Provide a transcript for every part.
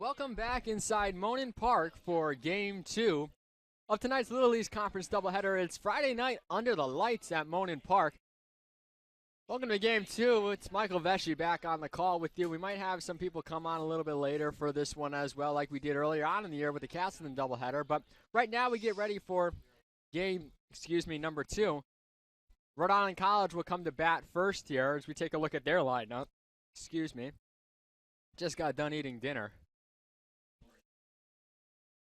Welcome back inside Monin Park for Game 2 of tonight's Little East Conference doubleheader. It's Friday night under the lights at Monin Park. Welcome to Game 2. It's Michael Vesci back on the call with you. We might have some people come on a little bit later for this one as well, like we did earlier on in the year with the Castleton doubleheader. But right now we get ready for number 2. Rhode Island College will come to bat first here as we take a look at their lineup. Just got done eating dinner.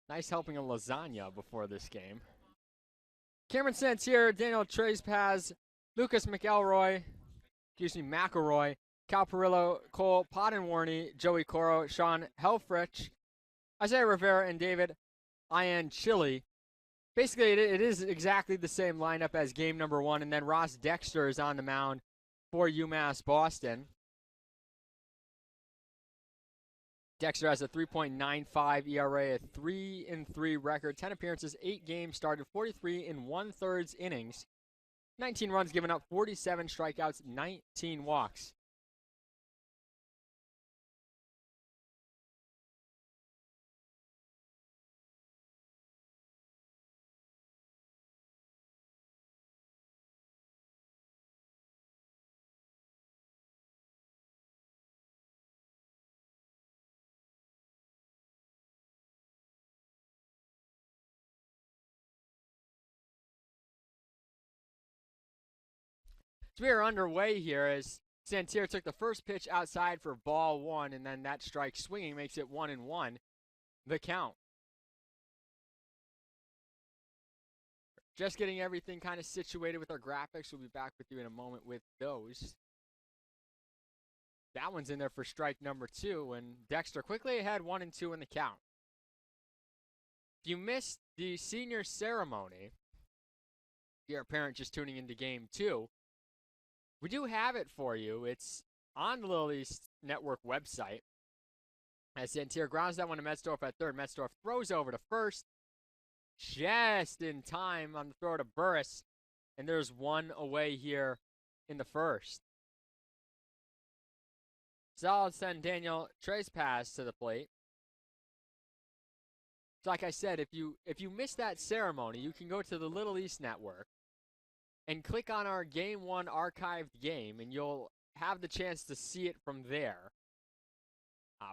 Nice helping of lasagna before this game. Cameron Santier, Daniel Trespaz, Lucas McElroy, McElroy, Cal Perillo, Cole Pottenwarney, Joey Coro, Sean Helfrich, Isaiah Rivera, and David Ianchili. Basically, it is exactly the same lineup as game number 1, and then Ross Dexter is on the mound for UMass Boston. Dexter has a 3.95 ERA, a 3-3 record, 10 appearances, 8 games started, 43 1/3 innings, 19 runs given up, 47 strikeouts, 19 walks. So we are underway here as Santier took the first pitch outside for ball 1, and then that strike swinging makes it 1-1, the count. Just getting everything kind of situated with our graphics. We'll be back with you in a moment with those. That one's in there for strike number 2, and Dexter quickly ahead 1-2 in the count. If you missed the senior ceremony, if you're a parent just tuning into game 2, we do have it for you. It's on the Little East Network website. As Santier grounds that one to Metzdorf at third. Metzdorf throws over to first. Just in time on the throw to Burris. And there's one away here in the first. So I'll send Daniel Trespaz to the plate. So like I said, if you missed that ceremony, you can go to the Little East Network and click on our Game 1 archived game, and you'll have the chance to see it from there.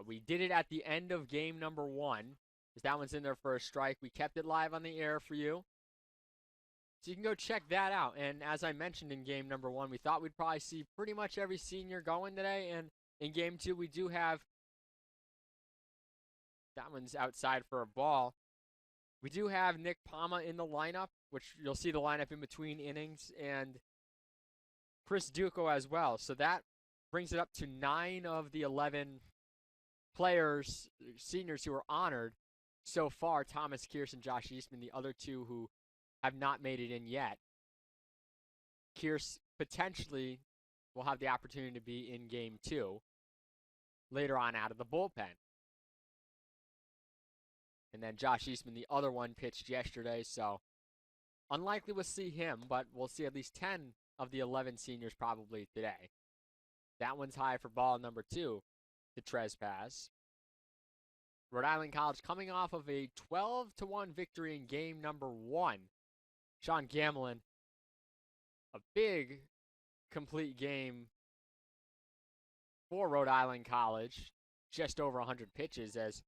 We did it at the end of game number 1, because that one's in there for a strike. We kept it live on the air for you. So you can go check that out. And as I mentioned in game number 1, we thought we'd probably see pretty much every senior going today. And in game 2, we do have... That one's outside for a ball. We do have Nick Palma in the lineup, which you'll see the lineup in between innings, and Chris Duco as well. So that brings it up to 9 of the 11 players, seniors who are honored so far. Thomas Kearse and Josh Eastman, the other 2 who have not made it in yet. Kearse potentially will have the opportunity to be in game 2 later on out of the bullpen. And then Josh Eastman, the other one, pitched yesterday, so unlikely we'll see him, but we'll see at least 10 of the 11 seniors probably today. That one's high for ball number 2 to Trespaz. Rhode Island College coming off of a 12-1 victory in game number 1. Sean Gamelin, a big complete game for Rhode Island College, just over 100 pitches as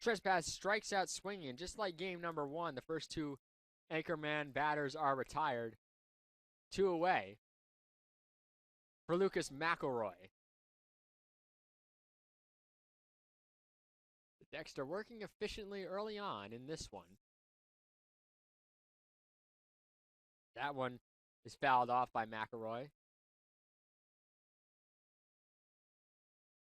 Trespaz strikes out swinging. Just like game number 1, the first 2 anchorman batters are retired. 2 away for Lucas McElroy. Dexter working efficiently early on in this one. That one is fouled off by McElroy.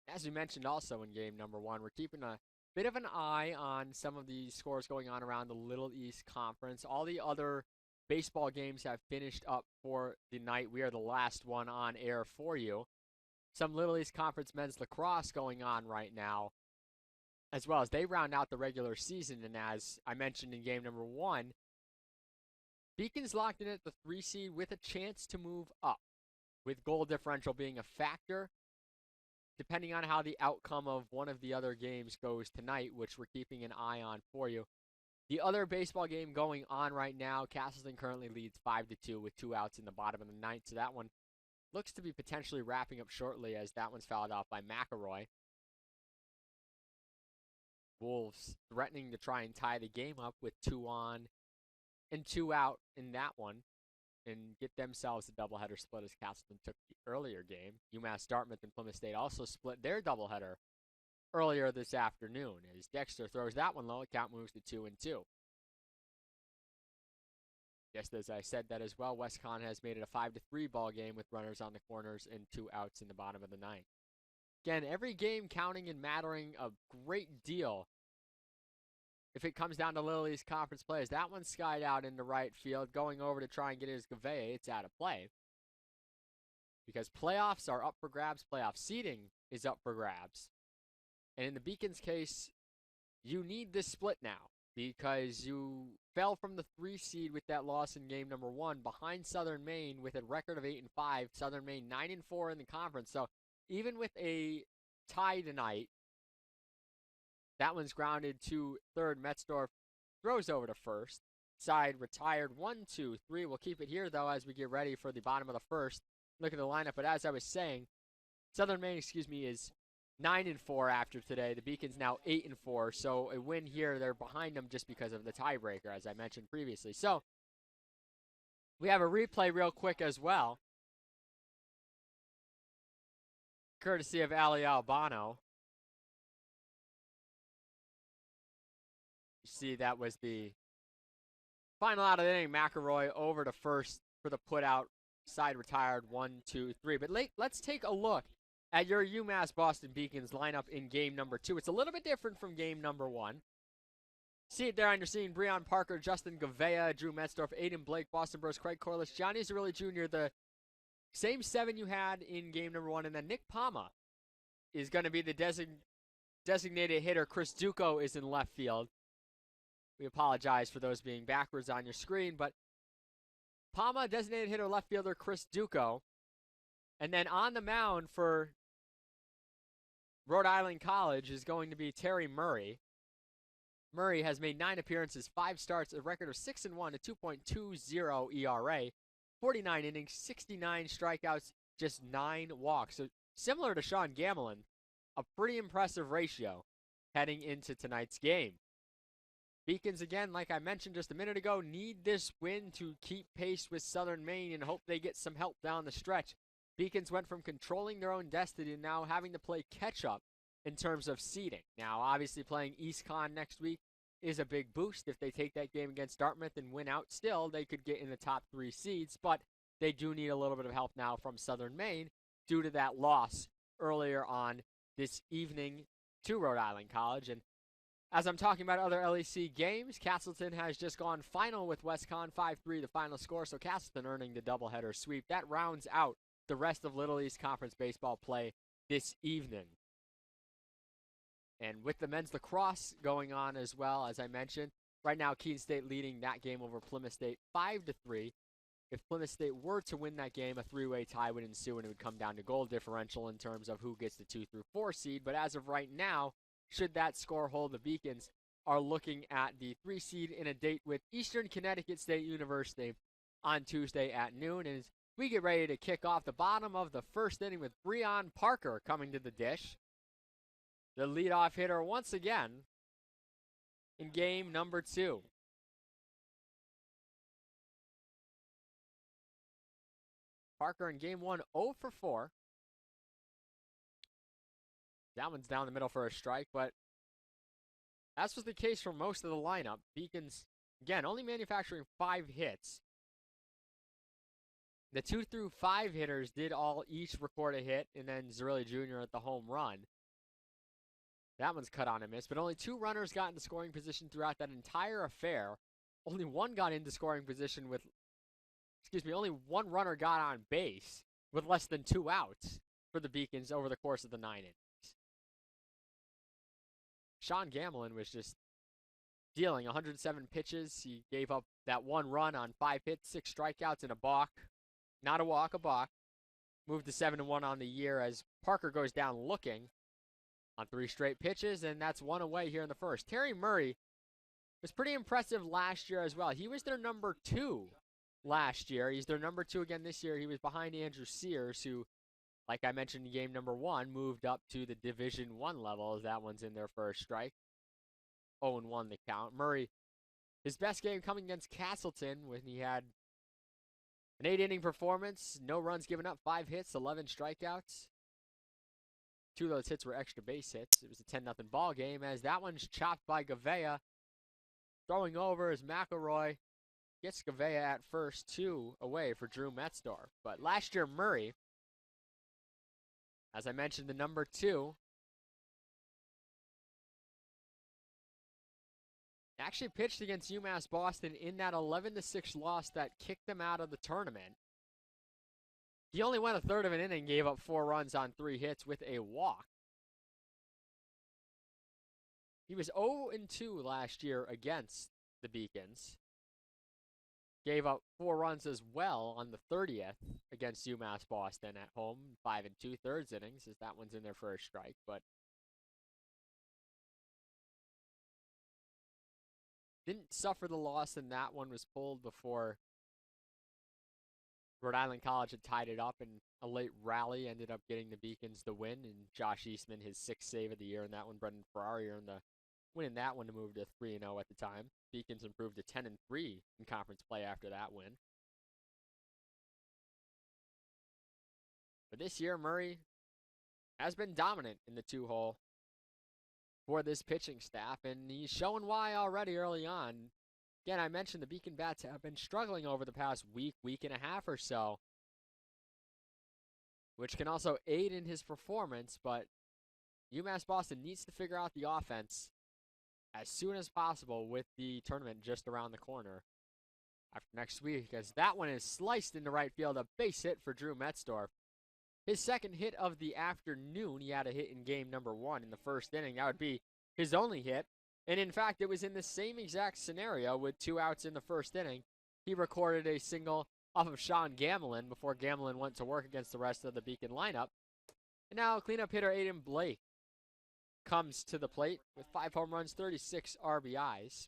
As we mentioned also in game number 1, we're keeping a bit of an eye on some of the scores going on around the Little East Conference. All the other baseball games have finished up for the night. We are the last one on air for you. Some Little East Conference men's lacrosse going on right now, as well as they round out the regular season. And as I mentioned in game number 1, Beacon's locked in at the 3 seed with a chance to move up, with goal differential being a factor. depending on how the outcome of one of the other games goes tonight, which we're keeping an eye on for you. The other baseball game going on right now, Castleton currently leads 5-2 with 2 outs in the bottom of the ninth. So that one looks to be potentially wrapping up shortly, as that one's fouled off by McElroy. Wolves threatening to try and tie the game up with 2 on and 2 out in that one and get themselves a doubleheader split, as Castleton took the earlier game. UMass, Dartmouth, and Plymouth State also split their doubleheader earlier this afternoon. As Dexter throws that one low, the count moves to 2-2. Just as I said that as well, WestCon has made it a 5-3 ball game with runners on the corners and 2 outs in the bottom of the ninth. Again, every game counting and mattering a great deal if it comes down to Little East Conference plays. That one skied out into right field, going over to try and get his Gavea. It's out of play. Because playoffs are up for grabs. Playoff seeding is up for grabs. And in the Beacons case, you need this split now, because you fell from the 3 seed with that loss in game number 1 behind Southern Maine with a record of 8-5. Southern Maine 9-4 in the conference. So even with a tie tonight, that one's grounded to third. Metzdorf throws over to first. Side retired 1-2-3. We'll keep it here, though, as we get ready for the bottom of the first. Look at the lineup. But as I was saying, Southern Maine, is 9-4 after today. The Beacons now 8-4. So a win here, they're behind them just because of the tiebreaker, as I mentioned previously. So we have a replay real quick as well, courtesy of Ali Albano. You see, that was the final out of the inning. McElroy over to first for the put out. Side retired 1-2-3. But let's take a look at your UMass Boston Beacons lineup in game number 2. It's a little bit different from game number 1. See it there on your screen. Breon Parker, Justin Gavea, Drew Metzdorf, Aiden Blake, Boston Bros, Craig Corliss, Johnny Zerilli Jr., the same 7 you had in game number 1. And then Nick Palma is going to be the designated hitter. Chris Duco is in left field. We apologize for those being backwards on your screen, but Palma, designated hitter, left fielder, Chris Duco. And then on the mound for Rhode Island College is going to be Terry Murray. Murray has made 9 appearances, 5 starts, a record of 6-1, a 2.20 ERA, 49 innings, 69 strikeouts, just 9 walks. So similar to Sean Gamelin, a pretty impressive ratio heading into tonight's game. Beacons, again, like I mentioned just a minute ago, need this win to keep pace with Southern Maine and hope they get some help down the stretch. Beacons went from controlling their own destiny to now having to play catch-up in terms of seeding. Now, obviously, playing EastCon next week is a big boost. If they take that game against Dartmouth and win out still, they could get in the top 3 seeds, but they do need a little bit of help now from Southern Maine due to that loss earlier on this evening to Rhode Island College. And as I'm talking about other LEC games, Castleton has just gone final with WestCon, 5-3 the final score, so Castleton earning the doubleheader sweep. That rounds out the rest of Little East Conference baseball play this evening. And with the men's lacrosse going on as well, as I mentioned, right now Keene State leading that game over Plymouth State 5-3. If Plymouth State were to win that game, a 3-way tie would ensue, and it would come down to goal differential in terms of who gets the 2 through 4 seed. But as of right now, should that score hold, the Beacons are looking at the 3 seed in a date with Eastern Connecticut State University on Tuesday at noon. And as we get ready to kick off the bottom of the first inning with Breon Parker coming to the dish, the leadoff hitter once again in game number 2. Parker in game 1, 0 for 4. That one's down the middle for a strike, but as was the case for most of the lineup, Beacons, again, only manufacturing 5 hits. The 2 through 5 hitters did all each record a hit, and then Zerilli Jr. at the home run. That one's cut on a miss, but only 2 runners got into scoring position throughout that entire affair. Only 1 got into scoring position with, only 1 runner got on base with less than 2 outs for the Beacons over the course of the 9 innings. Sean Gamelin was just dealing 107 pitches. He gave up that 1 run on 5 hits, 6 strikeouts, and a balk. Not a walk, a balk. moved to 7-1 on the year as Parker goes down looking on 3 straight pitches, and that's 1 away here in the first. Terry Murray was pretty impressive last year as well. He was their number 2 last year. He's their number 2 again this year. He was behind Andrew Sears, who, like I mentioned in game number 1, moved up to the Division 1 level as that one's in their first strike. 0-1 the count. Murray, his best game coming against Castleton when he had an 8-inning performance, no runs given up, 5 hits, 11 strikeouts. 2 of those hits were extra base hits. It was a 10-0 ball game as that one's chopped by Gavea. Throwing over as McElroy gets Gavea at first, 2 away for Drew Metzdorf. But last year, Murray, as I mentioned, the number 2, actually pitched against UMass Boston in that 11-6 loss that kicked them out of the tournament. He only went a third of an inning, gave up 4 runs on 3 hits with a walk. He was 0-2 last year against the Beacons. Gave up 4 runs as well on the 30th against UMass Boston at home, 5 2/3 innings, as that one's in their first strike. But didn't suffer the loss, and that one was pulled before Rhode Island College had tied it up, and a late rally ended up getting the Beacons the win, and Josh Eastman his 6th save of the year in that one. Brendan Ferrari earned the win in that one to move to 3-0 at the time. Beacons improved to 10-3 in conference play after that win. But this year, Murray has been dominant in the 2-hole for this pitching staff, and he's showing why already early on. Again, I mentioned the Beacon bats have been struggling over the past week and a half or so, which can also aid in his performance, but UMass Boston needs to figure out the offense as soon as possible with the tournament just around the corner after next week, as that one is sliced into right field, a base hit for Drew Metzdorf. His second hit of the afternoon. He had a hit in game number 1 in the first inning. That would be his only hit. And in fact, it was in the same exact scenario with 2 outs in the first inning. He recorded a single off of Sean Gamelin before Gamelin went to work against the rest of the Beacon lineup. And now cleanup hitter Aiden Blake comes to the plate with 5 home runs, 36 RBIs.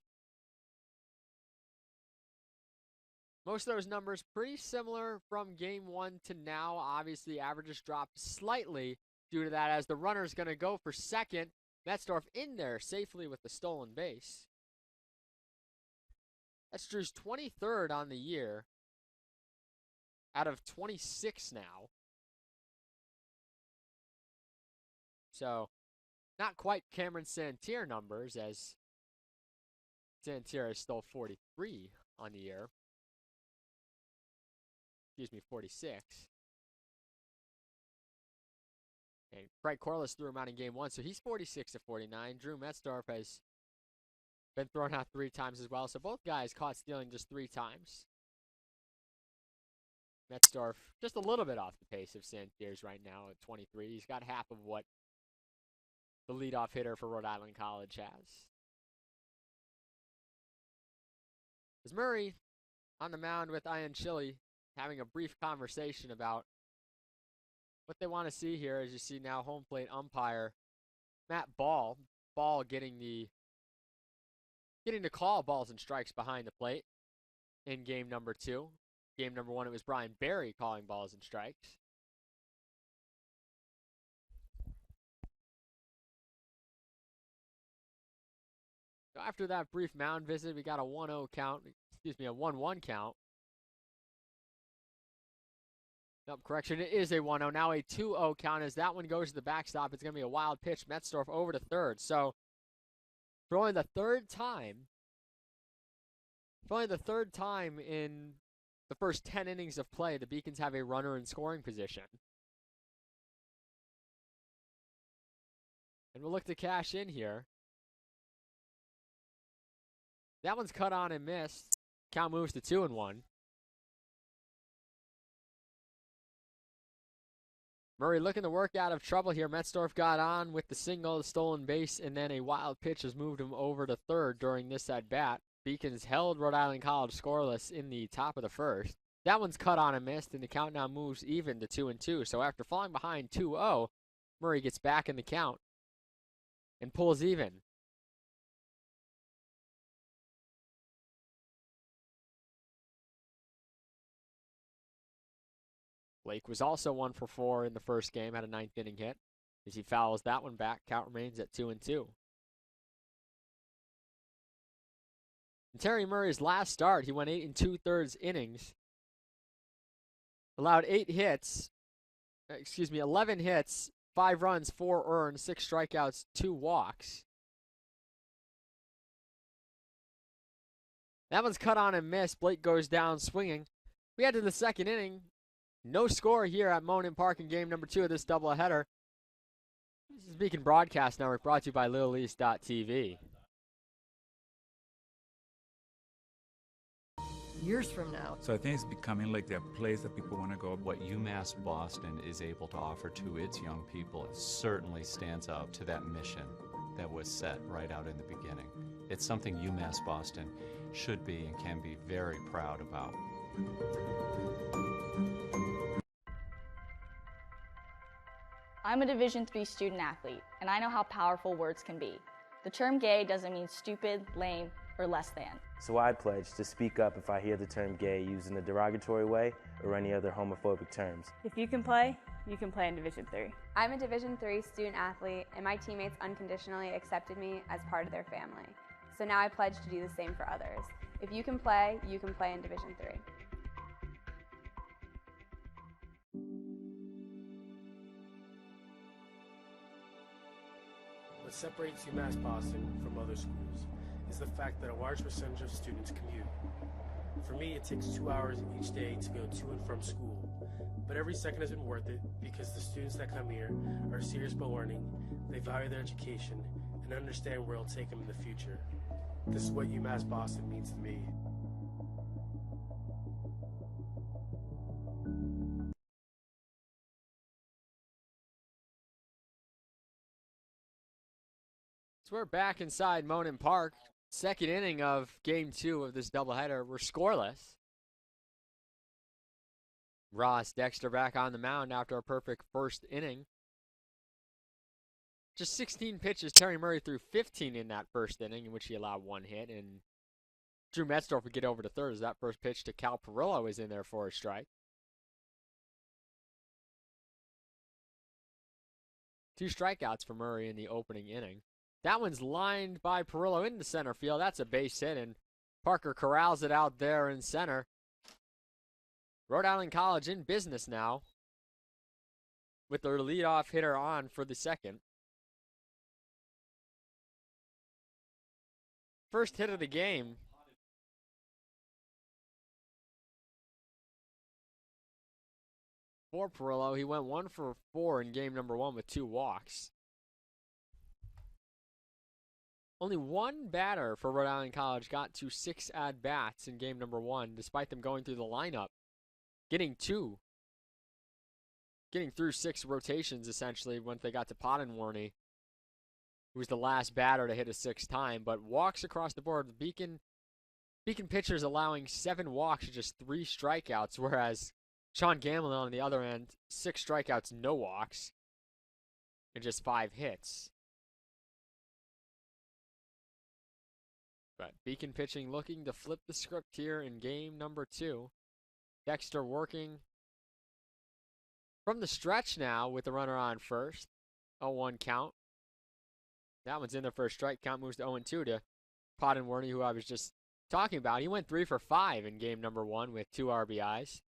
Most of those numbers pretty similar from game 1 to now. Obviously, averages dropped slightly due to that as the runner's going to go for second. Metzdorf in there safely with the stolen base. That's Drew's 23rd on the year out of 26 now. So, not quite Cameron Santier numbers, as Santier is still 43 on the year. 46. And Craig Corliss threw him out in game 1, so he's 46-49. Drew Metzdorf has been thrown out 3 times as well, so both guys caught stealing just 3 times. Metzdorf just a little bit off the pace of Santier's right now at 23. He's got half of what the leadoff hitter for Rhode Island College has. As Murray on the mound with Ian Chili, having a brief conversation about what they want to see here. As you see now, home plate umpire Matt Ball getting to call balls and strikes behind the plate in game number 2. Game number 1, it was Brian Berry calling balls and strikes. So after that brief mound visit, we got a 1-0 count. Excuse me, a 1-1 count. Nope, correction, it is a 1-0. Now a 2-0 count as that one goes to the backstop. It's going to be a wild pitch. Metzdorf over to third. So, for only the third time in the first 10 innings of play, the Beacons have a runner in scoring position. And we'll look to cash in here. That one's cut on and missed. Count moves to 2-1. Murray looking to work out of trouble here. Metzdorf got on with the single, the stolen base, and then a wild pitch has moved him over to third during this at-bat. Beacons held Rhode Island College scoreless in the top of the first. That one's cut on and missed, and the count now moves even to 2-2. So after falling behind 2-0, Murray gets back in the count and pulls even. Blake was also 1 for 4 in the first game, had a 9th inning hit. As he fouls that one back, count remains at 2-2. In Terry Murray's last start, he went 8 2/3 innings, allowed 11 hits, 5 runs, 4 earned, 6 strikeouts, 2 walks. That one's cut on and missed. Blake goes down swinging. We head to the second inning. No score here at Monin Park in game number 2 of this doubleheader. This is Beacon Broadcast Network, brought to you by LittleEast.tv. Years from now. So I think it's becoming like the place that people want to go. What UMass Boston is able to offer to its young people, it certainly stands out to that mission that was set right out in the beginning. It's something UMass Boston should be and can be very proud about. I'm a Division III student athlete, and I know how powerful words can be. The term gay doesn't mean stupid, lame, or less than. So I pledge to speak up if I hear the term gay used in a derogatory way or any other homophobic terms. If you can play in Division III. I'm a Division III student athlete, and my teammates unconditionally accepted me as part of their family. So now I pledge to do the same for others. If you can play in Division III. What separates UMass Boston from other schools is the fact that a large percentage of students commute. For me, it takes 2 hours each day to go to and from school, but every second has been worth it because the students that come here are serious about learning, they value their education, and understand where it'll take them in the future. This is what UMass Boston means to me. So we're back inside Monin Park. Second inning of game 2 of this doubleheader. We're scoreless. Ross Dexter back on the mound after a perfect first inning. Just 16 pitches. Terry Murray threw 15 in that first inning, in which he allowed 1 hit. And Drew Metzdorf would get over to third as that first pitch to Cal Perillo is in there for a strike. 2 strikeouts for Murray in the opening inning. That one's lined by Perillo into center field. That's a base hit, and Parker corrals it out there in center. Rhode Island College in business now with their leadoff hitter on for the second. First hit of the game. For Perillo, he went 1 for 4 in game number 1 with 2 walks. Only one batter for Rhode Island College got to 6 at-bats in game number 1, despite them going through the lineup. Getting through 6 rotations, essentially, once they got to Pottenwarney, who was the last batter to hit a 6th time. But walks across the board. The Beacon pitchers allowing 7 walks to just 3 strikeouts, whereas Sean Gamlin on the other end, 6 strikeouts, no walks, and just 5 hits. But Beacon pitching looking to flip the script here in game number 2. Dexter working from the stretch now with the runner on first. 0-1 count. That one's in there for a strike. Count moves to 0-2 to Pottenwarney, who I was just talking about. He went 3 for 5 in game number 1 with 2 RBIs.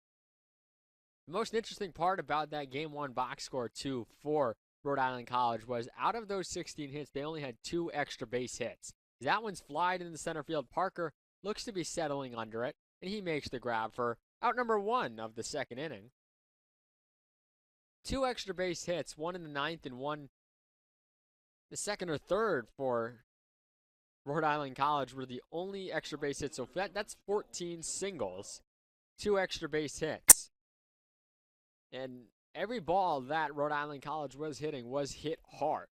The most interesting part about that game 1 box score 2 for Rhode Island College was out of those 16 hits, they only had 2 extra base hits. That one's flied in the center field. Parker looks to be settling under it, and he makes the grab for out number 1 of the second inning. 2 extra base hits, 1 in the 9th and 1 the second or third for Rhode Island College were the only extra base hits. So that's 14 singles, 2 extra base hits. And every ball that Rhode Island College was hitting was hit hard.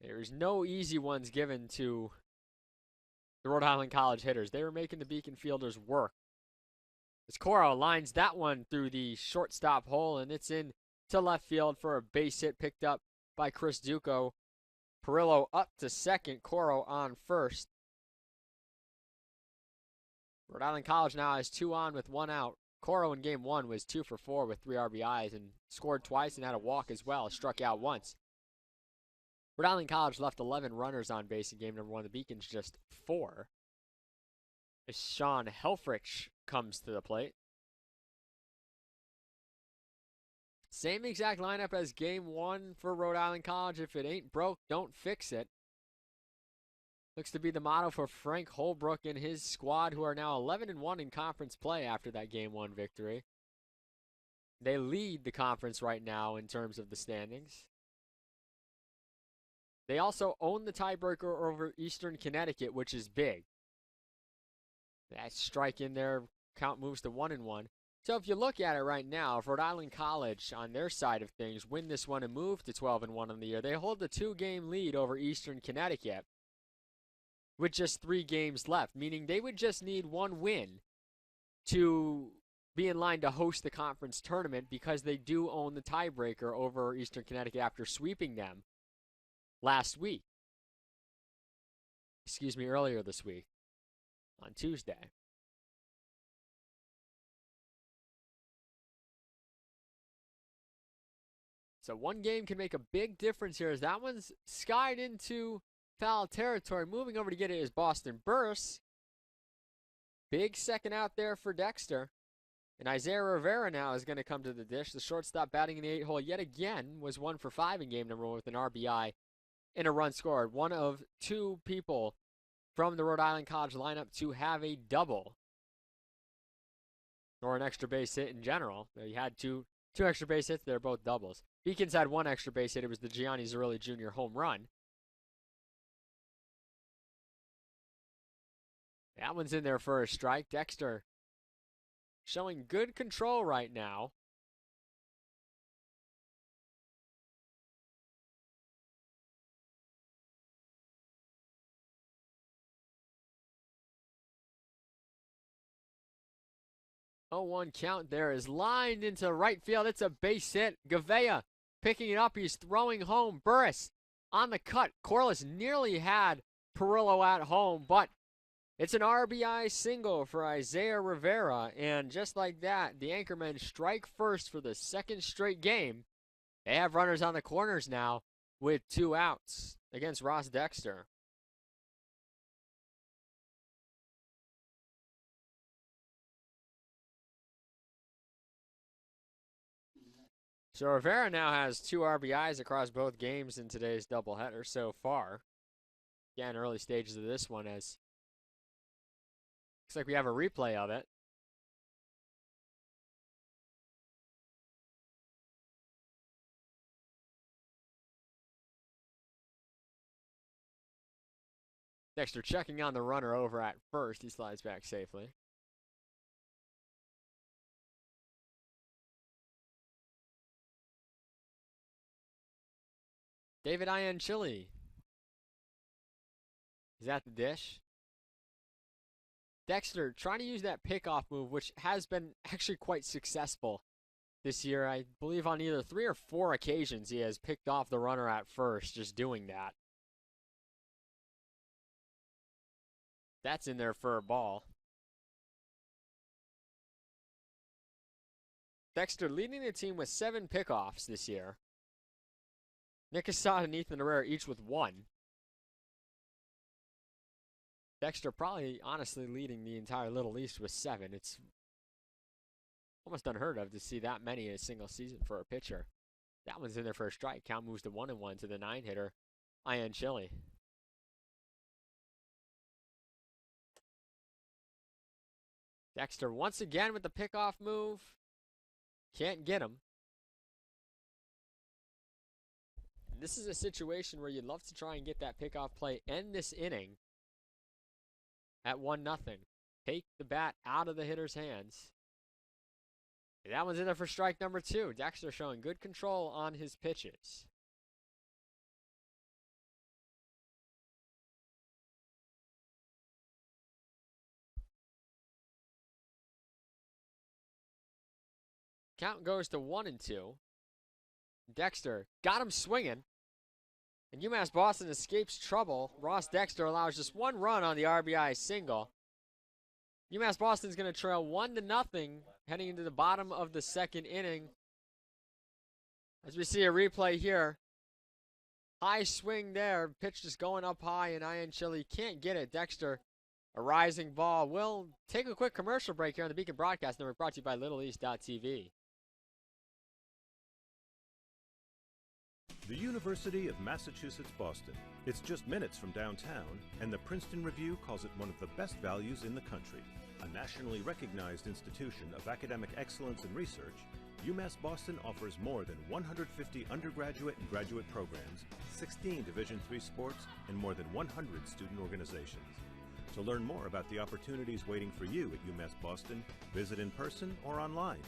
There's no easy ones given to the Rhode Island College hitters. They were making the Beacon fielders work As Coro lines that one through the shortstop hole, and it's in to left field for a base hit picked up by Chris Duco. Perillo up to second, Coro on first. Rhode Island College now has 2 on with 1 out. Coro in game 1 was 2 for 4 with 3 RBIs and scored twice and had a walk as well, struck out once. Rhode Island College left 11 runners on base in game number 1. The Beacons just 4. As Sean Helfrich comes to the plate. Same exact lineup as game 1 for Rhode Island College. If it ain't broke, don't fix it. Looks to be the motto for Frank Holbrook and his squad, who are now 11-1 in conference play after that game 1 victory. They lead the conference right now in terms of the standings. They also own the tiebreaker over Eastern Connecticut, which is big. That strike in there, count moves to 1-1. So if you look at it right now, if Rhode Island College on their side of things win this one and move to 12-1 on the year, they hold the 2-game lead over Eastern Connecticut with just 3 games left, meaning they would just need 1 win to be in line to host the conference tournament, because they do own the tiebreaker over Eastern Connecticut after sweeping them earlier this week on Tuesday. So 1 game can make a big difference here, as that one's skied into foul territory. Moving over to get it is Boston Burris. Big second out there for Dexter. And Isaiah Rivera now is going to come to the dish. The shortstop batting in the 8 hole yet again was 1 for 5 in game number 1 with an RBI and a run scored. One of 2 people from the Rhode Island College lineup to have a double or an extra base hit in general. He had two extra base hits. They're both doubles. Beacons had 1 extra base hit. It was the Gianni Zerilli Jr. home run. That one's in there for a strike. Dexter showing good control right now. Oh, 1 count there is lined into right field. It's a base hit. Gavea picking it up. He's throwing home. Burris on the cut. Corliss nearly had Perillo at home, but it's an RBI single for Isaiah Rivera. And just like that, the Anchormen strike first for the 2nd straight game. They have runners on the corners now with 2 outs against Ross Dexter. So Rivera now has 2 RBIs across both games in today's doubleheader so far. Again, early stages of this one, as looks like we have a replay of it. Dexter checking on the runner over at first. He slides back safely. David Ianchili is at the dish. Dexter trying to use that pickoff move, which has been actually quite successful this year. I believe on either 3 or 4 occasions he has picked off the runner at first, just doing that. That's in there for a ball. Dexter leading the team with 7 pickoffs this year. Nick Assad and Ethan Herrera each with 1. Dexter probably honestly leading the entire Little East with 7. It's almost unheard of to see that many in a single season for a pitcher. That one's in there for a strike. Count moves to 1-1 to the 9-hitter, Ianchili. Dexter once again with the pickoff move. Can't get him. This is a situation where you'd love to try and get that pickoff play, end this inning at 1-0. Take the bat out of the hitter's hands. And that one's in there for strike number 2. Dexter showing good control on his pitches. Count goes to 1-2. Dexter got him swinging. And UMass Boston escapes trouble. Ross Dexter allows just one run on the RBI single. UMass Boston's going to trail 1-0 heading into the bottom of the second inning. As we see a replay here. High swing there. Pitch just going up high, and Ian Chile can't get it. Dexter, a rising ball. We'll take a quick commercial break here on the Beacon Broadcast Network, brought to you by LittleEast.tv. The University of Massachusetts Boston. It's just minutes from downtown, and the Princeton Review calls it one of the best values in the country. A nationally recognized institution of academic excellence and research, UMass Boston offers more than 150 undergraduate and graduate programs, 16 Division III sports, and more than 100 student organizations. To learn more about the opportunities waiting for you at UMass Boston, visit in person or online.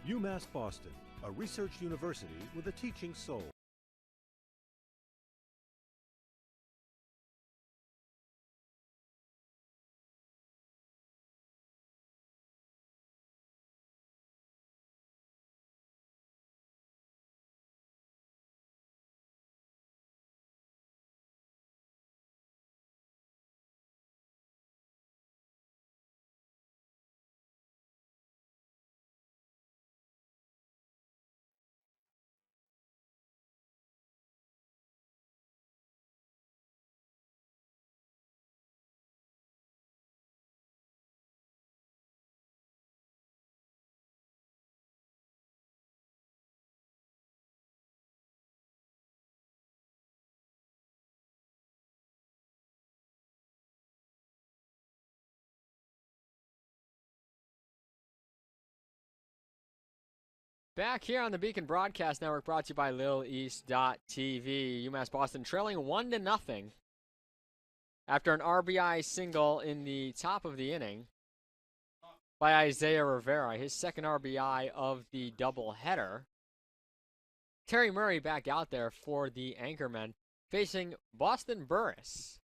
UMass Boston, a research university with a teaching soul. Back here on the Beacon Broadcast Network, brought to you by LittleEast.tv. UMass Boston trailing 1-0 after an RBI single in the top of the inning by Isaiah Rivera, his second RBI of the doubleheader. Terry Murray back out there for the Anchormen, facing Boston Burris.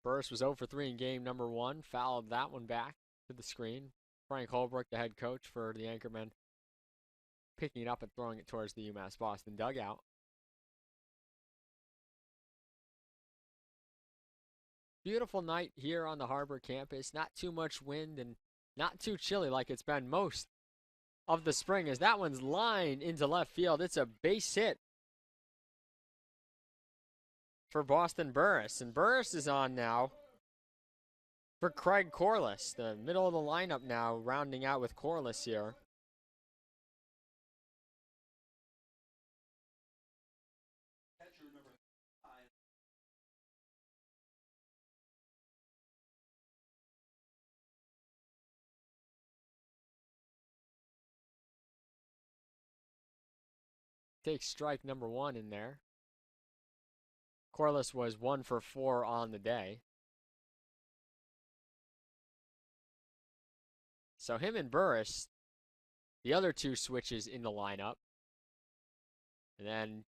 Burris was 0 for 3 in game number 1, fouled that one back to the screen. Frank Holbrook, the head coach for the Anchormen, picking it up and throwing it towards the UMass Boston dugout. Beautiful night here on the Harbor campus. Not too much wind and not too chilly like it's been most of the spring, as that one's lined into left field. It's a base hit for Boston Burris. And Burris is on now for Craig Corliss. The middle of the lineup now, rounding out with Corliss here. Takes strike number 1 in there. Corliss was 1 for 4 on the day. So him and Burris, the other two switches in the lineup. And then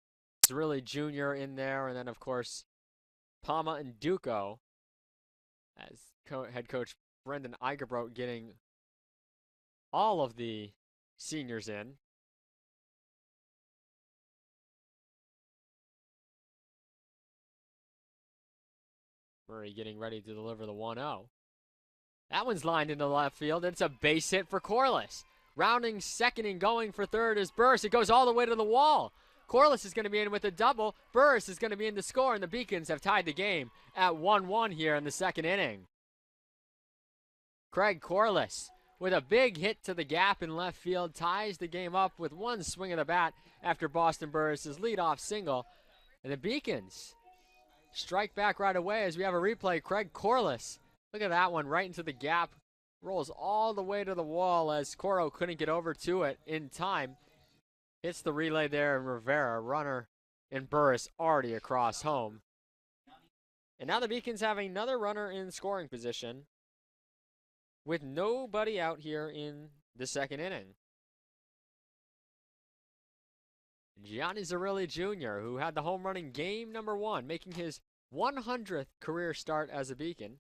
Zerilli Jr. in there. And then, of course, Palma and Duco, as head coach Brendan Eigerbrodt getting all of the seniors in. Murray getting ready to deliver the 1-0. That one's lined into left field. It's a base hit for Corliss. Rounding second and going for third is Burris. It goes all the way to the wall. Corliss is going to be in with a double. Burris is going to be in to score, and the Beacons have tied the game at 1-1 here in the second inning. Craig Corliss with a big hit to the gap in left field ties the game up with one swing of the bat after Boston Burris' leadoff single. And the Beacons strike back right away as we have a replay. Craig Corliss, look at that one, right into the gap. Rolls all the way to the wall as Coro couldn't get over to it in time. Hits the relay there, and Rivera, runner and Burris already across home. And now the Beacons have another runner in scoring position with nobody out here in the second inning. Gianni Zerilli Jr., who had the home run in game number 1, making his 100th career start as a Beacon.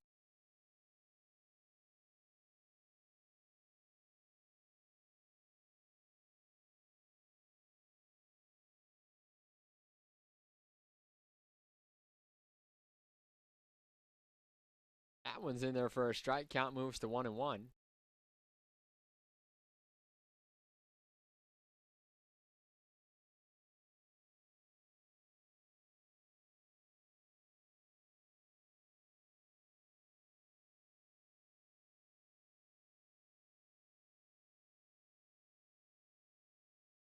That one's in there for a strike. Count moves to 1-1.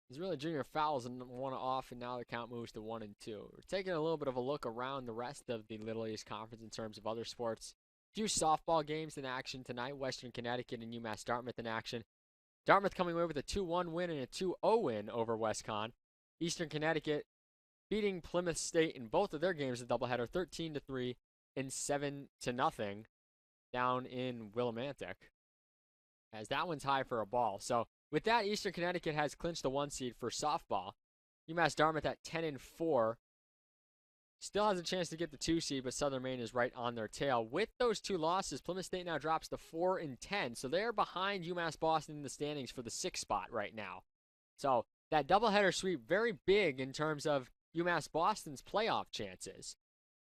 He's really junior fouls and one off, and now the count moves to 1-2. We're taking a little bit of a look around the rest of the Little East Conference in terms of other sports. A few softball games in action tonight. Western Connecticut and UMass Dartmouth in action. Dartmouth coming away with a 2-1 win and a 2-0 win over WestCon. Eastern Connecticut beating Plymouth State in both of their games, a doubleheader, 13-3 and 7-0 down in Willimantic. As that one's high for a ball. So with that, Eastern Connecticut has clinched the 1 seed for softball. UMass Dartmouth at 10-4. Still has a chance to get the 2 seed, but Southern Maine is right on their tail. With those 2 losses, Plymouth State now drops to 4-10. So they're behind UMass Boston in the standings for the 6th spot right now. So that doubleheader sweep, very big in terms of UMass Boston's playoff chances.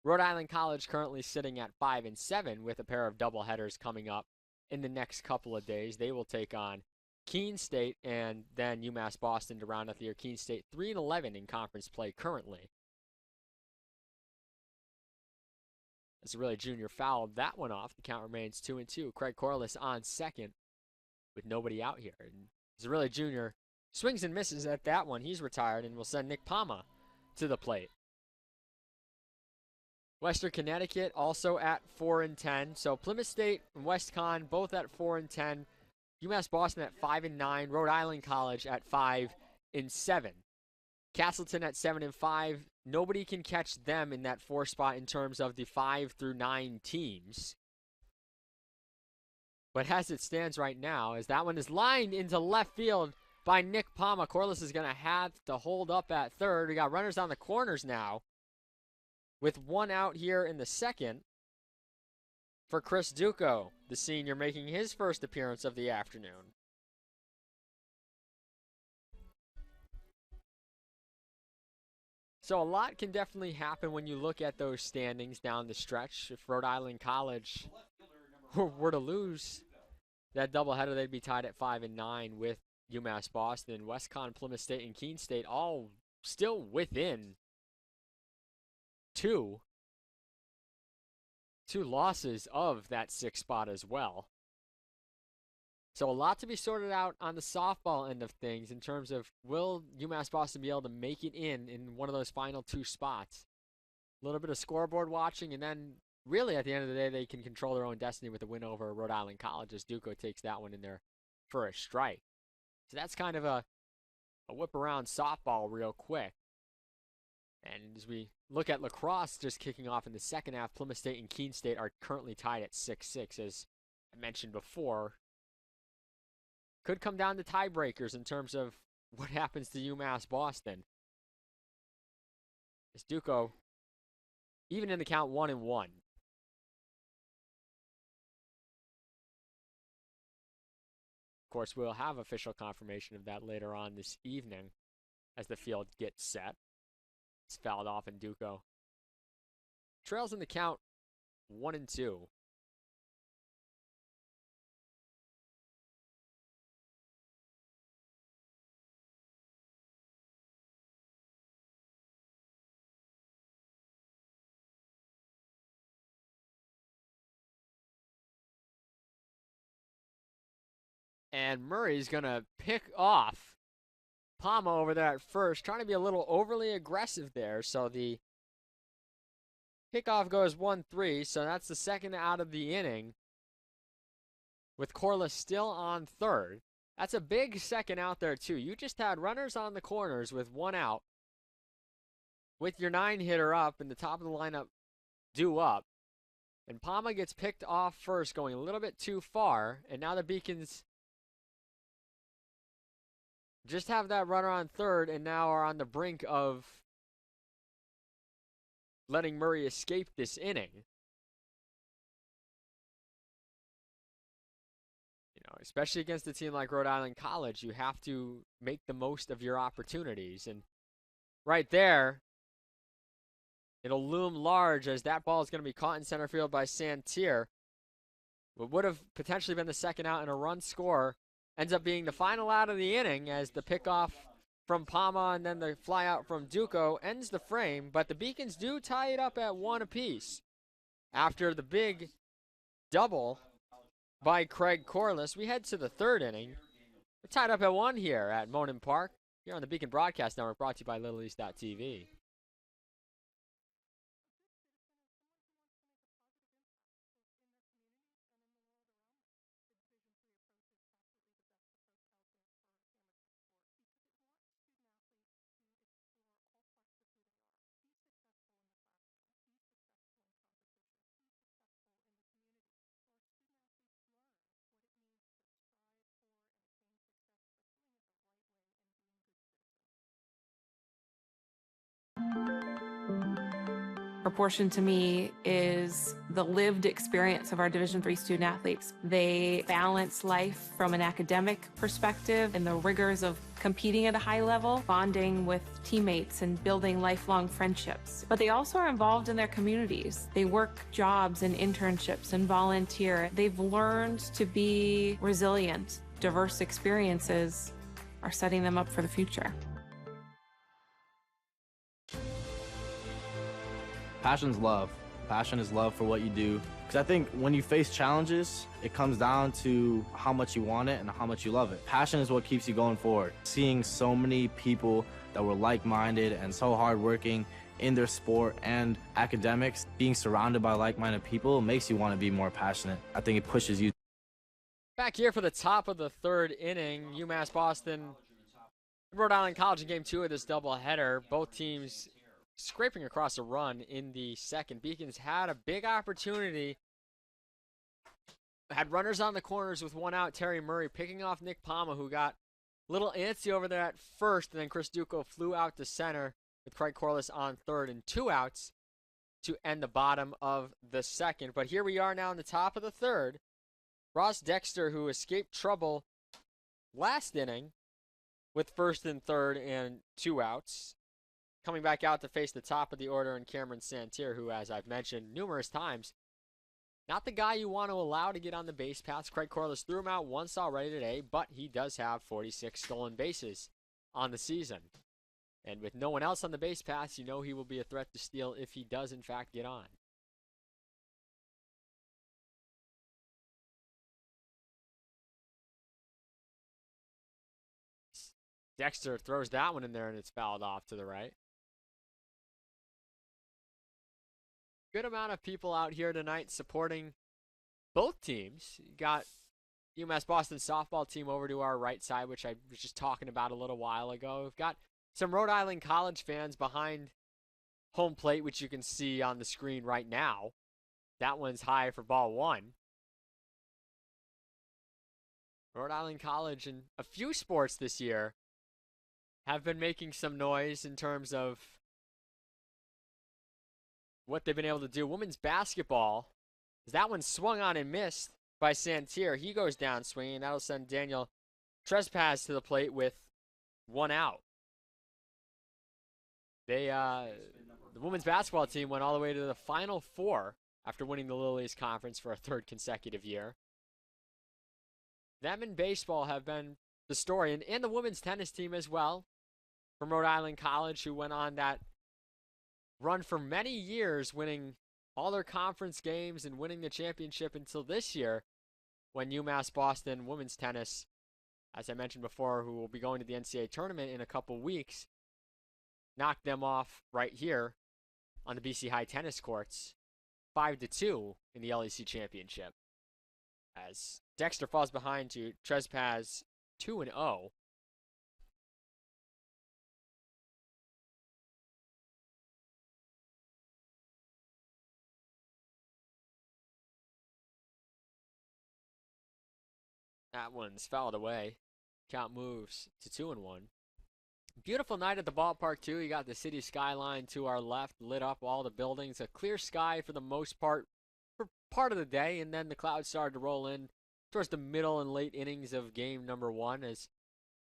Rhode Island College currently sitting at 5-7 with a pair of doubleheaders coming up in the next couple of days. They will take on Keene State and then UMass Boston to round out the year. Keene State 3-11 in conference play currently. As a really junior fouled that one off. The count remains 2-2. Craig Corliss on second with nobody out here. And as a really junior swings and misses at that one. He's retired and will send Nick Palma to the plate. Western Connecticut also at 4-10. So Plymouth State and WestCon both at 4-10. UMass Boston at 5-9. Rhode Island College at 5-7. Castleton at 7-5. Nobody can catch them in that 4 spot in terms of the 5 through 9 teams. But as it stands right now, as that one is lined into left field by Nick Palma, Corliss is going to have to hold up at third. We got runners on the corners now, with 1 out here in the 2nd for Chris Duco, the senior, making his first appearance of the afternoon. So a lot can definitely happen when you look at those standings down the stretch. If Rhode Island College were to lose that doubleheader, they'd be tied at 5-9 with UMass Boston. WestCon, Plymouth State, and Keene State all still within 2 losses of that 6th spot as well. So a lot to be sorted out on the softball end of things in terms of, will UMass Boston be able to make it in one of those final 2 spots? A little bit of scoreboard watching, and then really at the end of the day, they can control their own destiny with a win over Rhode Island College as Duco takes that one in there for a strike. So that's kind of a whip around softball real quick. And as we look at lacrosse just kicking off in the second half, Plymouth State and Keene State are currently tied at 6-6, as I mentioned before. Could come down to tiebreakers in terms of what happens to UMass Boston. As Duco, even in the count, 1-1. Of course, we'll have official confirmation of that later on this evening as the field gets set. It's fouled off, and Duco trails in the count 1-2. And Murray's going to pick off Palma over there at first, trying to be a little overly aggressive there. So the kickoff goes 1-3, so that's the 2nd out of the inning, with Corliss still on third. That's a big 2nd out there, too. You just had runners on the corners with 1 out, with your 9-hitter up and the top of the lineup due up. And Palma gets picked off first, going a little bit too far, and now the Beacons just have that runner on third and now are on the brink of letting Murray escape this inning. You know, especially against a team like Rhode Island College, you have to make the most of your opportunities. And right there, it'll loom large as that ball is going to be caught in center field by Santier. what would have potentially been the second out and a run score ends up being the final out of the inning as the pickoff from Palma and then the fly out from Duco ends the frame, but the Beacons do tie it up at 1 apiece after the big double by Craig Corliss. We head to the third inning. We're tied up at 1 here at Monin Park, here on the Beacon Broadcast Network, brought to you by LittleEast.tv. Proportion to me is the lived experience of our Division III student athletes. They balance life from an academic perspective and the rigors of competing at a high level, bonding with teammates and building lifelong friendships. But they also are involved in their communities. They work jobs and internships and volunteer. They've learned to be resilient. Diverse experiences are setting them up for the future. Passion's love. Passion is love for what you do. Because I think when you face challenges, it comes down to how much you want it and how much you love it. Passion is what keeps you going forward. Seeing so many people that were like-minded and so hardworking in their sport and academics, being surrounded by like-minded people makes you want to be more passionate. I think it pushes you. Back here for the top of the third inning, UMass Boston, Rhode Island College in game 2 of this doubleheader. Both teams scraping across a run in the second. Beacons had a big opportunity. Had runners on the corners with 1 out. Terry Murray picking off Nick Palma, who got a little antsy over there at first, and then Chris Duco flew out to center with Craig Corliss on third and 2 outs to end the bottom of the second. But here we are now in the top of the third. Ross Dexter, who escaped trouble last inning with first and third and 2 outs, coming back out to face the top of the order in Cameron Santier, who, as I've mentioned numerous times, not the guy you want to allow to get on the base paths. Craig Corliss threw him out once already today, but he does have 46 stolen bases on the season. And with no one else on the base paths, you know he will be a threat to steal if he does, in fact, get on. Dexter throws that one in there, and it's fouled off to the right. Good amount of people out here tonight supporting both teams. You got UMass Boston softball team over to our right side, which I was just talking about a little while ago. We've got some Rhode Island College fans behind home plate, which you can see on the screen right now. That one's high for ball 1. Rhode Island College in a few sports this year have been making some noise in terms of what they've been able to do. Women's basketball, that one swung on and missed by Santier. He goes down swinging. That'll send Daniel Trespass to the plate with 1 out. The women's basketball team went all the way to the Final Four after winning the Little East Conference for a 3rd consecutive year. Them in baseball have been the story, and the women's tennis team as well from Rhode Island College, who went on that run for many years, winning all their conference games and winning the championship until this year when UMass Boston women's tennis, as I mentioned before, who will be going to the NCAA tournament in a couple weeks, knocked them off right here on the BC High tennis courts 5-2 in the LEC championship. As Dexter falls behind to Trespass 2-0. That one's fouled away. Count moves to 2-1. Beautiful night at the ballpark, too. You got the city skyline to our left, lit up all the buildings. A clear sky for the most part for part of the day, and then the clouds started to roll in towards the middle and late innings of game number 1, as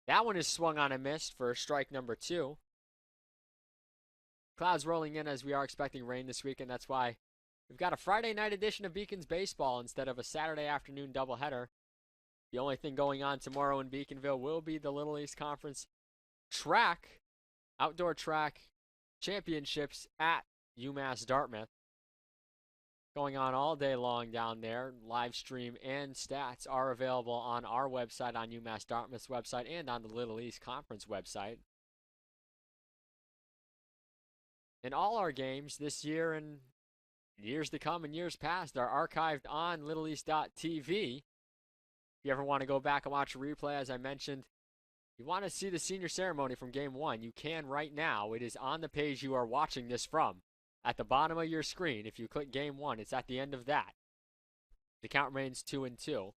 that one is swung on and missed for strike number 2. Clouds rolling in as we are expecting rain this weekend. That's why We've got a Friday night edition of Beacons baseball instead of a Saturday afternoon doubleheader. The only thing going on tomorrow in Beaconville will be the Little East Conference track, outdoor track championships at UMass Dartmouth. Going on all day long down there. Live stream and stats are available on our website, on UMass Dartmouth's website, and on the Little East Conference website. And all our games this year and years to come and years past are archived on littleeast.tv. If you ever want to go back and watch a replay, as I mentioned, you want to see the senior ceremony from Game 1, you can right now. It is on the page you are watching this from. At the bottom of your screen, if you click Game 1, it's at the end of that. The count remains 2-2.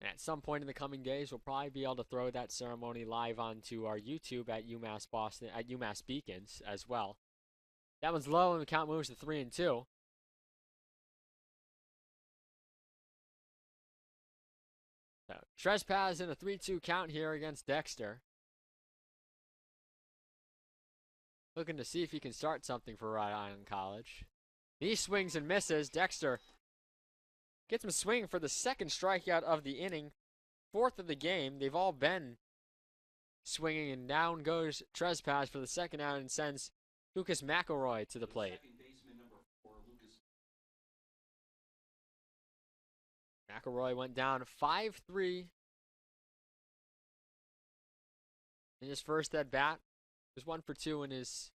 And at some point in the coming days, we'll probably be able to throw that ceremony live onto our YouTube at UMass Boston, at UMass Beacons as well. That one's low, and the count moves to 3-2. So, Trespass in a 3-2 count here against Dexter. Looking to see if he can start something for Rhode Island College. He swings and misses. Dexter gets him swinging for the second strikeout of the inning. Fourth of the game. They've all been swinging, and down goes Trespass for the second out and sends Lucas McElroy to the plate. McElroy went down 5-3 in his first at bat. He was 1 for 2 in his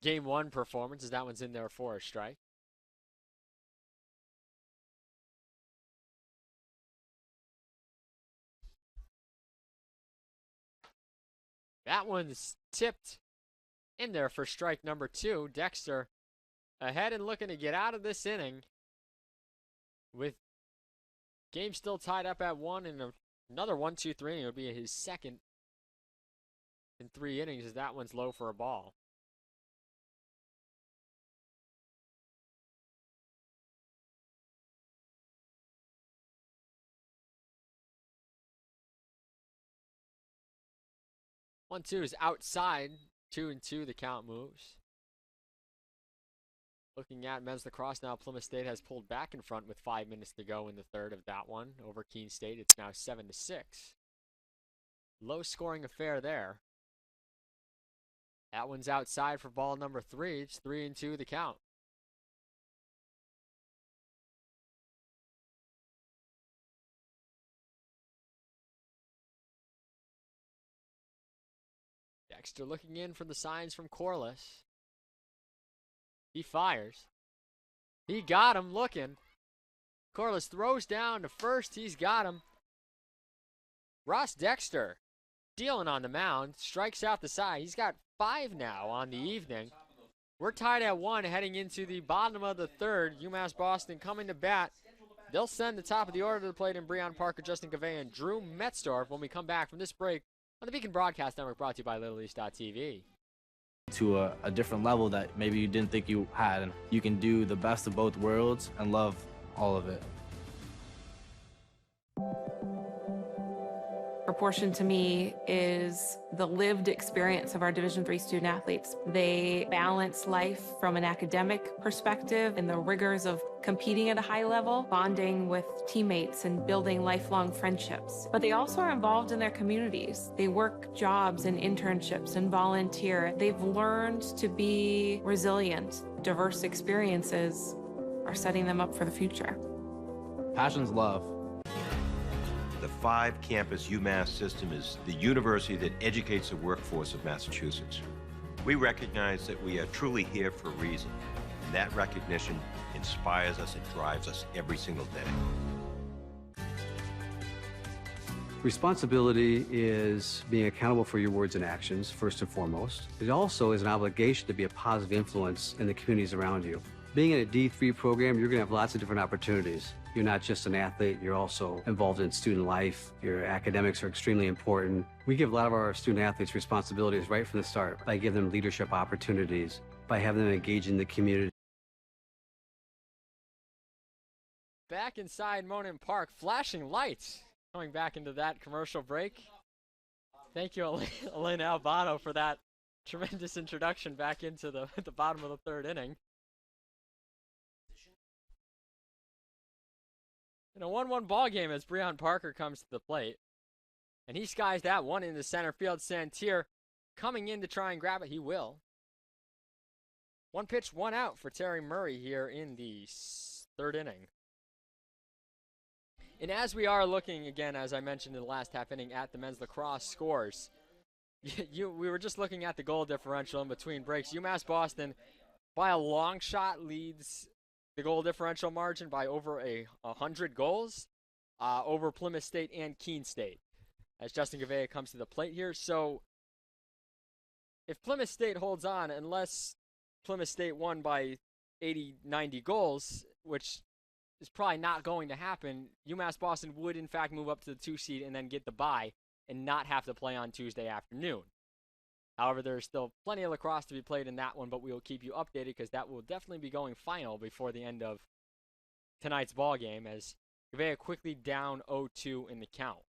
Game 1 performance, as that one's in there for a strike. That one's tipped in there for strike number 2. Dexter ahead and looking to get out of this inning with game still tied up at 1, and another 1-2-3 inning would be his second in 3 innings, as that one's low for a ball. One, two is outside. 2-2, the count moves. Looking at men's lacrosse now, Plymouth State has pulled back in front with 5 minutes to go in the third of that one over Keene State. It's now 7-6. Low scoring affair there. That one's outside for ball number 3. It's 3-2, the count. Dexter looking in for the signs from Corliss. He fires. He got him looking. Corliss throws down to first. He's got him. Ross Dexter dealing on the mound. Strikes out the side. He's got 5 now on the evening. We're tied at 1 heading into the bottom of the third. UMass Boston coming to bat. They'll send the top of the order to the plate in Breon Parker, Justin Gavay, and Drew Metzdorf when we come back from this break on the Beacon Broadcast Network, brought to you by LittleEast.tv. To a different level that maybe you didn't think you had. And you can do the best of both worlds and love all of it. Proportion to me is the lived experience of our Division III student athletes. They balance life from an academic perspective and the rigors of competing at a high level, bonding with teammates and building lifelong friendships. But they also are involved in their communities. They work jobs and internships and volunteer. They've learned to be resilient. Diverse experiences are setting them up for the future. Passion's love. The 5-campus UMass system is the university that educates the workforce of Massachusetts. We recognize that we are truly here for a reason, and that recognition inspires us and drives us every single day. Responsibility is being accountable for your words and actions, first and foremost. It also is an obligation to be a positive influence in the communities around you. Being in a D3 program, you're going to have lots of different opportunities. You're not just an athlete, you're also involved in student life. Your academics are extremely important. We give a lot of our student athletes responsibilities right from the start by giving them leadership opportunities, by having them engage in the community. Back inside Monin Park, flashing lights. Coming back into that commercial break. Thank you, Elena Albano, for that Tremendous introduction back into the bottom of the third inning. In a 1-1 ball game as Breon Parker comes to the plate. And he skies that one into center field. Santier coming in to try and grab it. He will. 1 pitch, 1 out for Terry Murray here in the third inning. And as we are looking again, as I mentioned in the last half inning, at the men's lacrosse scores, we were just looking at the goal differential in between breaks. UMass Boston, by a long shot, leads the goal differential margin by over 100 goals over Plymouth State and Keene State, as Justin Gavea comes to the plate here. So if Plymouth State holds on, unless Plymouth State won by 80, 90 goals, which is probably not going to happen, UMass Boston would in fact move up to the 2 seed and then get the bye and not have to play on Tuesday afternoon. However, there's still plenty of lacrosse to be played in that one, but we will keep you updated because that will definitely be going final before the end of tonight's ball game, as Gavea quickly down 0-2 in the count.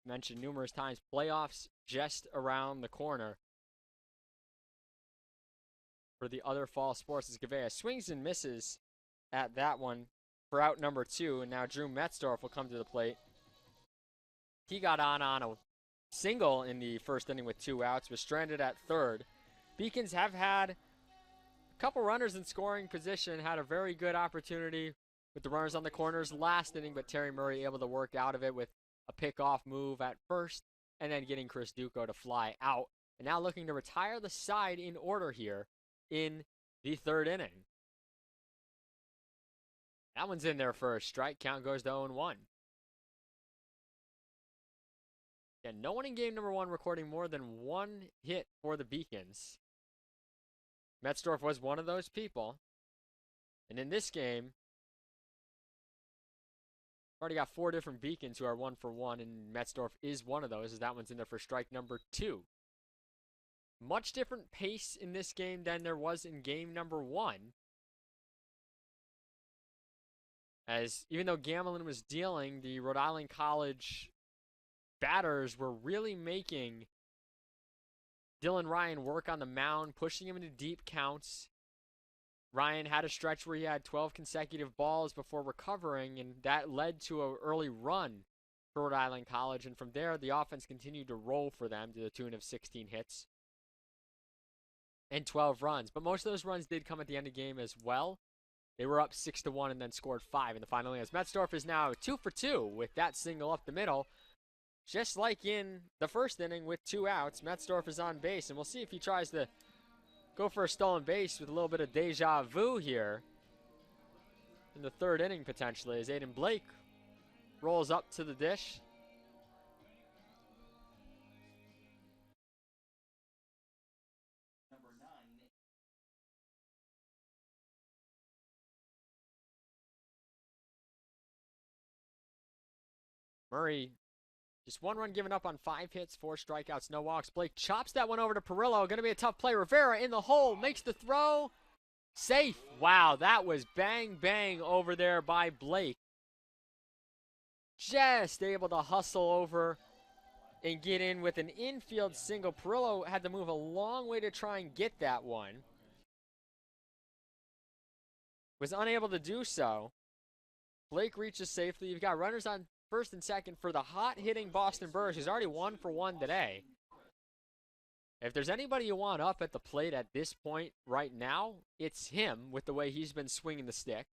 Mentioned numerous times, playoffs just around the corner for the other fall sports, as Gavea swings and misses at that one for out number 2, and now Drew Metzdorf will come to the plate. He got on a single in the first inning with 2 outs, was stranded at third. Beacons have had a couple runners in scoring position, had a very good opportunity with the runners on the corners last inning, but Terry Murray able to work out of it with a pick-off move at first, and then getting Chris Duco to fly out. And now looking to retire the side in order here in the third inning. That one's in there for a strike. Count goes to 0-1. And no one in game number 1 recording more than 1 hit for the Beacons. Metzdorf was one of those people. And in this game, already got 4 different Beacons who are 1 for 1, and Metzdorf is one of those, as that one's in there for strike number 2. Much different pace in this game than there was in game number 1. As even though Gamelin was dealing, the Rhode Island College batters were really making Dylan Ryan work on the mound, pushing him into deep counts. Ryan had a stretch where he had 12 consecutive balls before recovering, and that led to an early run for Rhode Island College. And from there, the offense continued to roll for them to the tune of 16 hits and 12 runs. But most of those runs did come at the end of the game as well. They were up 6-1 and then scored 5 in the final inning. As Metzdorf is now 2 for 2 with that single up the middle. Just like in the first inning with 2 outs, Metzdorf is on base, and we'll see if he tries to go for a stolen base with a little bit of deja vu here in the third inning potentially, as Aiden Blake rolls up to the dish. Murray, just 1 run given up on 5 hits, 4 strikeouts, no walks. Blake chops that one over to Perillo. Going to be a tough play. Rivera in the hole, makes the throw. Safe. Wow, that was bang, bang over there by Blake. Just able to hustle over and get in with an infield single. Perillo had to move a long way to try and get that one. Was unable to do so. Blake reaches safely. You've got runners on first and second for the hot-hitting Boston Burrs, who's already 1 for 1 today. If there's anybody you want up at the plate at this point right now, it's him with the way he's been swinging the stick.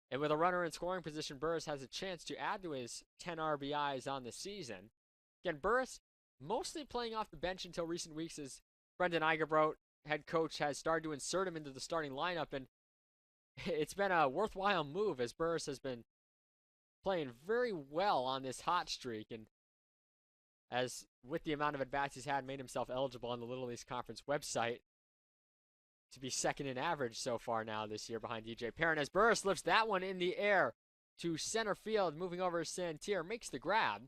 And with a runner in scoring position, Burris has a chance to add to his 10 RBIs on the season. Again, Burris mostly playing off the bench until recent weeks, as Brendan Eigerbrodt, head coach, has started to insert him into the starting lineup. And it's been a worthwhile move, as Burris has been playing very well on this hot streak, and as with the amount of at-bats he's had, made himself eligible on the Little East Conference website to be second in average so far now this year behind DJ Perrin, as Burris lifts that one in the air to center field, moving over to Santier, makes the grab.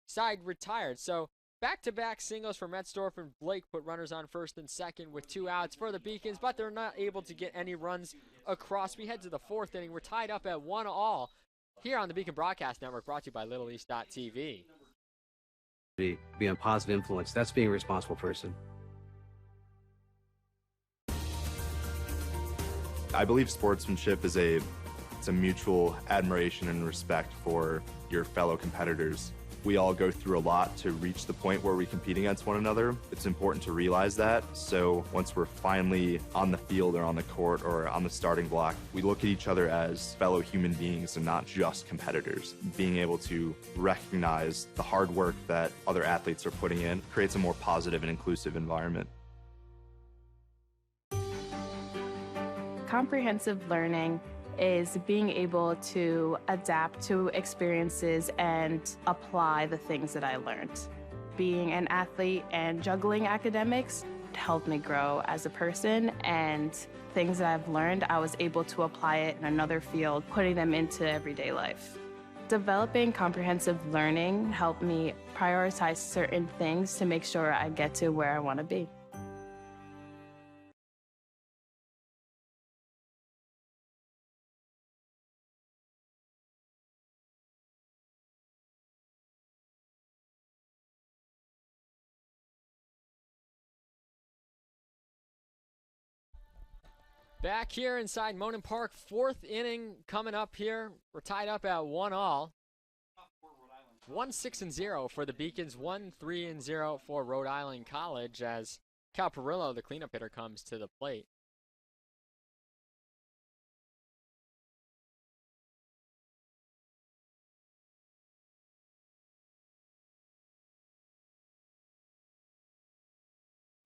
Side retired. So back-to-back singles for Metzdorf, and Blake put runners on first and second with 2 outs for the Beacons, but they're not able to get any runs across. We head to the 4th inning. We're tied up at 1-1 here on the Beacon Broadcast Network, brought to you by LittleEast.tv. Being a positive influence, that's being a responsible person. I believe sportsmanship is it's a mutual admiration and respect for your fellow competitors. We all go through a lot to reach the point where we compete against one another. It's important to realize that. So once we're finally on the field or on the court or on the starting block, we look at each other as fellow human beings and not just competitors. Being able to recognize the hard work that other athletes are putting in creates a more positive and inclusive environment. Comprehensive learning is being able to adapt to experiences and apply the things that I learned. Being an athlete and juggling academics helped me grow as a person, and things that I've learned, I was able to apply it in another field, putting them into everyday life. Developing comprehensive learning helped me prioritize certain things to make sure I get to where I want to be. Back here inside Monin Park, 4th inning coming up here. We're tied up at 1-all. 1-6-0 for the Beacons, 1-3-0 for Rhode Island College as Cal Perillo, the cleanup hitter, comes to the plate.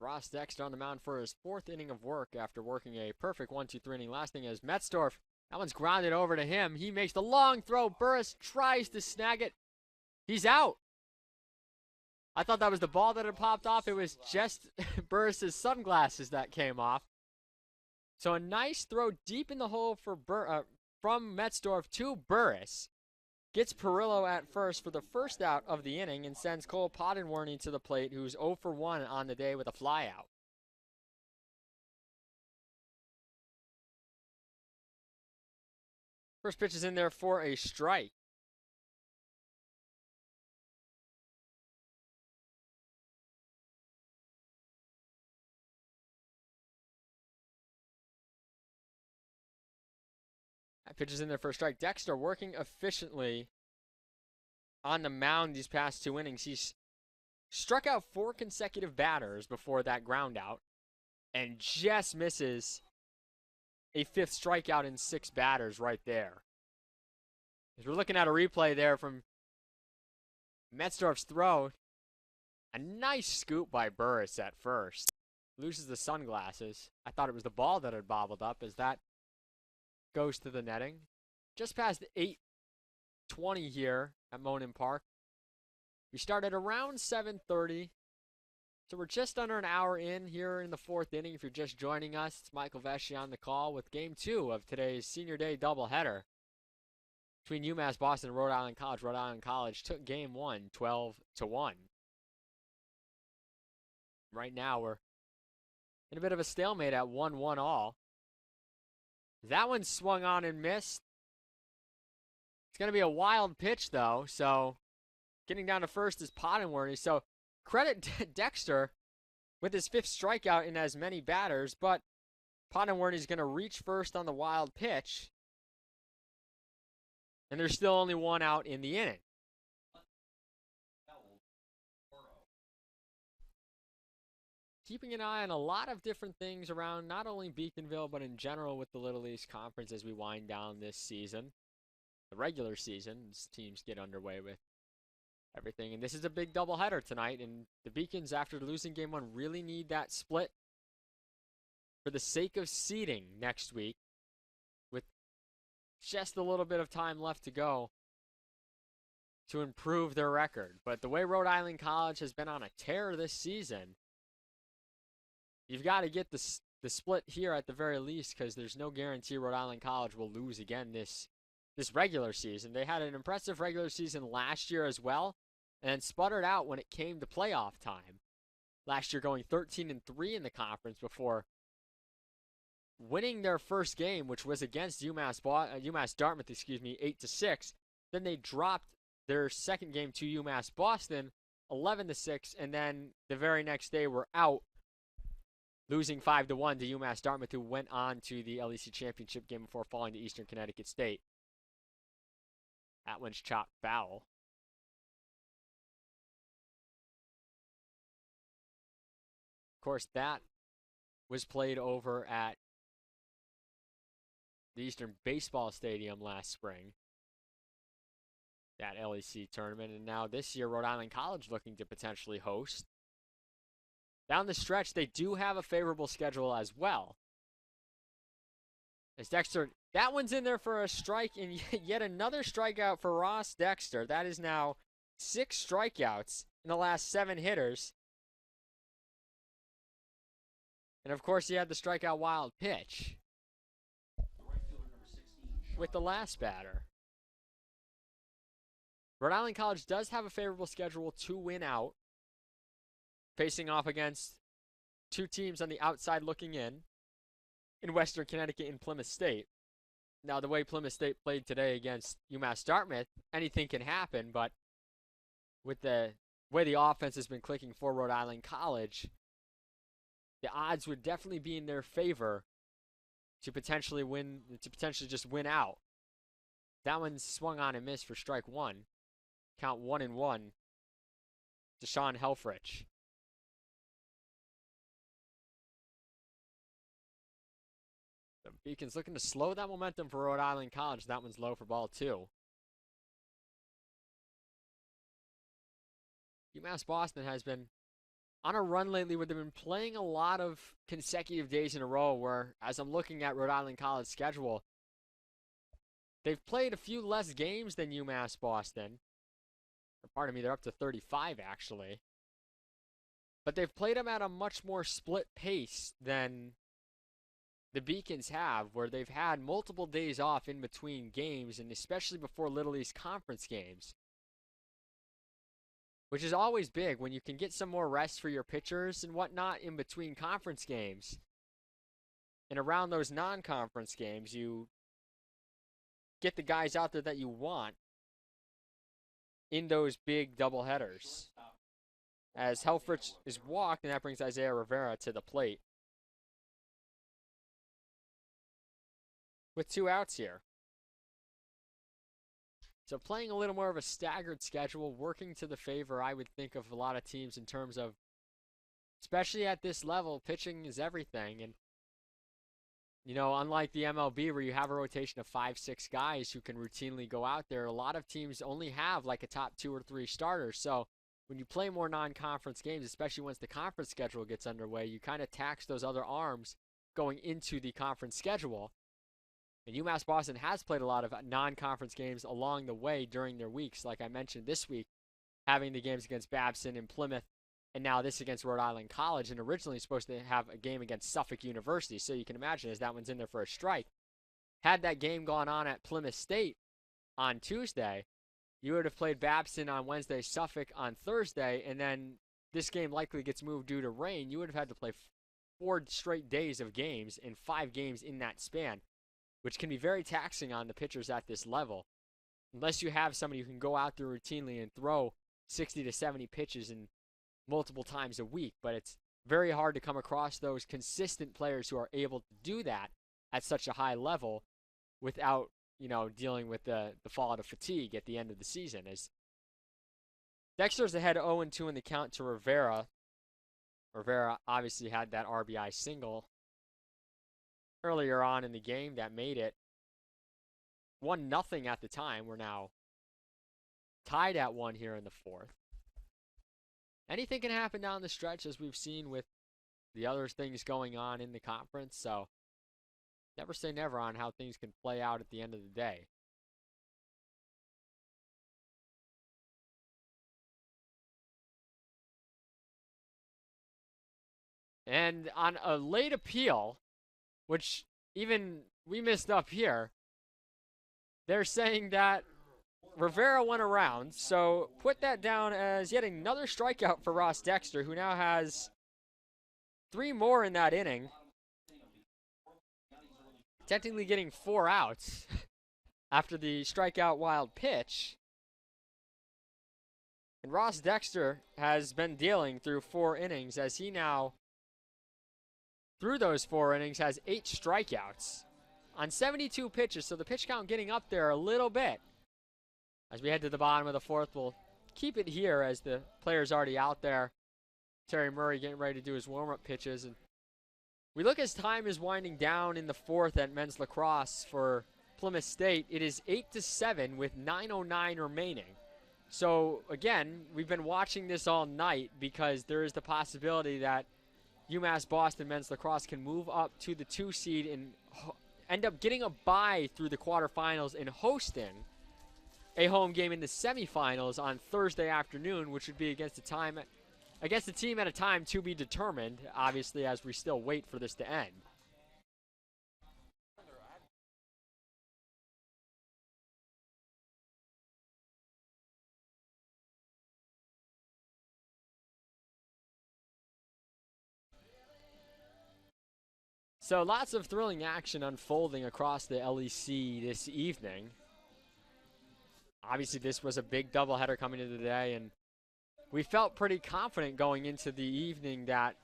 Ross Dexter on the mound for his 4th inning of work after working a perfect 1-2-3 inning. Last thing is Metzdorf. That one's grounded over to him. He makes the long throw. Burris tries to snag it. He's out. I thought that was the ball that had popped off. It was just Burris's sunglasses that came off. So a nice throw deep in the hole for from Metzdorf to Burris. Gets Perillo at first for the first out of the inning and sends Cole Pottenwarney to the plate, who's 0 for 1 on the day with a flyout. First pitch is in there for a strike. That pitch is in there for a strike. Dexter working efficiently on the mound these past 2 innings. He's struck out 4 consecutive batters before that ground out and just misses a 5th strikeout in 6 batters right there. As we're looking at a replay there from Metzdorf's throw, a nice scoop by Burris at first. Loses the sunglasses. I thought it was the ball that had bobbled up as that goes to the netting. Just past 8:20 here at Monin Park. We started around 7:30. So we're just under an hour in here in the 4th inning. If you're just joining us, it's Michael Vesci on the call with Game 2 of today's Senior Day doubleheader between UMass Boston and Rhode Island College. Rhode Island College took Game 1 12-1. Right now we're in a bit of a stalemate at 1-1 all. That one swung on and missed. It's going to be a wild pitch, though. So getting down to first is Pottenwarney. So credit Dexter with his 5th strikeout in as many batters, but Pottenwarney's going to reach first on the wild pitch. And there's still only 1 out in the inning. Keeping an eye on a lot of different things around not only Beaconville, but in general with the Little East Conference as we wind down this season. The regular season, as teams get underway with everything. And this is a big doubleheader tonight, and the Beacons, after losing Game 1, really need that split for the sake of seeding next week with just a little bit of time left to go to improve their record. But the way Rhode Island College has been on a tear this season, you've got to get the split here at the very least, because there's no guarantee Rhode Island College will lose again this regular season. They had an impressive regular season last year as well, and sputtered out when it came to playoff time. Last year going 13-3 in the conference before winning their first game, which was against UMass Dartmouth, 8-6. Then they dropped their second game to UMass Boston, 11-6, and then the very next day were out losing 5-1 to UMass Dartmouth, who went on to the LEC championship game before falling to Eastern Connecticut State. That one's chopped foul. Of course, that was played over at the Eastern Baseball Stadium last spring, that LEC tournament, and now this year Rhode Island College looking to potentially host. Down the stretch, they do have a favorable schedule as well. As Dexter, that one's in there for a strike, and yet another strikeout for Ross Dexter. That is now 6 strikeouts in the last 7 hitters. And of course, he had the strikeout wild pitch with the last batter. Rhode Island College does have a favorable schedule to win out, facing off against 2 teams on the outside looking in Western Connecticut and Plymouth State. Now, the way Plymouth State played today against UMass Dartmouth, anything can happen, but with the way the offense has been clicking for Rhode Island College, the odds would definitely be in their favor to potentially just win out. That one swung on and missed for strike 1. Count 1-1 to Sean Helfrich. The Beacons looking to slow that momentum for Rhode Island College. That one's low for ball 2. UMass Boston has been on a run lately where they've been playing a lot of consecutive days in a row where, as I'm looking at Rhode Island College schedule, they've played a few less games than UMass Boston. Or pardon me, they're up to 35 actually. But they've played them at a much more split pace than the Beacons have, where they've had multiple days off in between games, and especially before Little East Conference games, which is always big when you can get some more rest for your pitchers and whatnot in between conference games. And around those non-conference games, you get the guys out there that you want in those big doubleheaders. As Helfrich is walked, and that brings Isaiah Rivera to the plate with 2 outs here. So playing a little more of a staggered schedule, working to the favor, I would think, of a lot of teams in terms of, especially at this level, pitching is everything. And, you know, unlike the MLB where you have a rotation of 5-6 guys who can routinely go out there, a lot of teams only have like a top 2 or 3 starters. So when you play more non-conference games, especially once the conference schedule gets underway, you kind of tax those other arms going into the conference schedule. And UMass Boston has played a lot of non-conference games along the way during their weeks. Like I mentioned this week, having the games against Babson and Plymouth, and now this against Rhode Island College, and originally supposed to have a game against Suffolk University. So you can imagine, as that one's in there for a strike, had that game gone on at Plymouth State on Tuesday, you would have played Babson on Wednesday, Suffolk on Thursday, and then this game likely gets moved due to rain. You would have had to play 4 straight days of games and 5 games in that span, which can be very taxing on the pitchers at this level. Unless you have somebody who can go out there routinely and throw 60 to 70 pitches in multiple times a week. But it's very hard to come across those consistent players who are able to do that at such a high level without, you know, dealing with the fallout of fatigue at the end of the season. As Dexter's ahead 0-2 in the count to Rivera. Rivera obviously had that RBI single earlier on in the game that made it 1-0 at the time. We're now tied at 1 here in the 4th. Anything can happen down the stretch, as we've seen with the other things going on in the conference. So never say never on how things can play out at the end of the day. And on a late appeal, which even we missed up here, they're saying that Rivera went around. So put that down as yet another strikeout for Ross Dexter, who now has 3 more in that inning. Technically getting 4 outs after the strikeout wild pitch. And Ross Dexter has been dealing through 4 innings as he now through those 4 innings, has 8 strikeouts on 72 pitches, so the pitch count getting up there a little bit. As we head to the bottom of the 4th, we'll keep it here as the player's already out there. Terry Murray getting ready to do his warm-up pitches. And we look as time is winding down in the 4th at men's lacrosse for Plymouth State. It is 8-7 with 9:09 remaining. So, again, we've been watching this all night because there is the possibility that UMass Boston men's lacrosse can move up to the 2 seed and end up getting a bye through the quarterfinals and hosting a home game in the semifinals on Thursday afternoon, which would be against the team at a time to be determined, obviously, as we still wait for this to end. So lots of thrilling action unfolding across the LEC this evening. Obviously, this was a big doubleheader coming into the day, and we felt pretty confident going into the evening that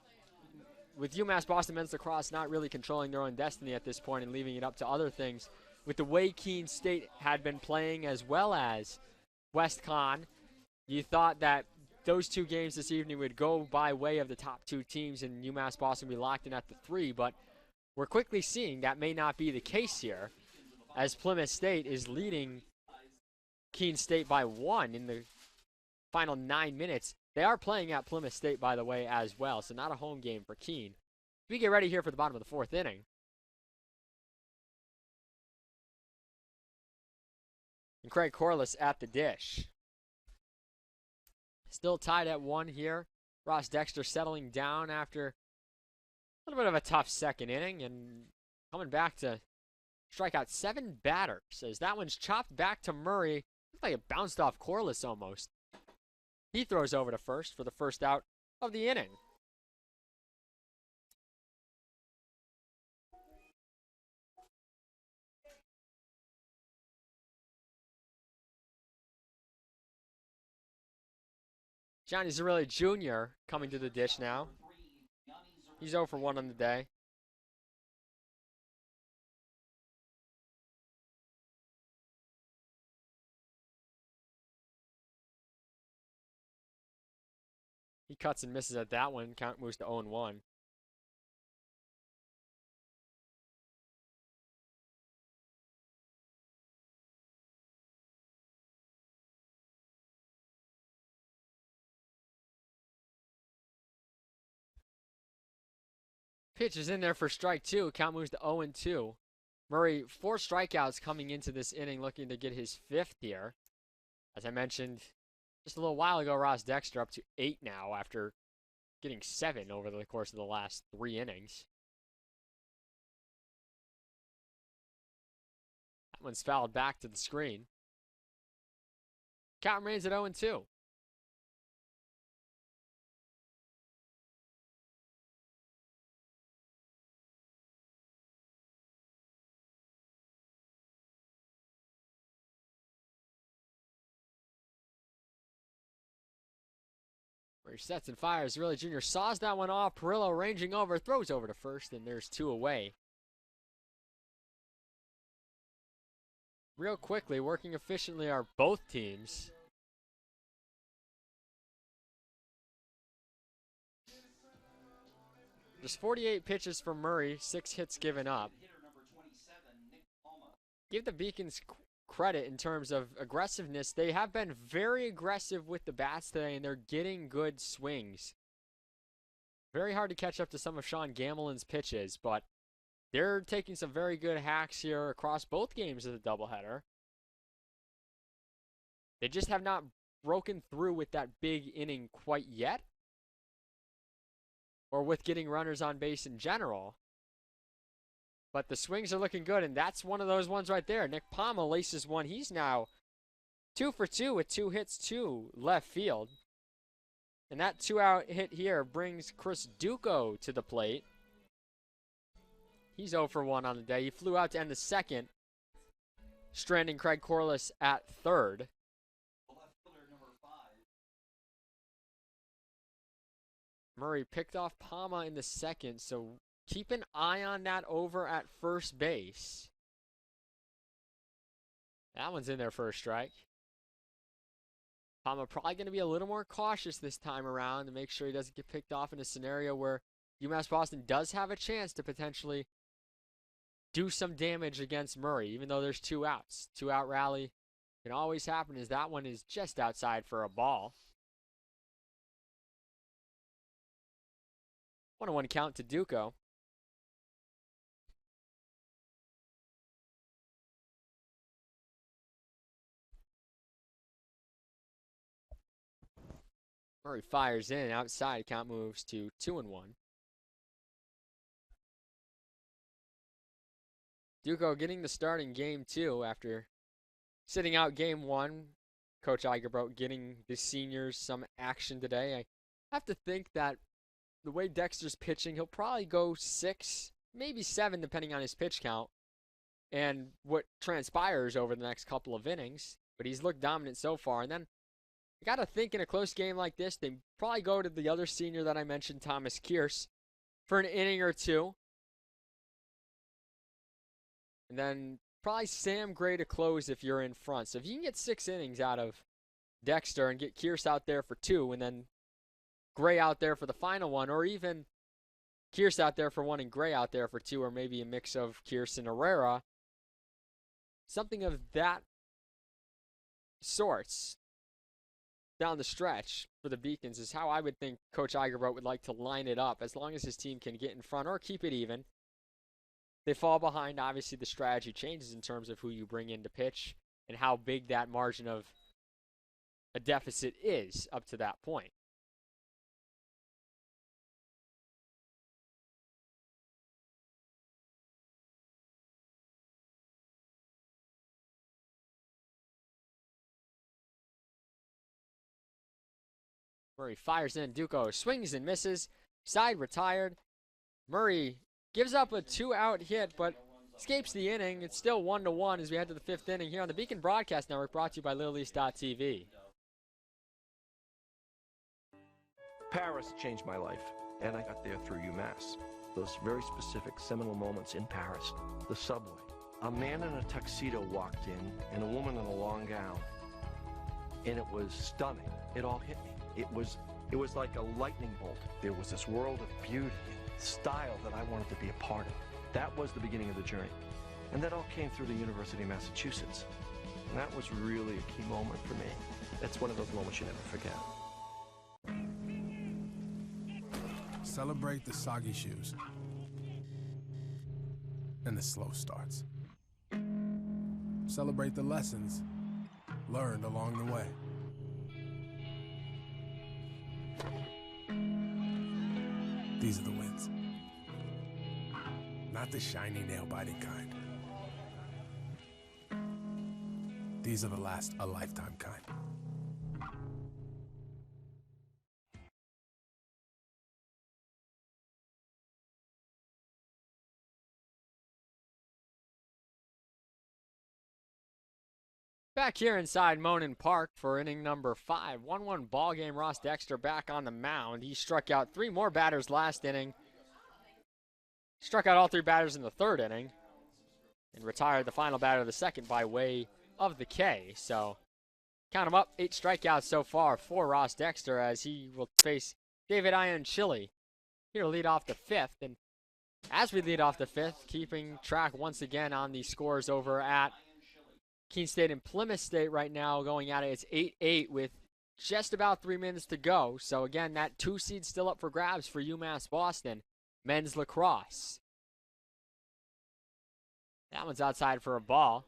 with UMass Boston men's lacrosse not really controlling their own destiny at this point and leaving it up to other things, with the way Keene State had been playing as well as West Con, you thought that those 2 games this evening would go by way of the top 2 teams and UMass Boston would be locked in at the 3, but we're quickly seeing that may not be the case here, as Plymouth State is leading Keene State by 1 in the final 9 minutes. They are playing at Plymouth State, by the way, as well, so not a home game for Keene. We get ready here for the bottom of the 4th inning. And Craig Corliss at the dish. Still tied at 1 here. Ross Dexter settling down after a little bit of a tough 2nd inning and coming back to strike out 7 batters as that one's chopped back to Murray. Looks like it bounced off Corliss almost. He throws over to first for the first out of the inning. Johnny Zerilli Jr. coming to the dish now. He's 0 for 1 on the day. He cuts and misses at that one. Count moves to 0-1. Pitch is in there for strike 2. Count moves to 0-2. Murray, 4 strikeouts coming into this inning, looking to get his 5th here. As I mentioned just a little while ago, Ross Dexter up to 8 now after getting 7 over the course of the last 3 innings. That one's fouled back to the screen. Count remains at 0-2. Where he sets and fires. Zerilli Jr. saws that one off. Perillo ranging over, throws over to first, and there's 2 away. Real quickly, working efficiently are both teams. There's 48 pitches for Murray, 6 hits given up. Give the Beacons credit in terms of aggressiveness. They have been very aggressive with the bats today, and they're getting good swings. Very hard to catch up to some of Sean Gamelin's pitches, but they're taking some very good hacks here across both games of the doubleheader. They just have not broken through with that big inning quite yet, or with getting runners on base in general. But the swings are looking good, and that's one of those ones right there. Nick Palma laces one. He's now 2 for 2 with 2 hits to left field. And that 2-out hit here brings Chris Duco to the plate. He's 0 for 1 on the day. He flew out to end the 2nd, stranding Craig Corliss at 3rd. Murray picked off Palma in the 2nd, so keep an eye on that over at first base. That one's in there for a strike. Palma probably going to be a little more cautious this time around to make sure he doesn't get picked off in a scenario where UMass Boston does have a chance to potentially do some damage against Murray, even though there's 2 outs. 2-out rally can always happen, as that one is just outside for a ball. 1-1 count to Duco. Murray fires in, outside, count moves to 2-1. Duco getting the start in game 2 after sitting out game 1. Coach Eikerbrook getting the seniors some action today. I have to think that the way Dexter's pitching, he'll probably go 6, maybe 7, depending on his pitch count and what transpires over the next couple of innings. But he's looked dominant so far. And then I got to think in a close game like this, they probably go to the other senior that I mentioned, Thomas Kearse, for an inning or 2. And then probably Sam Gray to close if you're in front. So if you can get 6 innings out of Dexter and get Kearse out there for 2, and then Gray out there for the final one, or even Kearse out there for 1 and Gray out there for 2, or maybe a mix of Kearse and Herrera, something of that sorts down the stretch for the Beacons is how I would think Coach Eikerbrook would like to line it up, as long as his team can get in front or keep it even. They fall behind, obviously the strategy changes in terms of who you bring in to pitch and how big that margin of a deficit is up to that point. Murray fires in. Duco swings and misses. Side retired. Murray gives up a 2-out hit, but escapes the inning. It's still 1-1 as we head to the 5th inning here on the Beacon Broadcast Network, brought to you by LittleEast.tv. Paris changed my life, and I got there through UMass. Those very specific seminal moments in Paris. The subway. A man in a tuxedo walked in, and a woman in a long gown. And it was stunning. It all hit me. It was like a lightning bolt. There was this world of beauty and style that I wanted to be a part of. That was the beginning of the journey. And that all came through the University of Massachusetts. And that was really a key moment for me. That's one of those moments you never forget. Celebrate the soggy shoes and the slow starts. Celebrate the lessons learned along the way. These are the wins. Not the shiny, nail-biting kind. These are the last a lifetime kind. Back here inside Monin Park for inning number 5. 1-1 ball game. Ross Dexter back on the mound. He struck out 3 more batters last inning. Struck out all 3 batters in the 3rd inning. And retired the final batter of the 2nd by way of the K. So count him up. 8 strikeouts so far for Ross Dexter, as he will face David Ionchili here to lead off the 5th. And as we lead off the 5th, keeping track once again on the scores over at Keene State and Plymouth State right now going at it. It's 8-8 with just about 3 minutes to go. So again, that 2 seed still up for grabs for UMass Boston men's lacrosse. That one's outside for a ball.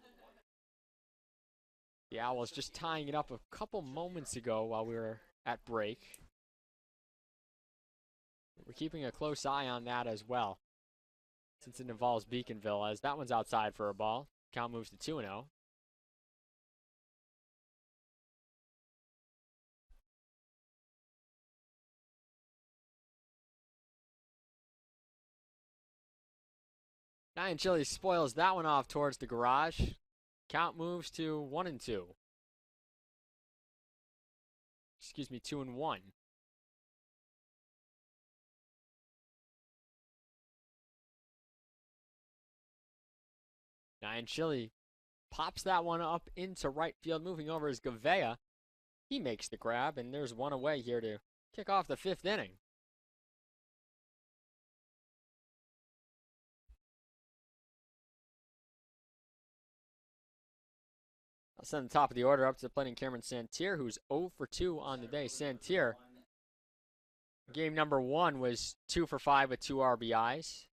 The Owls just tying it up a couple moments ago while we were at break. We're keeping a close eye on that as well, since it involves Beaconville, as that one's outside for a ball. Count moves to 2-0. Ionchili spoils that one off towards the garage. Count moves to 1-2. Excuse me, 2-1. Ryan Chili pops that one up into right field. Moving over is Gavea. He makes the grab, and there's one away here to kick off the 5th inning. I'll send the top of the order up to the plate and Cameron Santier, who's 0 for 2 on the day. Santier, game number 1 was 2 for 5 with 2 RBIs.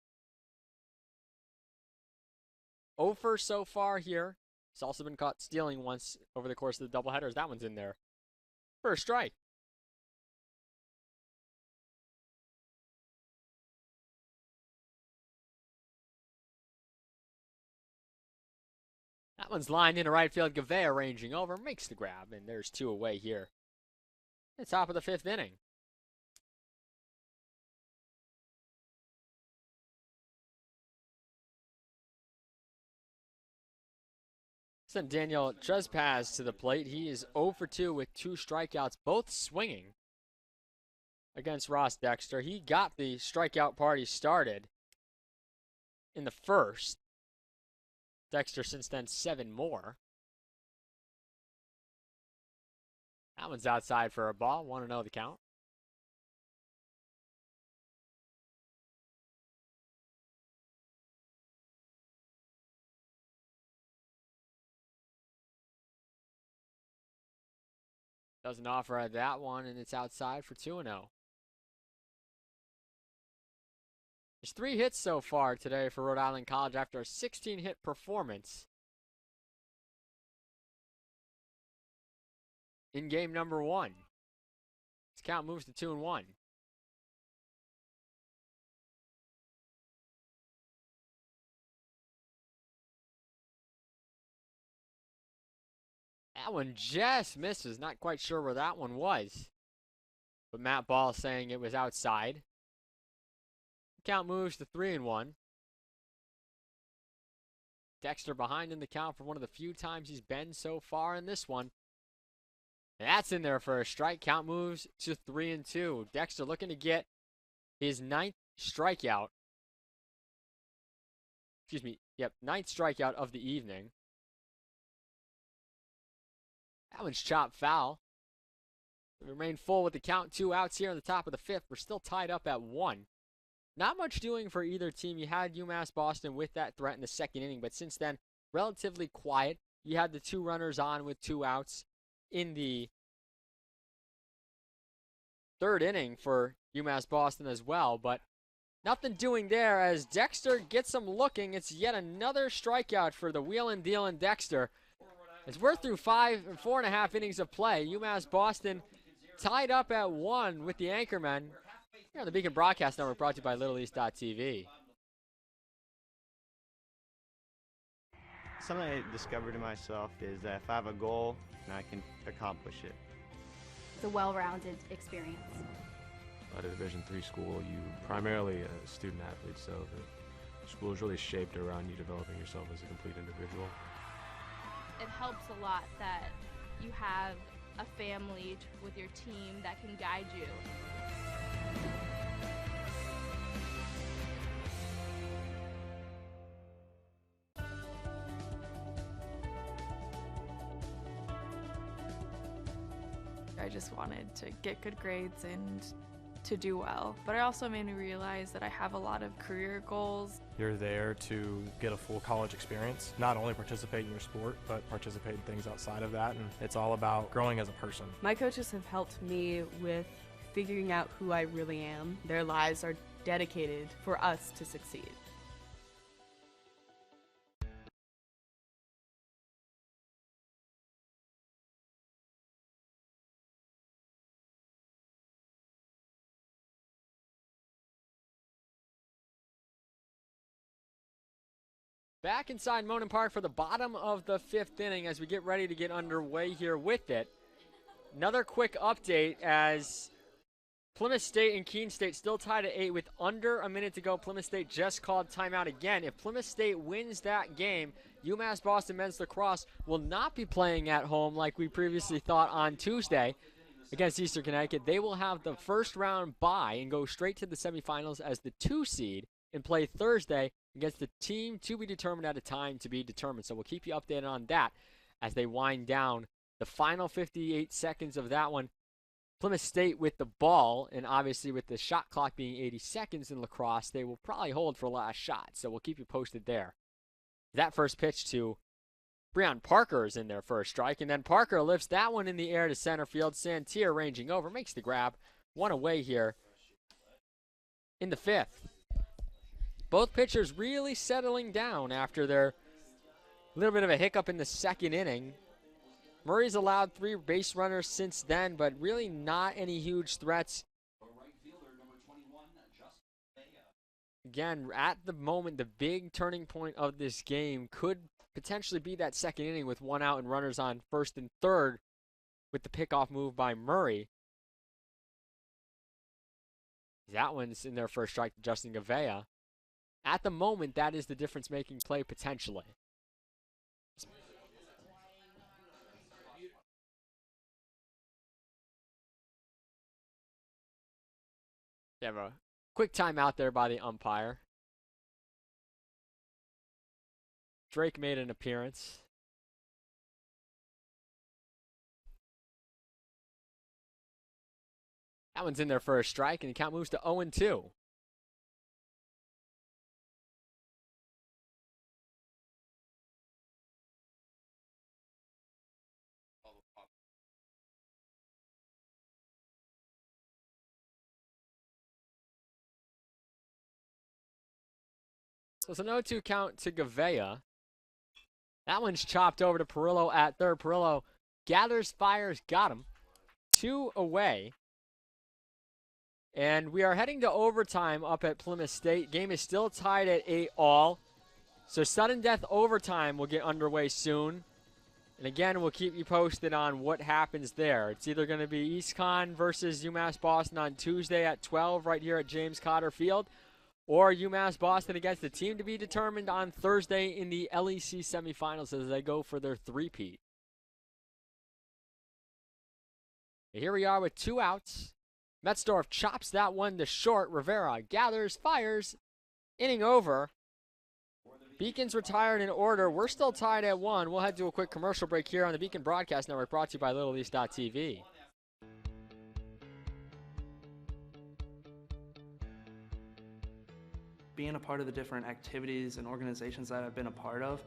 0 for so far here. He's also been caught stealing once over the course of the doubleheaders. That one's in there for a strike. That one's lined into right field. Gavea ranging over, makes the grab, and there's 2 away here. The top of the 5th inning. Send Daniel Trespaz to the plate. He is 0 for 2 with 2 strikeouts, both swinging against Ross Dexter. He got the strikeout party started in the first. Dexter since then 7 more. That one's outside for a ball. 1-0 the count. Doesn't offer that one, and it's outside for 2-0. There's 3 hits so far today for Rhode Island College after a 16-hit performance in game number 1. This count moves to 2-1. That one just misses. Not quite sure where that one was. But Matt Ball saying it was outside. Count moves to 3-1. Dexter behind in the count for one of the few times he's been so far in this one. And that's in there for a strike. Count moves to 3-2. Dexter looking to get his 9th strikeout. Excuse me. Yep, 9th strikeout of the evening. That one's chopped foul. We remain full with the count. 2 outs here in the top of the 5th. We're still tied up at 1. Not much doing for either team. You had UMass Boston with that threat in the 2nd inning, but since then, relatively quiet. You had the 2 runners on with 2 outs in the 3rd inning for UMass Boston as well, but nothing doing there as Dexter gets them looking. It's yet another strikeout for the wheelin' dealin' Dexter. As we're through 4.5 innings of play, UMass Boston tied up at 1 with the Anchormen. Here on the Beacon Broadcast Network, brought to you by LittleEast.tv. Something I discovered in myself is that if I have a goal, then I can accomplish it. It's a well-rounded experience. At a Division III school, you primarily a student athlete, so the school is really shaped around you developing yourself as a complete individual. It helps a lot that you have a family with your team that can guide you. I just wanted to get good grades and to do well. But it also made me realize that I have a lot of career goals. You're there to get a full college experience, not only participate in your sport, but participate in things outside of that, and it's all about growing as a person. My coaches have helped me with figuring out who I really am. Their lives are dedicated for us to succeed. Back inside Monon Park for the bottom of the 5th inning as we get ready to get underway here with it. Another quick update as Plymouth State and Keene State still tied at 8 with under a minute to go. Plymouth State just called timeout again. If Plymouth State wins that game, UMass Boston men's lacrosse will not be playing at home like we previously thought on Tuesday against Eastern Connecticut. They will have the first round bye and go straight to the semifinals as the 2 seed and play Thursday against the team to be determined at a time to be determined. So we'll keep you updated on that as they wind down the final 58 seconds of that one. Plymouth State with the ball, and obviously with the shot clock being 80 seconds in lacrosse, they will probably hold for last shot. So we'll keep you posted there. That first pitch to Breon Parker is in their first strike, and then Parker lifts that one in the air to center field. Santier ranging over, makes the grab. One away here in the fifth. Both pitchers really settling down after their little bit of a hiccup in the second inning. Murray's allowed 3 base runners since then, but really not any huge threats. Again, at the moment, the big turning point of this game could potentially be that second inning with 1 out and runners on first and third with the pickoff move by Murray. That one's in their first strike to Justin Gavea. At the moment, that is the difference-making play potentially. They have a quick timeout there by the umpire. Drake made an appearance. That one's in there for a strike, and the count moves to 0-2. So it's an 0-2 count to Gavea. That one's chopped over to Perillo at third. Perillo gathers, fires, got him. 2 away. And we are heading to overtime up at Plymouth State. Game is still tied at 8-all. So sudden death overtime will get underway soon. And again, we'll keep you posted on what happens there. It's either going to be EastCon versus UMass Boston on Tuesday at 12 right here at James Cotter Field, or UMass Boston against the team to be determined on Thursday in the LEC semifinals as they go for their three-peat. Here we are with 2 outs. Metzdorf chops that one to short. Rivera gathers, fires, inning over. Beacon's retired in order. We're still tied at 1. We'll head to a quick commercial break here on the Beacon Broadcast Network, brought to you by LittleEast.tv. Being a part of the different activities and organizations that I've been a part of,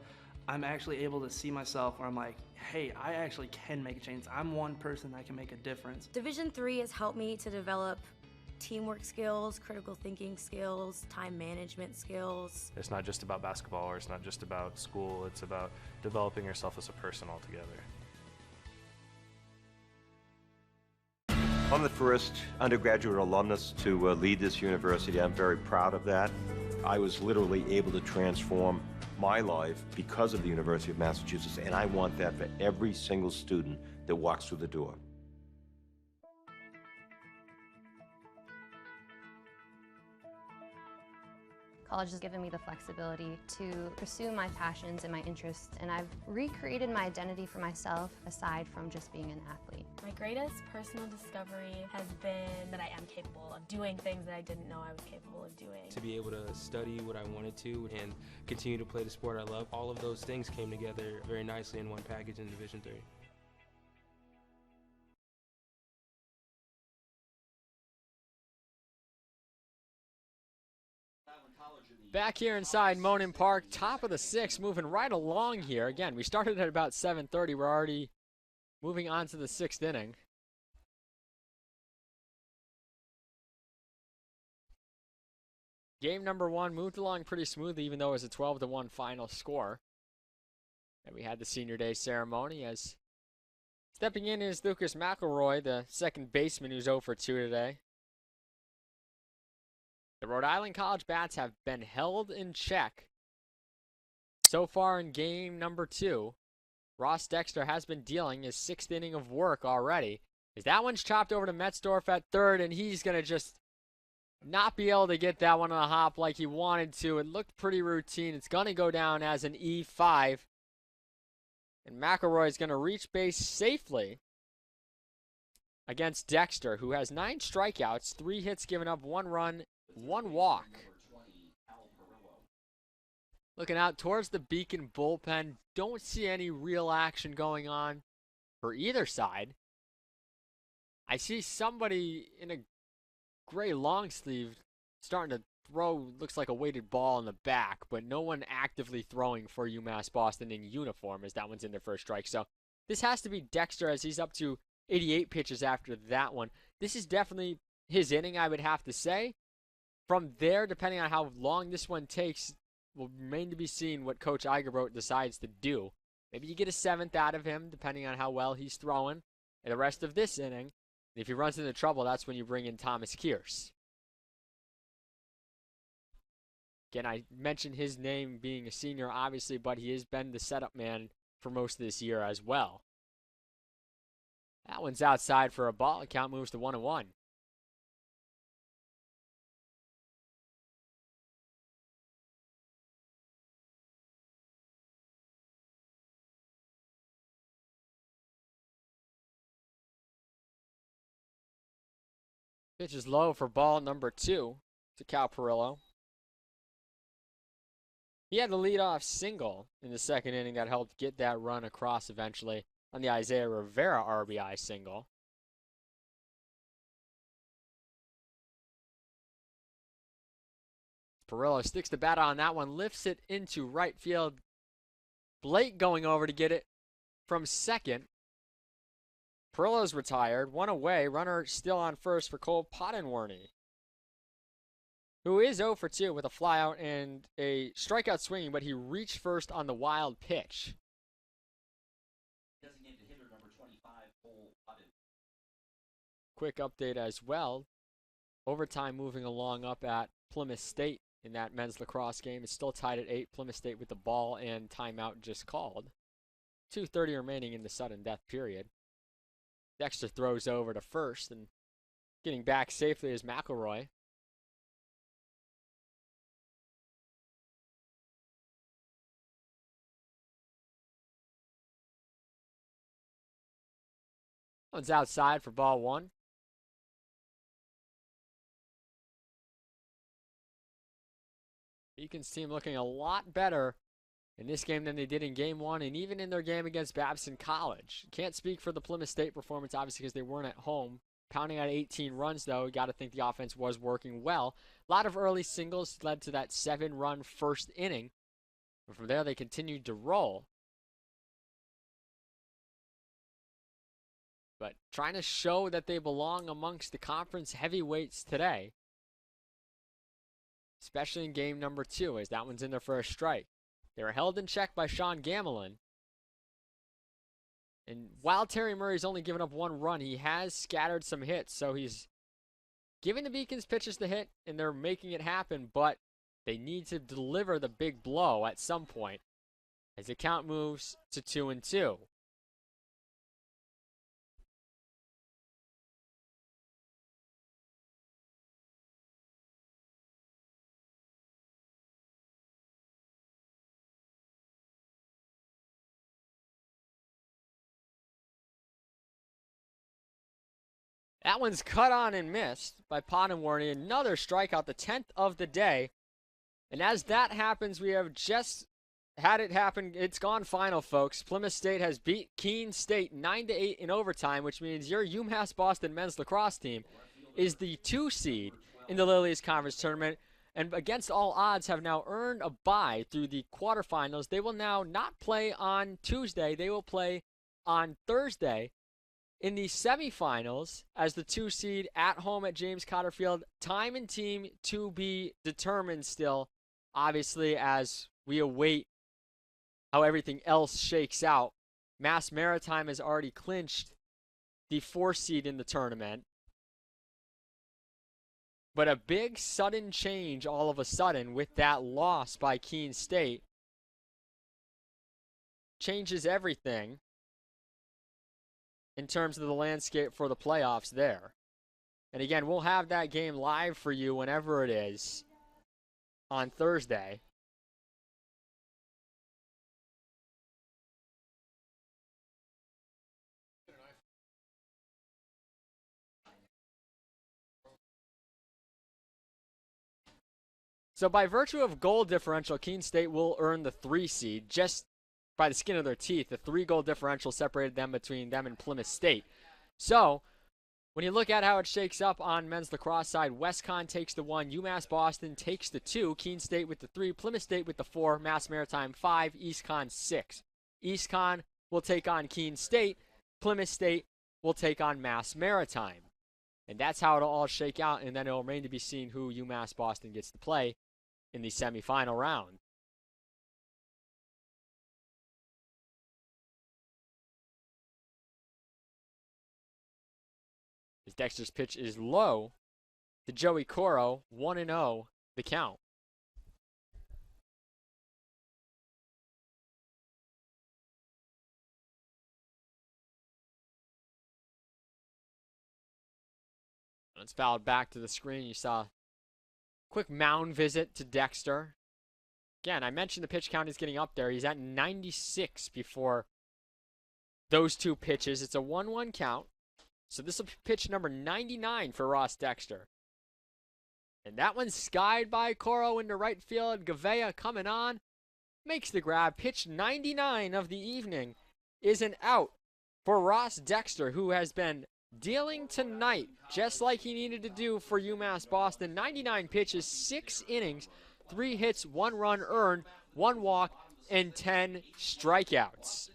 I'm actually able to see myself where I'm like, hey, I actually can make a change. I'm one person that can make a difference. Division III has helped me to develop teamwork skills, critical thinking skills, time management skills. It's not just about basketball, or it's not just about school, it's about developing yourself as a person altogether. I'm the first undergraduate alumnus to lead this university. I'm very proud of that. I was literally able to transform my life because of the University of Massachusetts, and I want that for every single student that walks through the door. College has given me the flexibility to pursue my passions and my interests, and I've recreated my identity for myself aside from just being an athlete. My greatest personal discovery has been that I am capable of doing things that I didn't know I was capable of doing. To be able to study what I wanted to and continue to play the sport I love, all of those things came together very nicely in one package in Division III. Back here inside Monin Park, top of the 6th, moving right along here. Again, we started at about 7:30. We're already moving on to the 6th inning. Game number 1 moved along pretty smoothly, even though it was a 12-1 final score. And we had the senior day ceremony as stepping in is Lucas McElroy, the second baseman who's 0 for 2 today. The Rhode Island College Bats have been held in check so far in game number 2. Ross Dexter has been dealing his 6th inning of work already. As that one's chopped over to Metzdorf at third, and he's going to just not be able to get that one on a hop like he wanted to. It looked pretty routine. It's going to go down as an E5. And McElroy is going to reach base safely against Dexter, who has 9 strikeouts, 3 hits given up, 1 run, 1 walk. Looking out towards the Beacon bullpen, don't see any real action going on for either side. I see somebody in a gray long sleeve starting to throw, looks like a weighted ball in the back, but no one actively throwing for UMass Boston in uniform as that one's in their first strike. So this has to be Dexter as he's up to 88 pitches after that one. This is definitely his inning, I would have to say. From there, depending on how long this one takes, will remain to be seen what Coach Eigerbrodt decides to do. Maybe you get a seventh out of him, depending on how well he's throwing in the rest of this inning. If he runs into trouble, that's when you bring in Thomas Kearse. Again, I mentioned his name being a senior, obviously, but he has been the setup man for most of this year as well. That one's outside for a ball. The count moves to 1-1. Pitch is low for ball number 2 to Cal Perillo. He had the leadoff single in the second inning that helped get that run across eventually on the Isaiah Rivera RBI single. Perillo sticks the bat on that one, lifts it into right field. Blake going over to get it from second. Perillo's retired, one away, runner still on first for Cole Pottenworny, who is 0 for 2 with a flyout and a strikeout swinging, but he reached first on the wild pitch. Designated hitter number 25, Cole Potten. Quick update as well. Overtime moving along up at Plymouth State in that men's lacrosse game. It's still tied at 8. Plymouth State with the ball and timeout just called. 2:30 remaining in the sudden death period. Dexter throws over to first, and getting back safely is McElroy. One's outside for ball 1. Beacon's team looking a lot better in this game than they did in game 1 and even in their game against Babson College. Can't speak for the Plymouth State performance, obviously, because they weren't at home. Pounding out 18 runs, though, you got to think the offense was working well. A lot of early singles led to that 7-run first inning. And from there, they continued to roll. But trying to show that they belong amongst the conference heavyweights today, especially in game number 2, as that one's in their first strike. They were held in check by Sean Gamelin. And while Terry Murray's only given up 1 run, he has scattered some hits. So he's giving the Beacons pitchers the hit, and they're making it happen. But they need to deliver the big blow at some point as the count moves to 2-2. That one's cut on and missed by Pottenworny. Another strikeout, the 10th of the day. And as that happens, we have just had it happen. It's gone final, folks. Plymouth State has beat Keene State 9-8 in overtime, which means your UMass Boston men's lacrosse team is the 2 seed in the Lilies Conference Tournament, and against all odds have now earned a bye through the quarterfinals. They will now not play on Tuesday. They will play on Thursday in the semifinals as the 2 seed at home at James Cotter Field. Time and team to be determined still, obviously, as we await how everything else shakes out. Mass Maritime has already clinched the 4 seed in the tournament. But a big sudden change all of a sudden with that loss by Keene State changes everything in terms of the landscape for the playoffs there. And again, we'll have that game live for you whenever it is on Thursday. So by virtue of goal differential, Keene State will earn the 3 seed just by the skin of their teeth. The 3-goal differential separated them between them and Plymouth State. So when you look at how it shakes up on men's lacrosse side, WestCon takes the 1, UMass Boston takes the 2, Keene State with the 3, Plymouth State with the 4, Mass Maritime 5, EastCon 6. EastCon will take on Keene State, Plymouth State will take on Mass Maritime. And that's how it'll all shake out, and then it'll remain to be seen who UMass Boston gets to play in the semifinal round. As Dexter's pitch is low to Joey Coro, 1-0 the count. It's fouled back to the screen. You saw a quick mound visit to Dexter. Again, I mentioned the pitch count is getting up there. He's at 96 before those 2 pitches. It's a 1-1 count. So this will be pitch number 99 for Ross Dexter. And that one's skied by Coro into right field. Gavea coming on. Makes the grab. Pitch 99 of the evening is an out for Ross Dexter, who has been dealing tonight just like he needed to do for UMass Boston. 99 pitches, 6 innings, 3 hits, 1 run earned, 1 walk, and 10 strikeouts.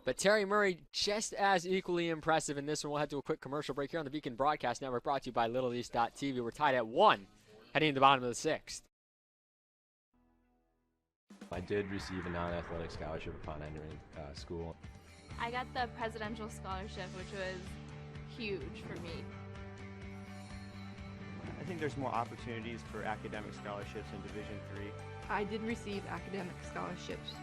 But Terry Murray just as equally impressive in this one. We'll head to a quick commercial break here on the Beacon Broadcast Network, brought to you by LittleEast.tv. We're tied at 1 heading to the bottom of the 6th. I did receive a non-athletic scholarship upon entering school. I got the presidential scholarship, which was huge for me. I think there's more opportunities for academic scholarships in Division III. I did receive academic scholarships.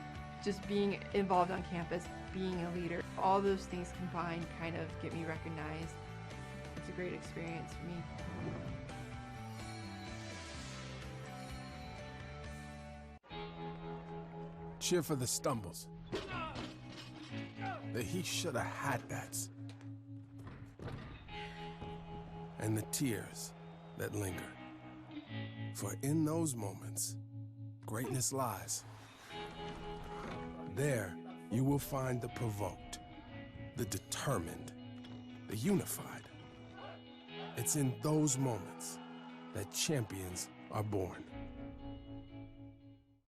Just being involved on campus, being a leader, all those things combined kind of get me recognized. It's a great experience for me. Cheer for the stumbles. The he shoulda had that's. And the tears that linger. For in those moments, greatness lies. There, you will find the provoked, the determined, the unified. It's in those moments that champions are born.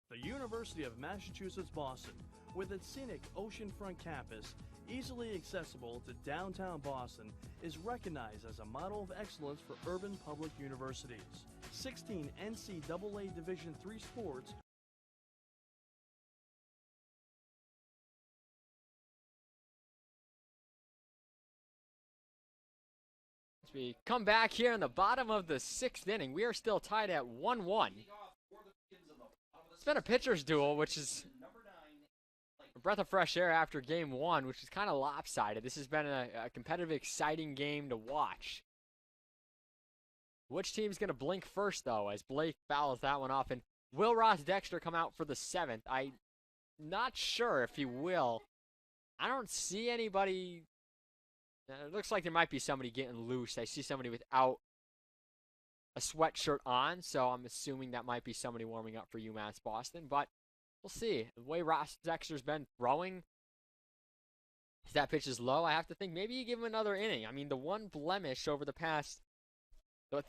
The University of Massachusetts Boston, with its scenic oceanfront campus, easily accessible to downtown Boston, is recognized as a model of excellence for urban public universities. 16 NCAA Division III sports. As we come back here in the bottom of the 6th inning, we are still tied at 1-1. It's been a pitcher's duel, which is a breath of fresh air after game 1, which is kind of lopsided. This has been a competitive, exciting game to watch. Which team's going to blink first, though, as Blake fouls that one off? And will Ross Dexter come out for the 7th? I'm not sure if he will. I don't see anybody. It looks like there might be somebody getting loose. I see somebody without a sweatshirt on, so I'm assuming that might be somebody warming up for UMass Boston. But we'll see. The way Ross Dexter's been throwing, if that pitch is low, I have to think maybe you give him another inning. I mean, the one blemish over the past 4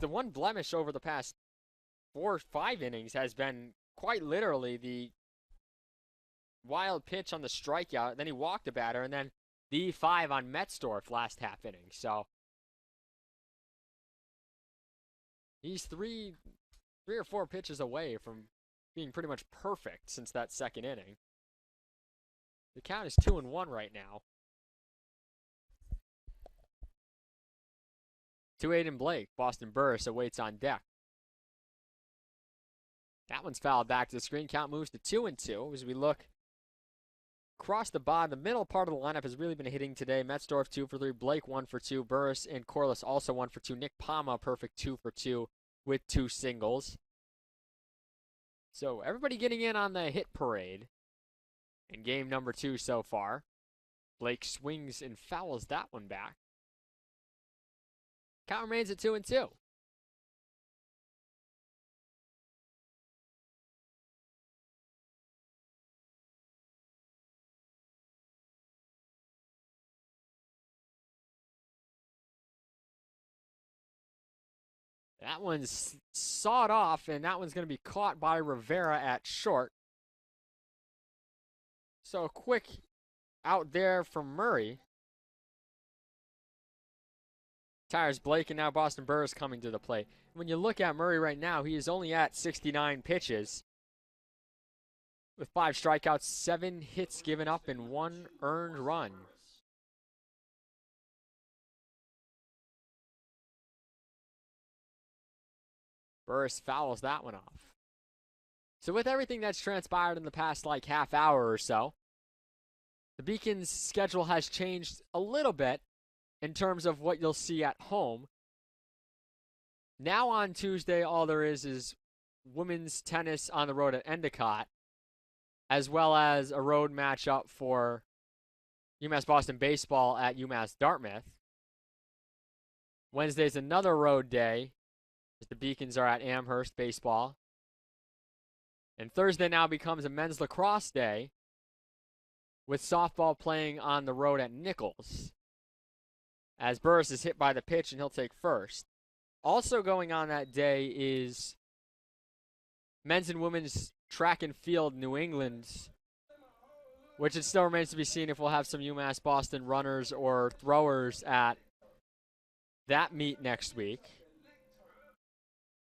or 5 innings has been quite literally the wild pitch on the strikeout. Then he walked a batter, and then the 5 on Metzdorf last half inning. So he's three or 4 pitches away from being pretty much perfect since that 2nd inning. The count is 2-1 right now. 2-8 Blake. Boston Burris awaits on deck. That one's fouled back to the screen. Count moves to 2-2 as we look across the bottom. The middle part of the lineup has really been hitting today. Metzdorf 2 for 3, Blake 1 for 2, Burris and Corliss also 1 for 2. Nick Palma perfect 2 for 2 with 2 singles. So everybody getting in on the hit parade in game number 2 so far. Blake swings and fouls that one back. Count remains at 2-2. That one's sawed off, and that one's going to be caught by Rivera at short. So a quick out there from Murray. Tires Blake, and now Boston Burris coming to the plate. When you look at Murray right now, he is only at 69 pitches with 5 strikeouts, 7 hits given up, and 1 earned run. Burris fouls that one off. So with everything that's transpired in the past like half hour or so, the Beacons' schedule has changed a little bit in terms of what you'll see at home. Now on Tuesday, all there is women's tennis on the road at Endicott, as well as a road matchup for UMass Boston baseball at UMass Dartmouth. Wednesday's another road day, as the Beacons are at Amherst baseball. And Thursday now becomes a men's lacrosse day, with softball playing on the road at Nichols, as Burris is hit by the pitch and he'll take first. Also going on that day is men's and women's track and field New England, which it still remains to be seen if we'll have some UMass Boston runners or throwers at that meet next week.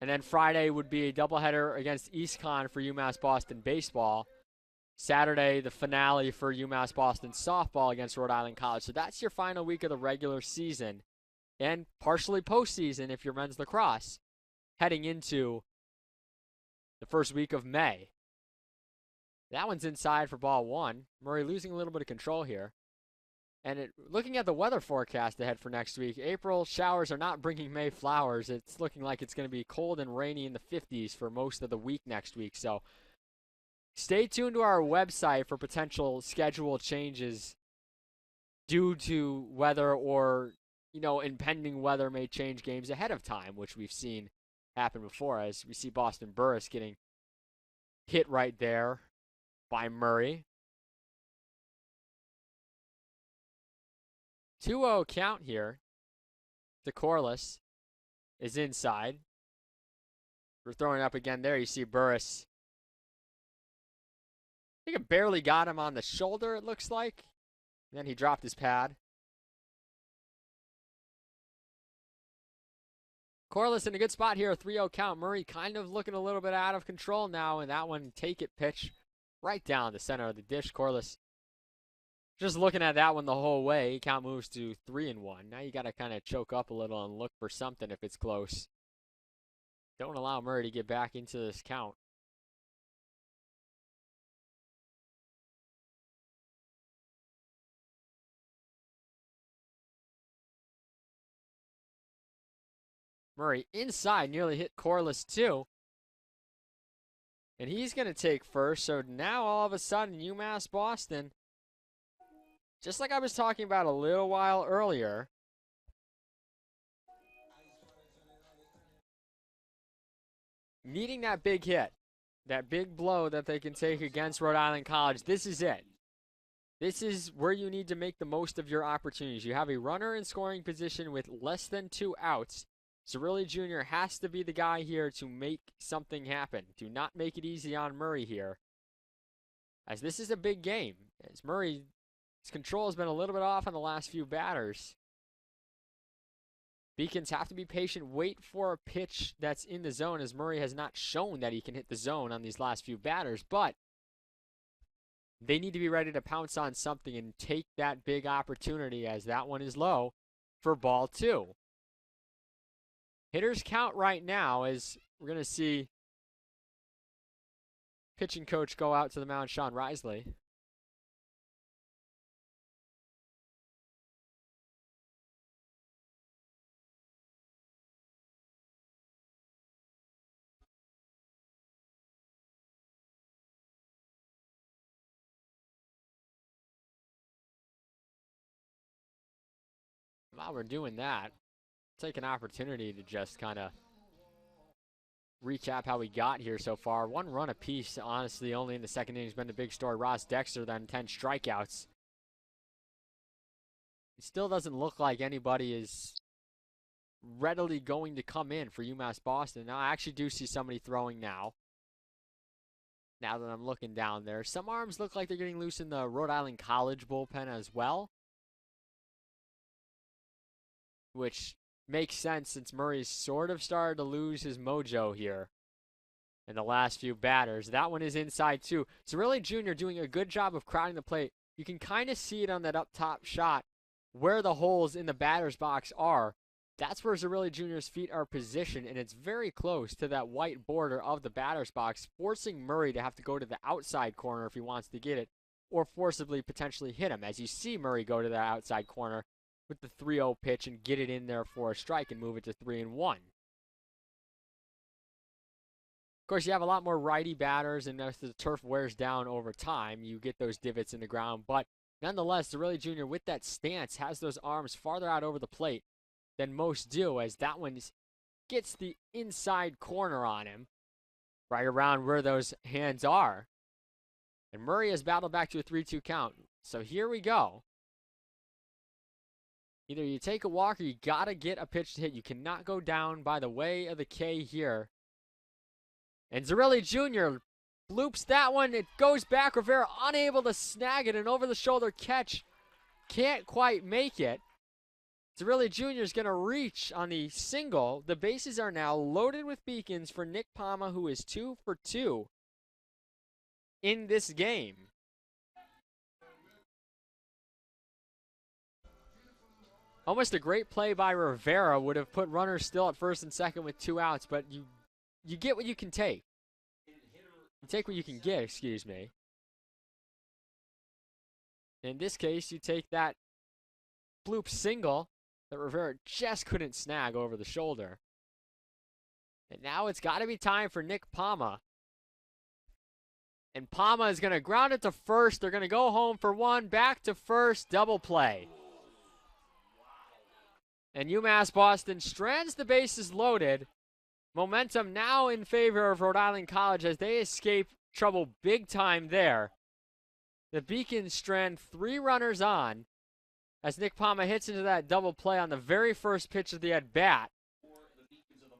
And then Friday would be a doubleheader against EastCon for UMass Boston baseball. Saturday, the finale for UMass Boston softball against Rhode Island College. So that's your final week of the regular season and partially postseason if you're men's lacrosse, heading into the first week of May. That one's inside for ball 1. Murray losing a little bit of control here. And looking at the weather forecast ahead for next week, April showers are not bringing May flowers. It's looking like it's going to be cold and rainy in the 50s for most of the week next week. So stay tuned to our website for potential schedule changes due to weather or, impending weather may change games ahead of time, which we've seen happen before, as we see Boston Burris getting hit right there by Murray. 2-0 count here. The Corliss is inside. We're throwing up again there. You see Burris. I think it barely got him on the shoulder, it looks like. And then he dropped his pad. Corliss in a good spot here, a 3-0 count. Murray kind of looking a little bit out of control now, and that one, take it pitch right down the center of the dish. Corliss just looking at that one the whole way. Count moves to 3-1. Now you got to kind of choke up a little and look for something if it's close. Don't allow Murray to get back into this count. Murray inside, nearly hit Corliss too. And he's going to take first. So now all of a sudden, UMass Boston, just like I was talking about a little while earlier, needing that big hit, that big blow that they can take against Rhode Island College. This is it. This is where you need to make the most of your opportunities. You have a runner in scoring position with less than 2 outs. Cerulli Jr. has to be the guy here to make something happen. Do not make it easy on Murray here, as this is a big game. As Murray's control has been a little bit off on the last few batters. Beacons have to be patient, wait for a pitch that's in the zone, as Murray has not shown that he can hit the zone on these last few batters, but they need to be ready to pounce on something and take that big opportunity, as that one is low for ball 2. Hitters count right now, as we're going to see pitching coach go out to the mound, Sean Risley. While we're doing that, take an opportunity to just kind of recap how we got here so far. 1 run apiece, honestly, only in the second inning has been the big story. Ross Dexter, then 10 strikeouts. It still doesn't look like anybody is readily going to come in for UMass Boston. Now, I actually do see somebody throwing now. Now that I'm looking down there. Some arms look like they're getting loose in the Rhode Island College bullpen as well, which makes sense since Murray's sort of started to lose his mojo here in the last few batters. That one is inside too. Zarrilli Jr. doing a good job of crowding the plate. You can kind of see it on that up top shot where the holes in the batter's box are. That's where Zarrilli Jr.'s feet are positioned, and it's very close to that white border of the batter's box, forcing Murray to have to go to the outside corner if he wants to get it, or forcibly potentially hit him. As you see Murray go to that outside corner with the 3-0 pitch and get it in there for a strike and move it to 3-1. Of course, you have a lot more righty batters, and as the turf wears down over time, you get those divots in the ground. But nonetheless, Zarrilli Jr. with that stance has those arms farther out over the plate than most do, as that one gets the inside corner on him, right around where those hands are. And Murray has battled back to a 3-2 count. So here we go. Either you take a walk or you got to get a pitch to hit. You cannot go down by the way of the K here. And Zarrilli Jr. bloops that one. It goes back. Rivera unable to snag it. An over-the-shoulder catch. Can't quite make it. Zarrilli Jr. is going to reach on the single. The bases are now loaded with beacons for Nick Palma, who is 2 for 2 in this game. Almost a great play by Rivera would have put runners still at first and second with 2 outs, but you get what you can take. You take what you can get, excuse me. In this case, you take that bloop single that Rivera just couldn't snag over the shoulder. And now it's got to be time for Nick Palma. And Palma is going to ground it to first. They're going to go home for one. Back to first. Double play. And UMass Boston strands the bases loaded. Momentum now in favor of Rhode Island College as they escape trouble big time there. The Beacons strand 3 runners on as Nick Palma hits into that double play on the very first pitch of the at-bat.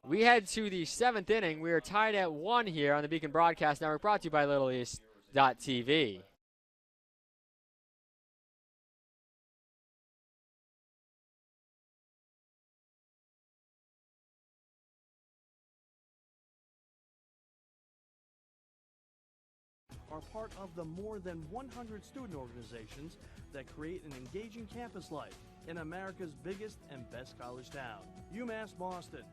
We head to the 7th inning. We are tied at 1 here on the Beacon Broadcast Network, brought to you by LittleEast.tv. Are part of the more than 100 student organizations that create an engaging campus life in America's biggest and best college town, UMass Boston.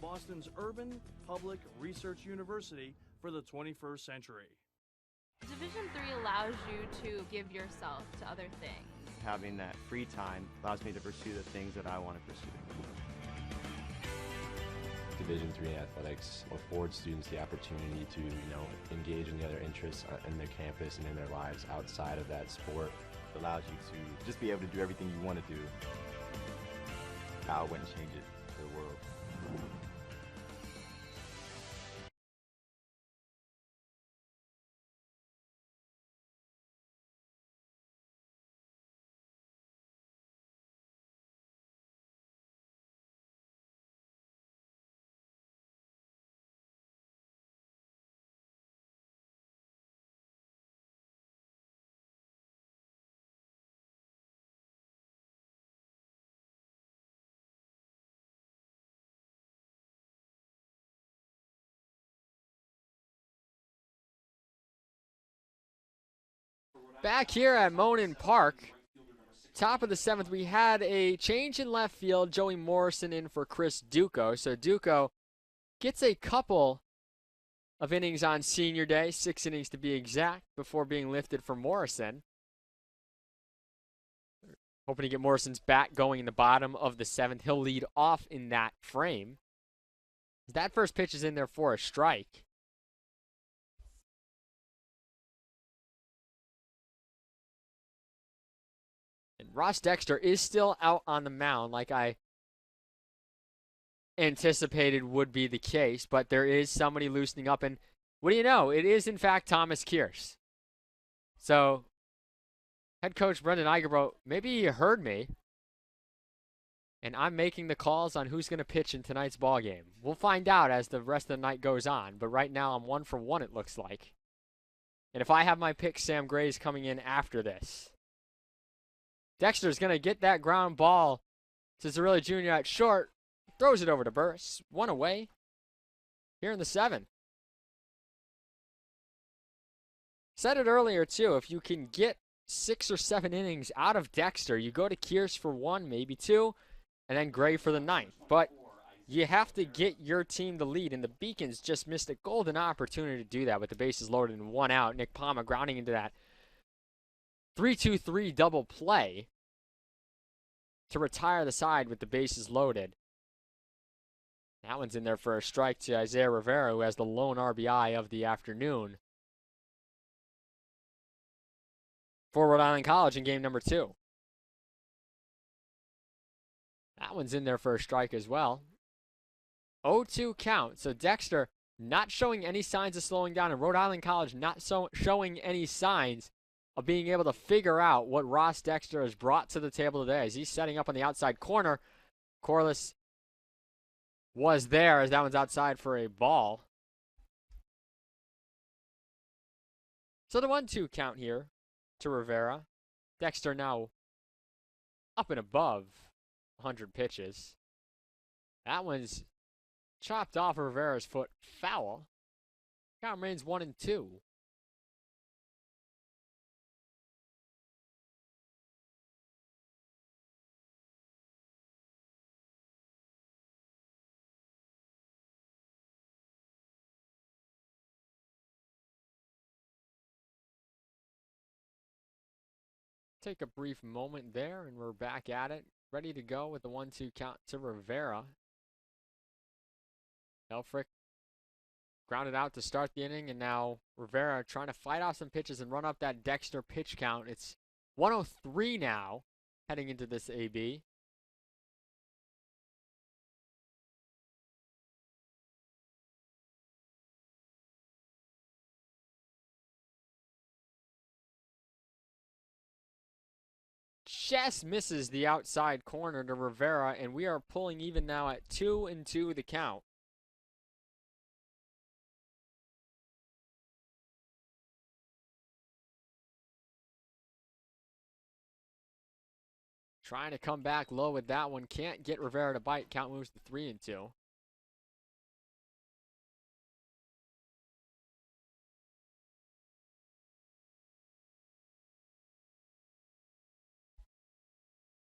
Boston's urban, public research university for the 21st century. Division III allows you to give yourself to other things. Having that free time allows me to pursue the things that I want to pursue. Division III athletics affords students the opportunity to, engage in the other interests in their campus and in their lives outside of that sport. It allows you to just be able to do everything you want to do. I wouldn't change it for the world. Back here at Monin Park, top of the 7th, we had a change in left field. Joey Morrison in for Chris Duco. So Duco gets a couple of innings on senior day, 6 innings to be exact, before being lifted for Morrison. Hoping to get Morrison's bat going in the bottom of the 7th. He'll lead off in that frame. That first pitch is in there for a strike. And Ross Dexter is still out on the mound, like I anticipated would be the case, but there is somebody loosening up, and what do you know? It is, in fact, Thomas Kearse. So, head coach Brendan Eigerbro, maybe he heard me. And I'm making the calls on who's going to pitch in tonight's ball game. We'll find out as the rest of the night goes on. But right now, I'm 1 for 1, it looks like. And if I have my pick, Sam Gray's coming in after this. Dexter's going to get that ground ball to Cirilli Jr. at short. Throws it over to Burris. 1 away here in the 7th. Said it earlier, too. If you can get 6 or 7 innings out of Dexter, you go to Kearse for 1, maybe 2, and then Gray for the 9th. But you have to get your team the lead, and the Beacons just missed a golden opportunity to do that with the bases loaded and 1 out. Nick Palma grounding into that 3-2-3 double play to retire the side with the bases loaded. That one's in there for a strike to Isaiah Rivera, who has the lone RBI of the afternoon for Rhode Island College in game number 2. That one's in there for a strike as well. 0-2 count. So Dexter not showing any signs of slowing down, and Rhode Island College not showing any signs of being able to figure out what Ross Dexter has brought to the table today as he's setting up on the outside corner. Corliss was there as that one's outside for a ball. So the 1-2 count here to Rivera. Dexter now up and above 100 pitches. That one's chopped off Rivera's foot, foul. Count remains 1-2. Take a brief moment there, and we're back at it. Ready to go with the 1-2 count to Rivera. Elfrick grounded out to start the inning, and now Rivera trying to fight off some pitches and run up that Dexter pitch count. It's 103 now, heading into this AB. Just misses the outside corner to Rivera, and we are pulling even now at 2-2 the count. Trying to come back low with that one. Can't get Rivera to bite. Count moves to 3-2.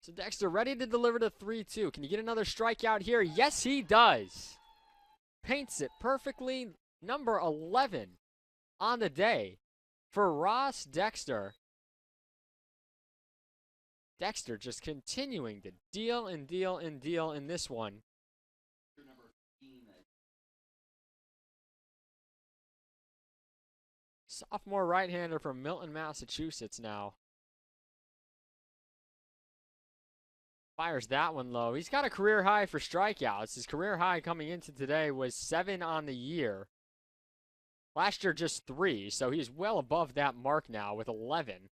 So Dexter ready to deliver to 3-2. Can you get another strikeout here? Yes, he does. Paints it perfectly. Number 11 on the day for Ross Dexter. Dexter just continuing to deal and deal and deal in this one. Sophomore right-hander from Milton, Massachusetts now. Fires that one low. He's got a career high for strikeouts. His career high coming into today was 7 on the year. Last year just 3, so he's well above that mark now with 11.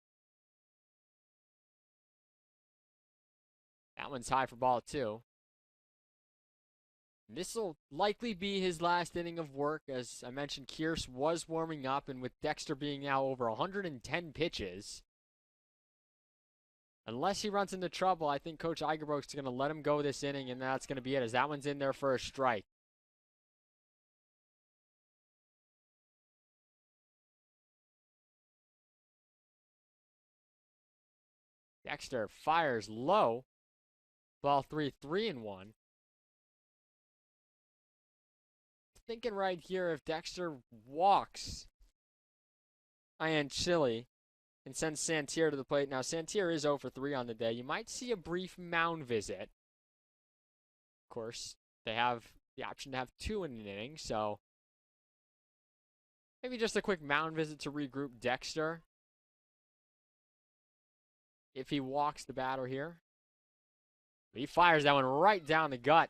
That one's high for ball 2. This will likely be his last inning of work. As I mentioned, Kearse was warming up, and with Dexter being now over 110 pitches, unless he runs into trouble, I think Coach Egerbrook's going to let him go this inning, and that's going to be it, as that one's in there for a strike. Dexter fires low. Ball 3, 3-1. Thinking right here, if Dexter walks Ian Chile and sends Santier to the plate. Now, Santier is 0 for 3 on the day. You might see a brief mound visit. Of course, they have the option to have 2 in an inning, so maybe just a quick mound visit to regroup Dexter if he walks the batter here. But he fires that one right down the gut.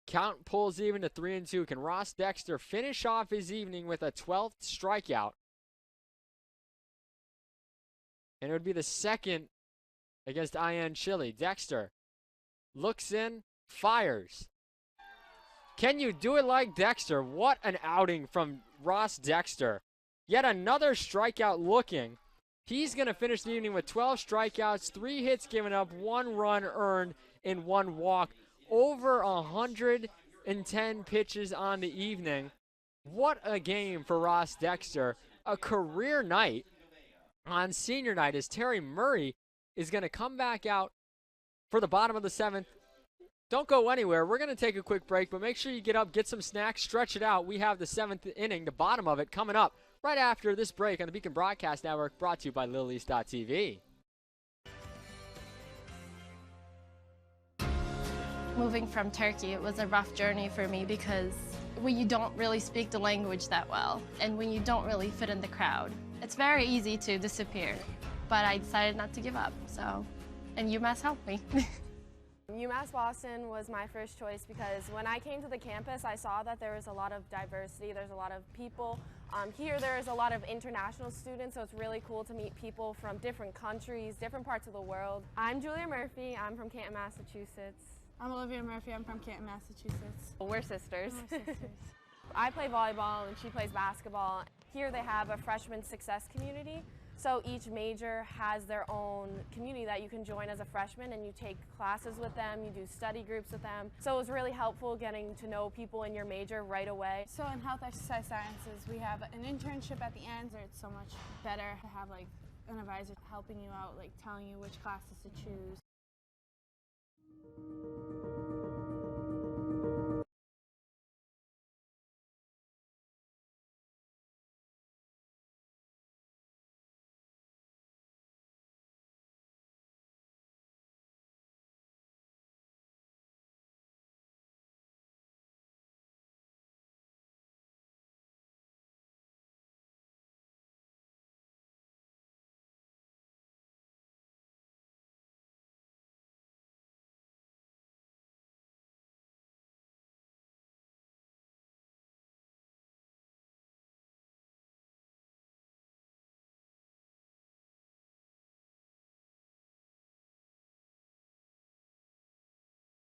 Count pulls even to 3-2. Can Ross Dexter finish off his evening with a 12th strikeout? And it would be the second against Ian Chile. Dexter looks in, fires. Can you do it like Dexter? What an outing from Ross Dexter. Yet another strikeout looking. He's going to finish the evening with 12 strikeouts, 3 hits given up, 1 run earned, and 1 walk. Over 110 pitches on the evening. What a game for Ross Dexter. A career night on senior night as Terry Murray is going to come back out for the bottom of the 7th. Don't go anywhere. We're going to take a quick break, but make sure you get up, get some snacks, stretch it out. We have the 7th inning, the bottom of it, coming up right after this break on the Beacon Broadcast Network, brought to you by LittleEast.tv. Moving from Turkey, it was a rough journey for me because when you don't really speak the language that well and when you don't really fit in the crowd, it's very easy to disappear. But I decided not to give up, and UMass helped me. UMass Boston was my first choice because when I came to the campus, I saw that there was a lot of diversity. There's a lot of people. Here there is a lot of international students, so it's really cool to meet people from different countries, different parts of the world. I'm Julia Murphy. I'm from Canton, Massachusetts. I'm Olivia Murphy. I'm from Canton, Massachusetts. We're sisters. We're sisters. I play volleyball and she plays basketball. Here they have a freshman success community. So each major has their own community that you can join as a freshman, and you take classes with them, you do study groups with them. So it was really helpful getting to know people in your major right away. So in health exercise sciences, we have an internship at the end, where it's so much better to have like an advisor helping you out, like telling you which classes to choose.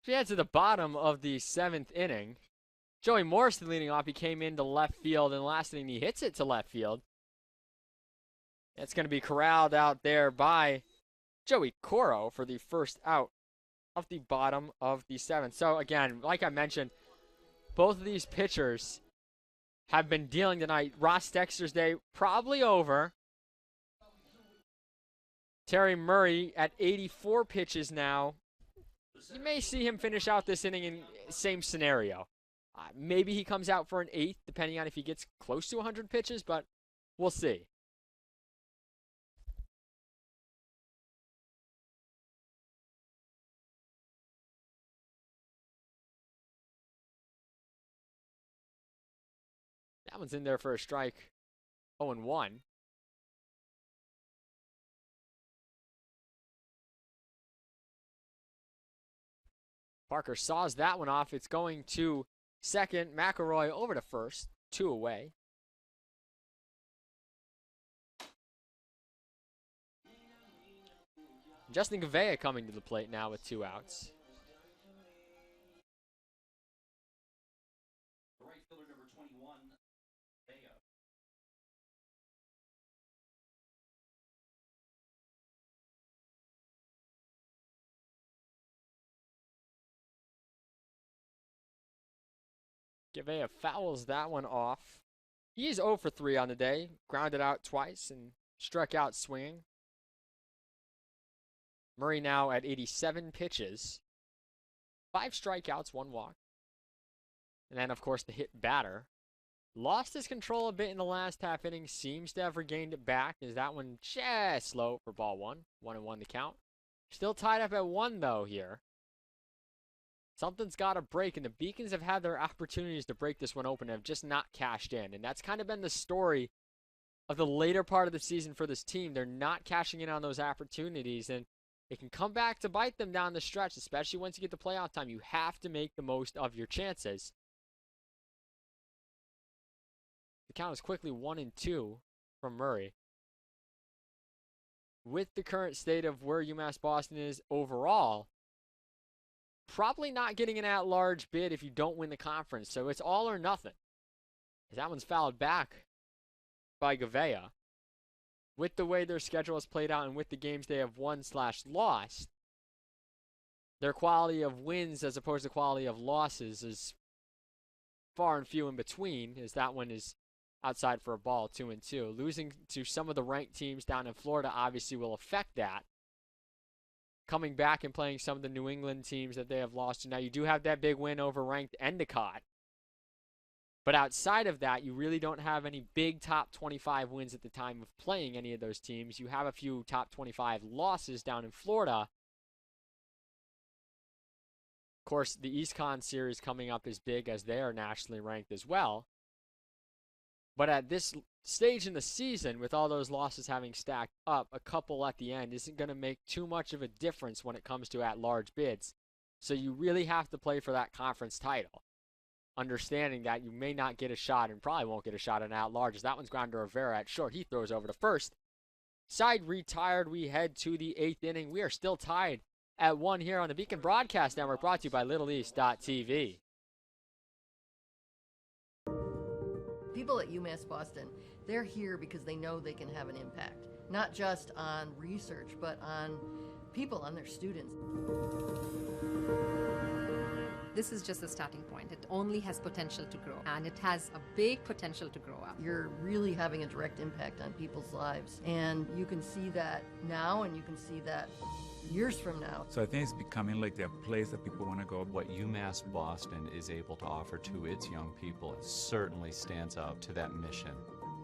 Yeah, to the bottom of the 7th inning. Joey Morrison leading off. He came into left field, and last inning he hits it to left field. It's going to be corralled out there by Joey Coro for the first out of the bottom of the 7th. So again, like I mentioned, both of these pitchers have been dealing tonight. Ross Dexter's day probably over. Terry Murray at 84 pitches now. You may see him finish out this inning in same scenario. Maybe he comes out for an 8th, depending on if he gets close to 100 pitches, but we'll see. That one's in there for a strike. 0-1. Parker saws that one off. It's going to second. McElroy over to first. 2 away. Justin Gavea coming to the plate now with 2 outs. The right fielder, number 21, Bea. Gavea fouls that one off. He's 0 for 3 on the day. Grounded out twice and struck out swinging. Murray now at 87 pitches. 5 strikeouts, 1 walk. And then, of course, the hit batter. Lost his control a bit in the last half inning. Seems to have regained it back. Is that one just low for ball 1? 1-1 to count. Still tied up at 1, though, here. Something's got to break, and the Beacons have had their opportunities to break this one open and have just not cashed in. And that's kind of been the story of the later part of the season for this team. They're not cashing in on those opportunities, and it can come back to bite them down the stretch, especially once you get to playoff time. You have to make the most of your chances. The count is quickly 1-2 from Murray. With the current state of where UMass Boston is overall, probably not getting an at-large bid if you don't win the conference. So it's all or nothing. That one's fouled back by Gavea. With the way their schedule has played out and with the games they have won/lost, their quality of wins as opposed to quality of losses is far and few in between, as that one is outside for a ball, 2-2. Losing to some of the ranked teams down in Florida obviously will affect that. Coming back and playing some of the New England teams that they have lost to. Now, you do have that big win over ranked Endicott. But outside of that, you really don't have any big top 25 wins at the time of playing any of those teams. You have a few top 25 losses down in Florida. Of course, the EastCon series coming up is big as they are nationally ranked as well. But at this stage in the season, with all those losses having stacked up, a couple at the end isn't going to make too much of a difference when it comes to at-large bids. So you really have to play for that conference title, understanding that you may not get a shot and probably won't get a shot in at-large. As that one's ground to Rivera at short. He throws over to first. Side retired. We head to the 8th inning. We are still tied at 1 here on the Beacon Broadcast Network, brought to you by LittleEast.tv. People at UMass Boston, they're here because they know they can have an impact, not just on research, but on people, on their students. This is just a starting point. It only has potential to grow, and it has a big potential to grow up. You're really having a direct impact on people's lives, and you can see that now, and you can see that years from now. So I think it's becoming like the place that people want to go. What UMass Boston is able to offer to its young people certainly stands out to that mission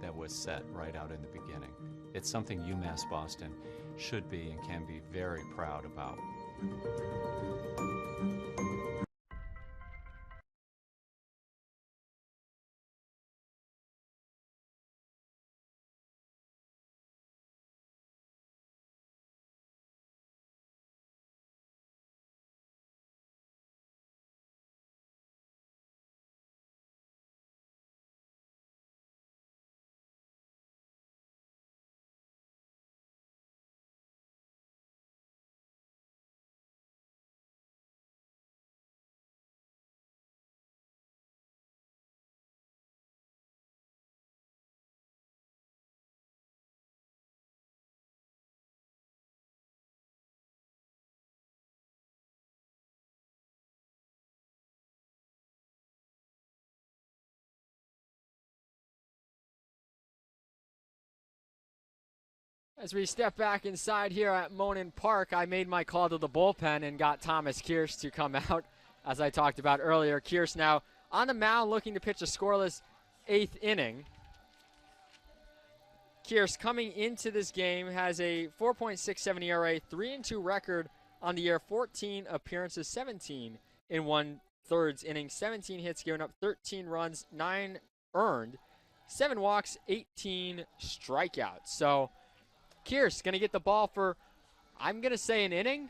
that was set right out in the beginning. It's something UMass Boston should be and can be very proud about. As we step back inside here at Monin Park, I made my call to the bullpen and got Thomas Kierce to come out, as I talked about earlier. Kierce now on the mound looking to pitch a scoreless 8th inning. Kierce coming into this game has a 4.67 ERA, 3-2 record on the year, 14 appearances, 17 in 1/3 innings, 17 hits given up, 13 runs, 9 earned, 7 walks, 18 strikeouts. So Kierce going to get the ball for, I'm going to say, an inning.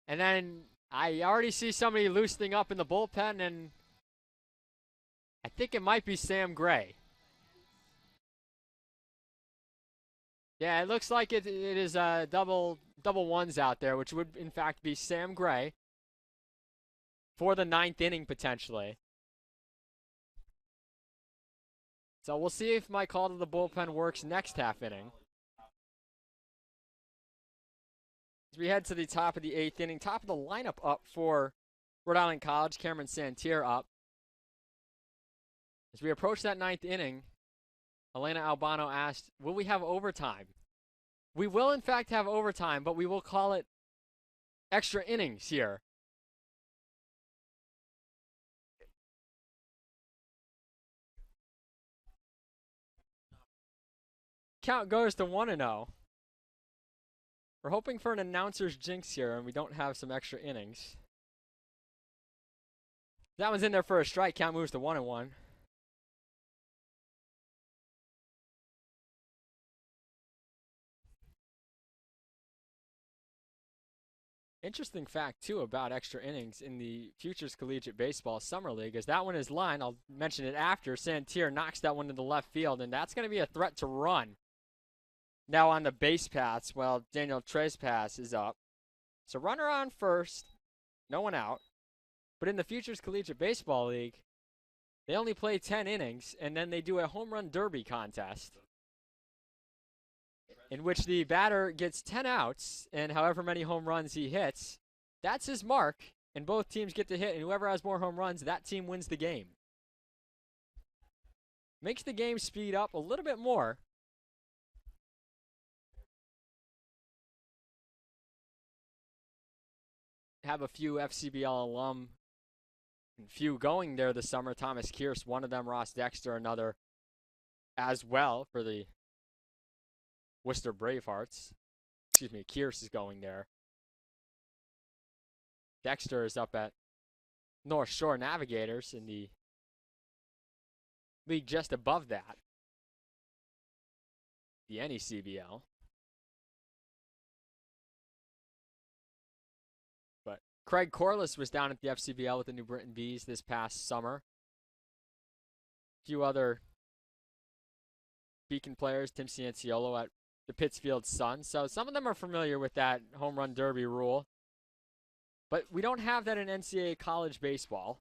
And then I already see somebody loosening up in the bullpen, and I think it might be Sam Gray. Yeah, it looks like it is double ones out there, which would, in fact, be Sam Gray for the 9th inning, potentially. So we'll see if my call to the bullpen works next half inning. As we head to the top of the 8th inning, top of the lineup up for Rhode Island College, Cameron Santier up. As we approach that 9th inning, Elena Albano asked, will we have overtime? We will, in fact, have overtime, but we will call it extra innings here. Count goes to 1-0. We're hoping for an announcer's jinx here, and we don't have some extra innings. That one's in there for a strike. Count moves to 1-1. Interesting fact, too, about extra innings in the Futures Collegiate Baseball Summer League is that one is lined. I'll mention it after. Santier knocks that one to the left field, and that's going to be a threat to run. Now on the base paths, well, Daniel Trespass is up. So runner on first, no one out. But in the Futures Collegiate Baseball League, they only play 10 innings, and then they do a home run derby contest in which the batter gets 10 outs, and however many home runs he hits, that's his mark, and both teams get to hit, and whoever has more home runs, that team wins the game. Makes the game speed up a little bit more. Have a few FCBL alum, and few going there this summer. Thomas Kearse, one of them. Ross Dexter, another as well for the Worcester Bravehearts. Excuse me, Kearse is going there. Dexter is up at North Shore Navigators in the league just above that, the NECBL. But Craig Corliss was down at the FCBL with the New Britain Bees this past summer. A few other Beacon players, Tim Cianciolo at the Pittsfield Sun. So some of them are familiar with that home run derby rule. But we don't have that in NCAA college baseball.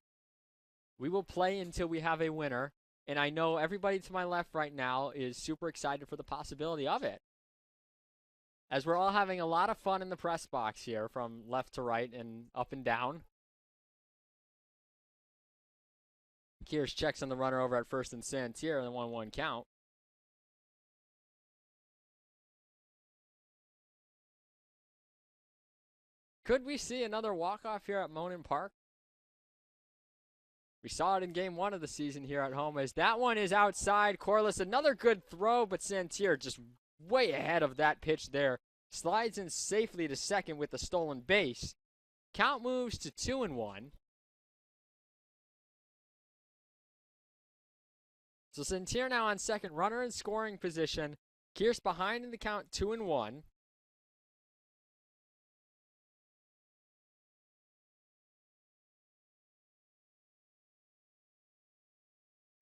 We will play until we have a winner. And I know everybody to my left right now is super excited for the possibility of it, as we're all having a lot of fun in the press box here from left to right and up and down. Kearse checks on the runner over at first and Santier in the 1-1 count. Could we see another walk-off here at Monin Park? We saw it in game 1 of the season here at home, as that one is outside. Corliss, another good throw, but Santier just way ahead of that pitch there. Slides in safely to second with the stolen base. Count moves to 2-1. So Santier now on second, runner in scoring position. Kearse behind in the count, 2-1.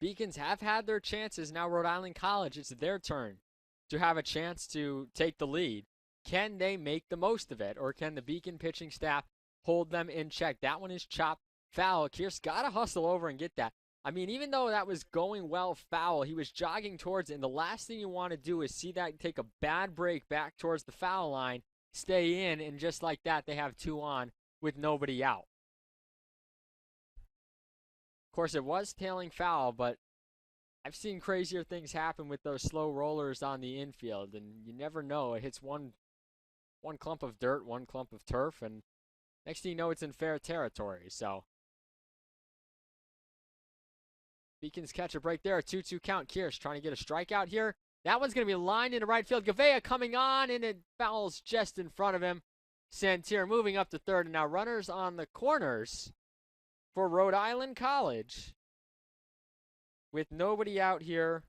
Beacons have had their chances. Now Rhode Island College, it's their turn to have a chance to take the lead. Can they make the most of it, or can the Beacon pitching staff hold them in check? That one is chopped foul. Kearse got to hustle over and get that. I mean, even though that was going well foul, he was jogging towards it, and the last thing you want to do is see that take a bad break back towards the foul line, stay in, and just like that, they have 2 on with nobody out. Of course, it was tailing foul, but I've seen crazier things happen with those slow rollers on the infield, and you never know. It hits one clump of dirt, one clump of turf, and next thing you know, it's in fair territory. So Beacons catch a break there, a 2-2 count. Kearse trying to get a strikeout here. That one's going to be lined into right field. Gavea coming on, and it fouls just in front of him. Santier moving up to third, and now runners on the corners for Rhode Island College, with nobody out here.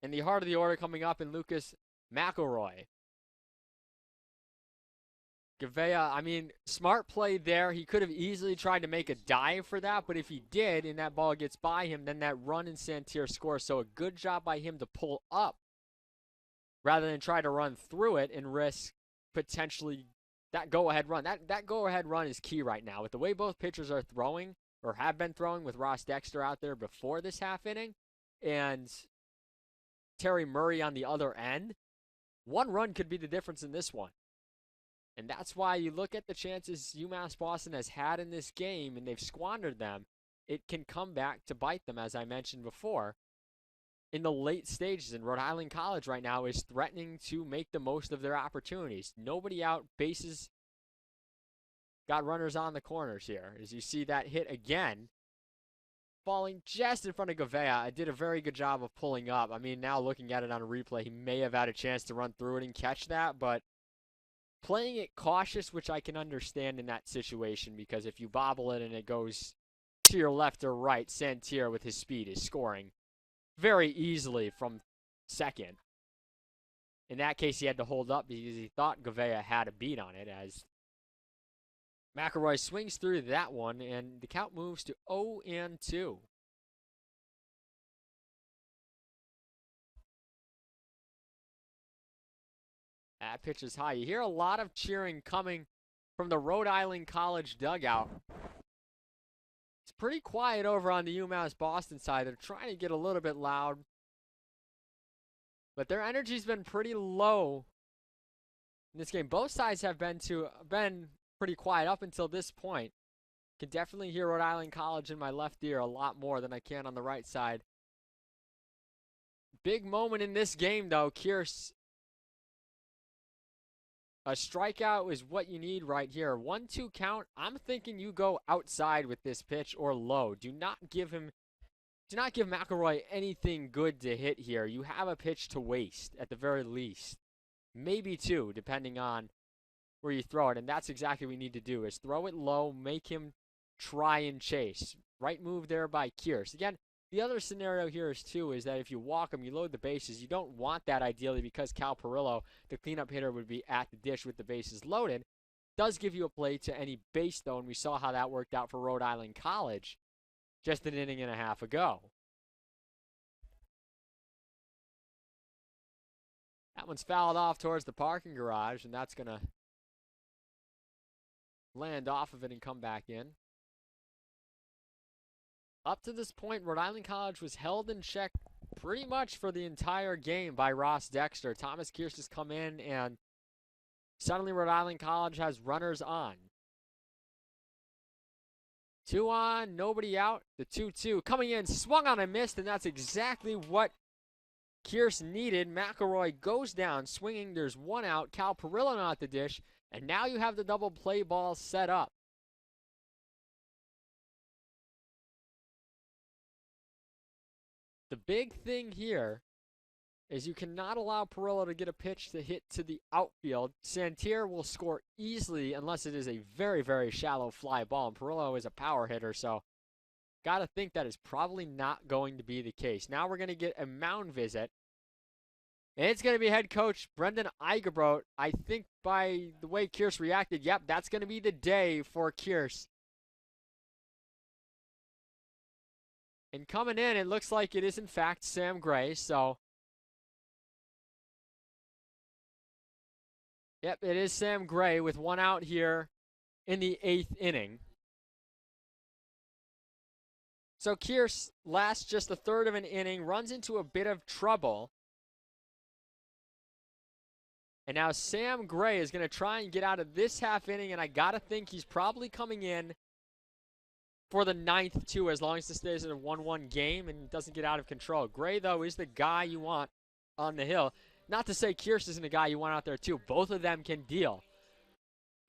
In the heart of the order coming up in Lucas McElroy. Gavea, I mean, smart play there. He could have easily tried to make a dive for that, but if he did and that ball gets by him, then that run in Santier scores. So a good job by him to pull up rather than try to run through it and risk potentially that go-ahead run. That go-ahead run is key right now. With the way both pitchers are throwing, or have been throwing, with Ross Dexter out there before this half inning and Terry Murray on the other end, one run could be the difference in this one. And that's why you look at the chances UMass Boston has had in this game, and they've squandered them. It can come back to bite them, as I mentioned before, in the late stages. And Rhode Island College right now is threatening to make the most of their opportunities. Nobody out, bases, got runners on the corners here. As you see that hit again, falling just in front of Gavea. I did a very good job of pulling up. I mean, now looking at it on a replay, he may have had a chance to run through it and catch that, but playing it cautious, which I can understand in that situation, because if you bobble it and it goes to your left or right, Santier with his speed is scoring very easily from second. In that case, he had to hold up because he thought Gavea had a beat on it, as McElroy swings through that one, and the count moves to 0-2. That pitch is high. You hear a lot of cheering coming from the Rhode Island College dugout pretty quiet over on the UMass Boston side. They're trying to get a little bit loud, but their energy's been pretty low in this game. Both sides have been pretty quiet up until this point. Can definitely hear Rhode Island College in my left ear a lot more than I can on the right side. Big moment in this game, though. Kierce, a strikeout is what you need right here. 1-2 count. I'm thinking you go outside with this pitch or low. Do not give McElroy anything good to hit here. You have a pitch to waste at the very least. Maybe two, depending on where you throw it. And that's exactly what we need to do, is throw it low, make him try and chase. Right move there by Kierce. Again, the other scenario here is that if you walk him, you load the bases. You don't want that ideally, because Cal Perillo, the cleanup hitter, would be at the dish with the bases loaded. Does give you a play to any base, though, and we saw how that worked out for Rhode Island College just an inning and a half ago. That one's fouled off towards the parking garage, and that's going to land off of it and come back in. Up to this point, Rhode Island College was held in check pretty much for the entire game by Ross Dexter. Thomas Kierce has come in, and suddenly Rhode Island College has runners on. 2 on, nobody out. The 2-2 coming in, swung on and missed, and that's exactly what Kierce needed. McElroy goes down swinging. There's 1 out. Cal Perillo not the dish, and now you have the double play ball set up. The big thing here is you cannot allow Perillo to get a pitch to hit to the outfield. Santier will score easily unless it is a very, very shallow fly ball. And Perillo is a power hitter, so got to think that is probably not going to be the case. Now we're going to get a mound visit. And it's going to be head coach Brendan Eigebrot. I think by the way Kierce reacted, yep, that's going to be the day for Kierce. And coming in, it looks like it is, in fact, Sam Gray. So, yep, it is Sam Gray with 1 out here in the 8th inning. So Kierce lasts just a third of an inning, runs into a bit of trouble. And now Sam Gray is going to try and get out of this half inning, and I got to think he's probably coming in for the 9th, too, as long as this stays in a 1-1 game and doesn't get out of control. Gray, though, is the guy you want on the hill. Not to say Kierce isn't a guy you want out there, too. Both of them can deal.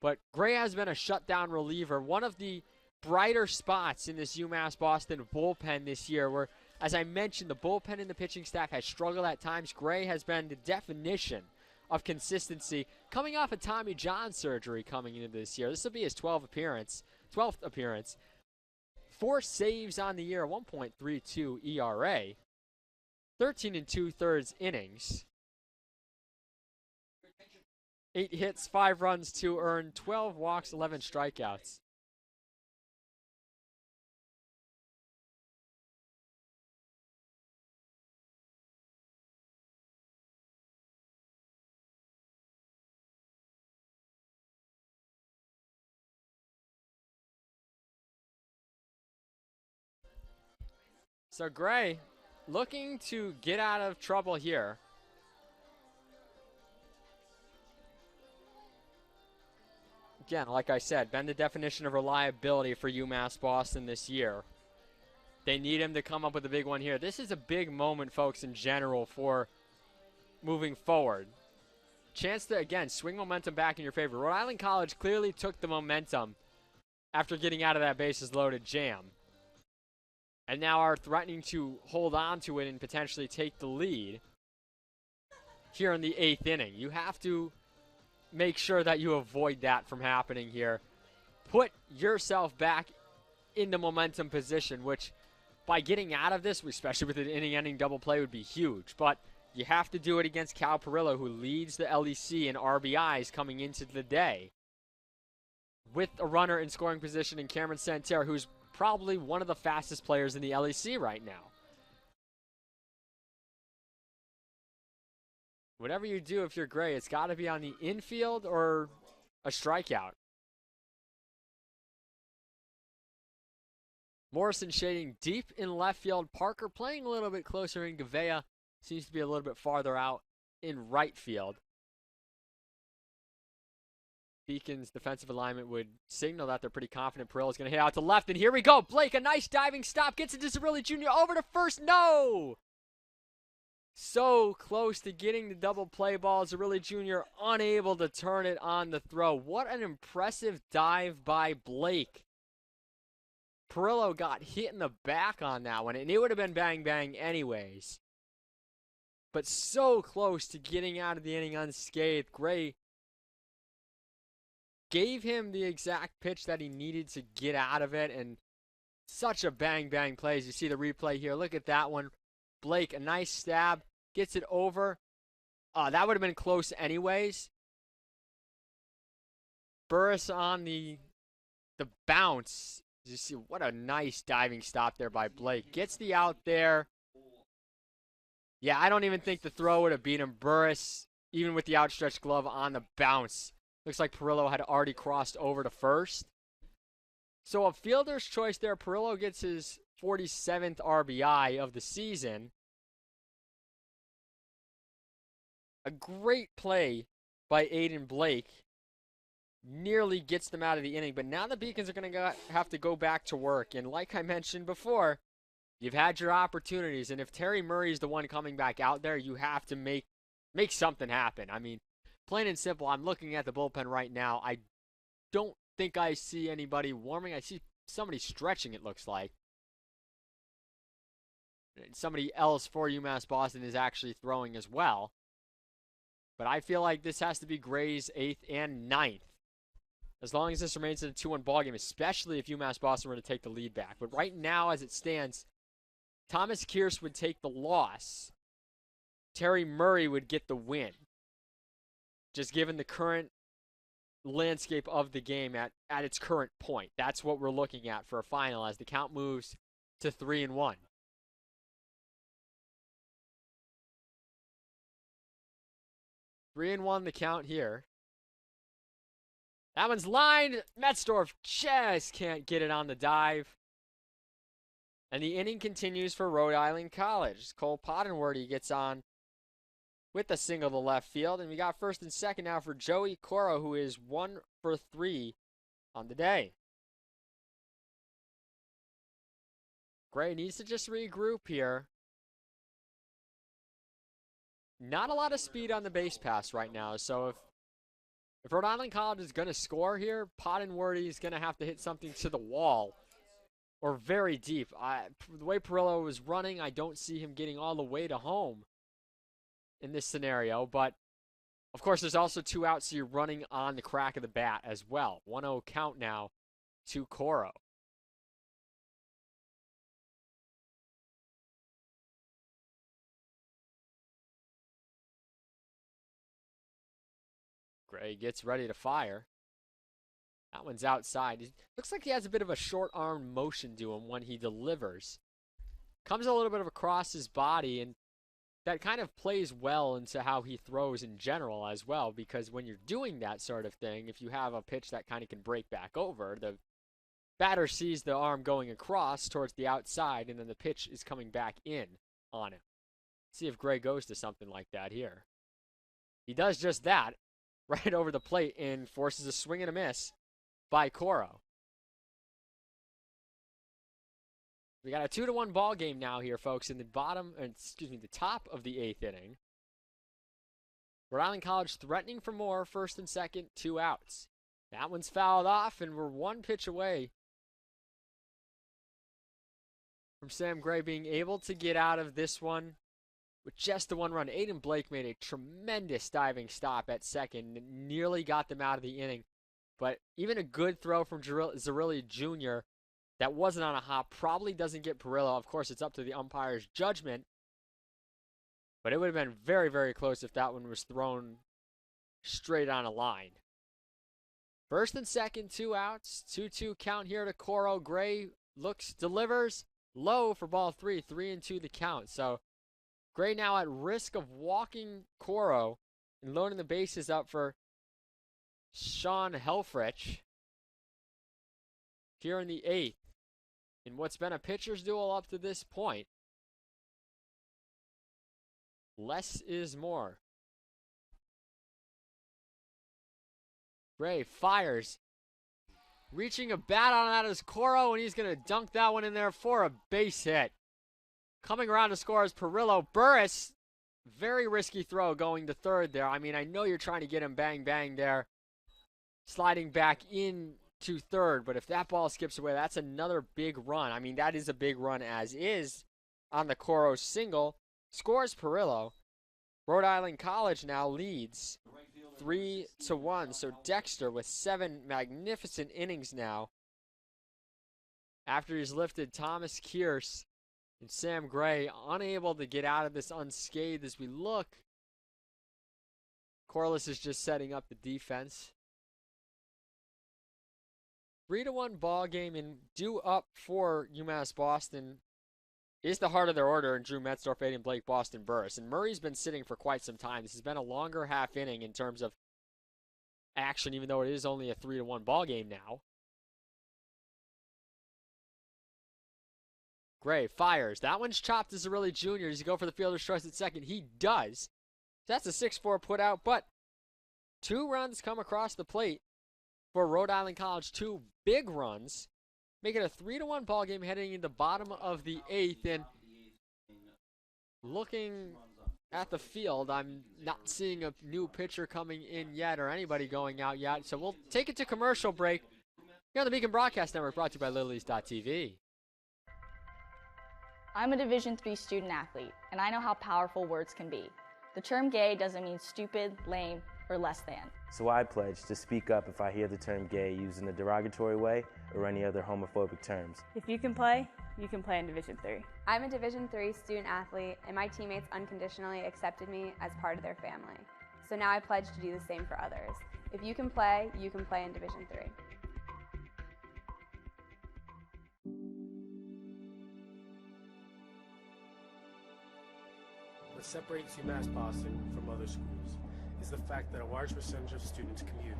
But Gray has been a shutdown reliever. One of the brighter spots in this UMass Boston bullpen this year, where, as I mentioned, the bullpen and the pitching staff has struggled at times. Gray has been the definition of consistency, coming off a Tommy John surgery coming into this year. This will be his 12th appearance. 4 saves on the year, 1.32 ERA, 13 2/3 innings, 8 hits, 5 runs, 2 earned, 12 walks, 11 strikeouts. So Gray looking to get out of trouble here. Again, like I said, been the definition of reliability for UMass Boston this year. They need him to come up with a big one here. This is a big moment, folks, in general for moving forward. Chance to, again, swing momentum back in your favor. Rhode Island College clearly took the momentum after getting out of that bases loaded jam, and now are threatening to hold on to it and potentially take the lead here in the 8th inning. You have to make sure that you avoid that from happening here. Put yourself back in the momentum position, which by getting out of this, especially with an inning-ending double play, would be huge. But you have to do it against Cal Perillo, who leads the LEC in RBIs coming into the day, with a runner in scoring position in Cameron Santerre, who's probably one of the fastest players in the LEC right now. Whatever you do, if you're Gray, it's got to be on the infield or a strikeout. Morrison shading deep in left field. Parker playing a little bit closer in. Gavea seems to be a little bit farther out in right field. Beacon's defensive alignment would signal that they're pretty confident Perillo's going to hit out to left. And here we go. Blake, a nice diving stop. Gets it to Zerilli Jr. over to first. No! So close to getting the double play ball. Zerilli Jr. unable to turn it on the throw. What an impressive dive by Blake. Perillo got hit in the back on that one, and it would have been bang-bang anyways. But so close to getting out of the inning unscathed. Gray gave him the exact pitch that he needed to get out of it, and such a bang-bang play. As you see the replay here, look at that one. Blake, a nice stab, gets it over. That would have been close anyways. Burris on the bounce. You see, what a nice diving stop there by Blake. Gets the out there. Yeah, I don't even think the throw would have beat him. Burris, even with the outstretched glove on the bounce. Looks like Perillo had already crossed over to first. So a fielder's choice there. Perillo gets his 47th RBI of the season. A great play by Aiden Blake. Nearly gets them out of the inning, but now the Beacons are going to have to go back to work. And like I mentioned before, you've had your opportunities, and if Terry Murray is the one coming back out there, you have to make something happen. I mean, plain and simple, I'm looking at the bullpen right now. I don't think I see anybody warming. I see somebody stretching, it looks like. Somebody else for UMass Boston is actually throwing as well. But I feel like this has to be Gray's 8th and 9th. As long as this remains in a 2-1 ballgame, especially if UMass Boston were to take the lead back. But right now, as it stands, Thomas Kearse would take the loss. Terry Murray would get the win. Just given the current landscape of the game at its current point. That's what we're looking at for a final as the count moves to 3-1. Three and one the count here. That one's lined. Metzdorf just can't get it on the dive. And the inning continues for Rhode Island College. Cole Pottenworthy gets on with a single to left field. And we got first and second now for Joey Coro, who is 1 for 3 on the day. Gray needs to just regroup here. Not a lot of speed on the base pass right now. So if Rhode Island College is going to score here, Pottenworthy is going to have to hit something to the wall or very deep. The way Perillo is running, I don't see him getting all the way to home in this scenario. But, of course, there's also 2 outs, so you're running on the crack of the bat as well. 1-0 count now to Coro. Gray gets ready to fire. That one's outside. Looks like he has a bit of a short-arm motion to him when he delivers. Comes a little bit of across his body, and that kind of plays well into how he throws in general as well, because when you're doing that sort of thing, if you have a pitch that kind of can break back over, the batter sees the arm going across towards the outside, and then the pitch is coming back in on him. See if Gray goes to something like that here. He does just that. Right over the plate and forces a swing and a miss by Coro. We got a 2-1 ball game now here, folks, in the the top of the 8th inning. Rhode Island College threatening for more, first and second, 2 outs. That one's fouled off, and we're 1 pitch away from Sam Gray being able to get out of this one with just the 1 run. Aiden Blake made a tremendous diving stop at second and nearly got them out of the inning. But even a good throw from Zerilli Jr. that wasn't on a hop probably doesn't get Perillo. Of course, it's up to the umpire's judgment. But it would have been very, very close if that one was thrown straight on a line. First and second, 2 outs. 2-2 count here to Coro. Gray delivers low for ball 3. 3-2 the count. So Gray now at risk of walking Coro and loading the bases up for Sean Helfrich here in the 8th. in what's been a pitcher's duel up to this point. Less is more. Gray fires. Reaching a bat on that is Coro, and he's going to dunk that one in there for a base hit. Coming around to score is Perillo. Burris, very risky throw going to third there. I mean, I know you're trying to get him bang, bang there. Sliding back in to third, but if that ball skips away, that's another big run. I mean, that is a big run as is on the Coro single. Scores Perillo. Rhode Island College now leads 3-1. So Dexter with 7 magnificent innings now. After he's lifted Thomas Kearse and Sam Gray, unable to get out of this unscathed as we look. Corliss is just setting up the defense. 3-1 ball game, and due up for UMass Boston is the heart of their order in Drew Metzdorf, Aiden Blake, Boston Burris. And Murray's been sitting for quite some time. This has been a longer half inning in terms of action, even though it is only a 3-1 ball game now. Gray fires. That one's chopped as a really junior. Does he go for the fielder's choice at second? He does. That's a 6-4 put out, but 2 runs come across the plate for Rhode Island College. 2 big runs. Make it a 3-1 ball game heading into the bottom of the 8th. And looking at the field, I'm not seeing a new pitcher coming in yet or anybody going out yet. So we'll take it to commercial break here on the Beacon Broadcast Network, brought to you by LittleEast.tv. I'm a Division III student athlete, and I know how powerful words can be. The term gay doesn't mean stupid, lame, or less than. So I pledge to speak up if I hear the term gay used in a derogatory way or any other homophobic terms. If you can play in Division III. I'm a Division III student athlete, and my teammates unconditionally accepted me as part of their family. So now I pledge to do the same for others. If you can play in Division III. What separates UMass Boston from other schools is the fact that a large percentage of students commute.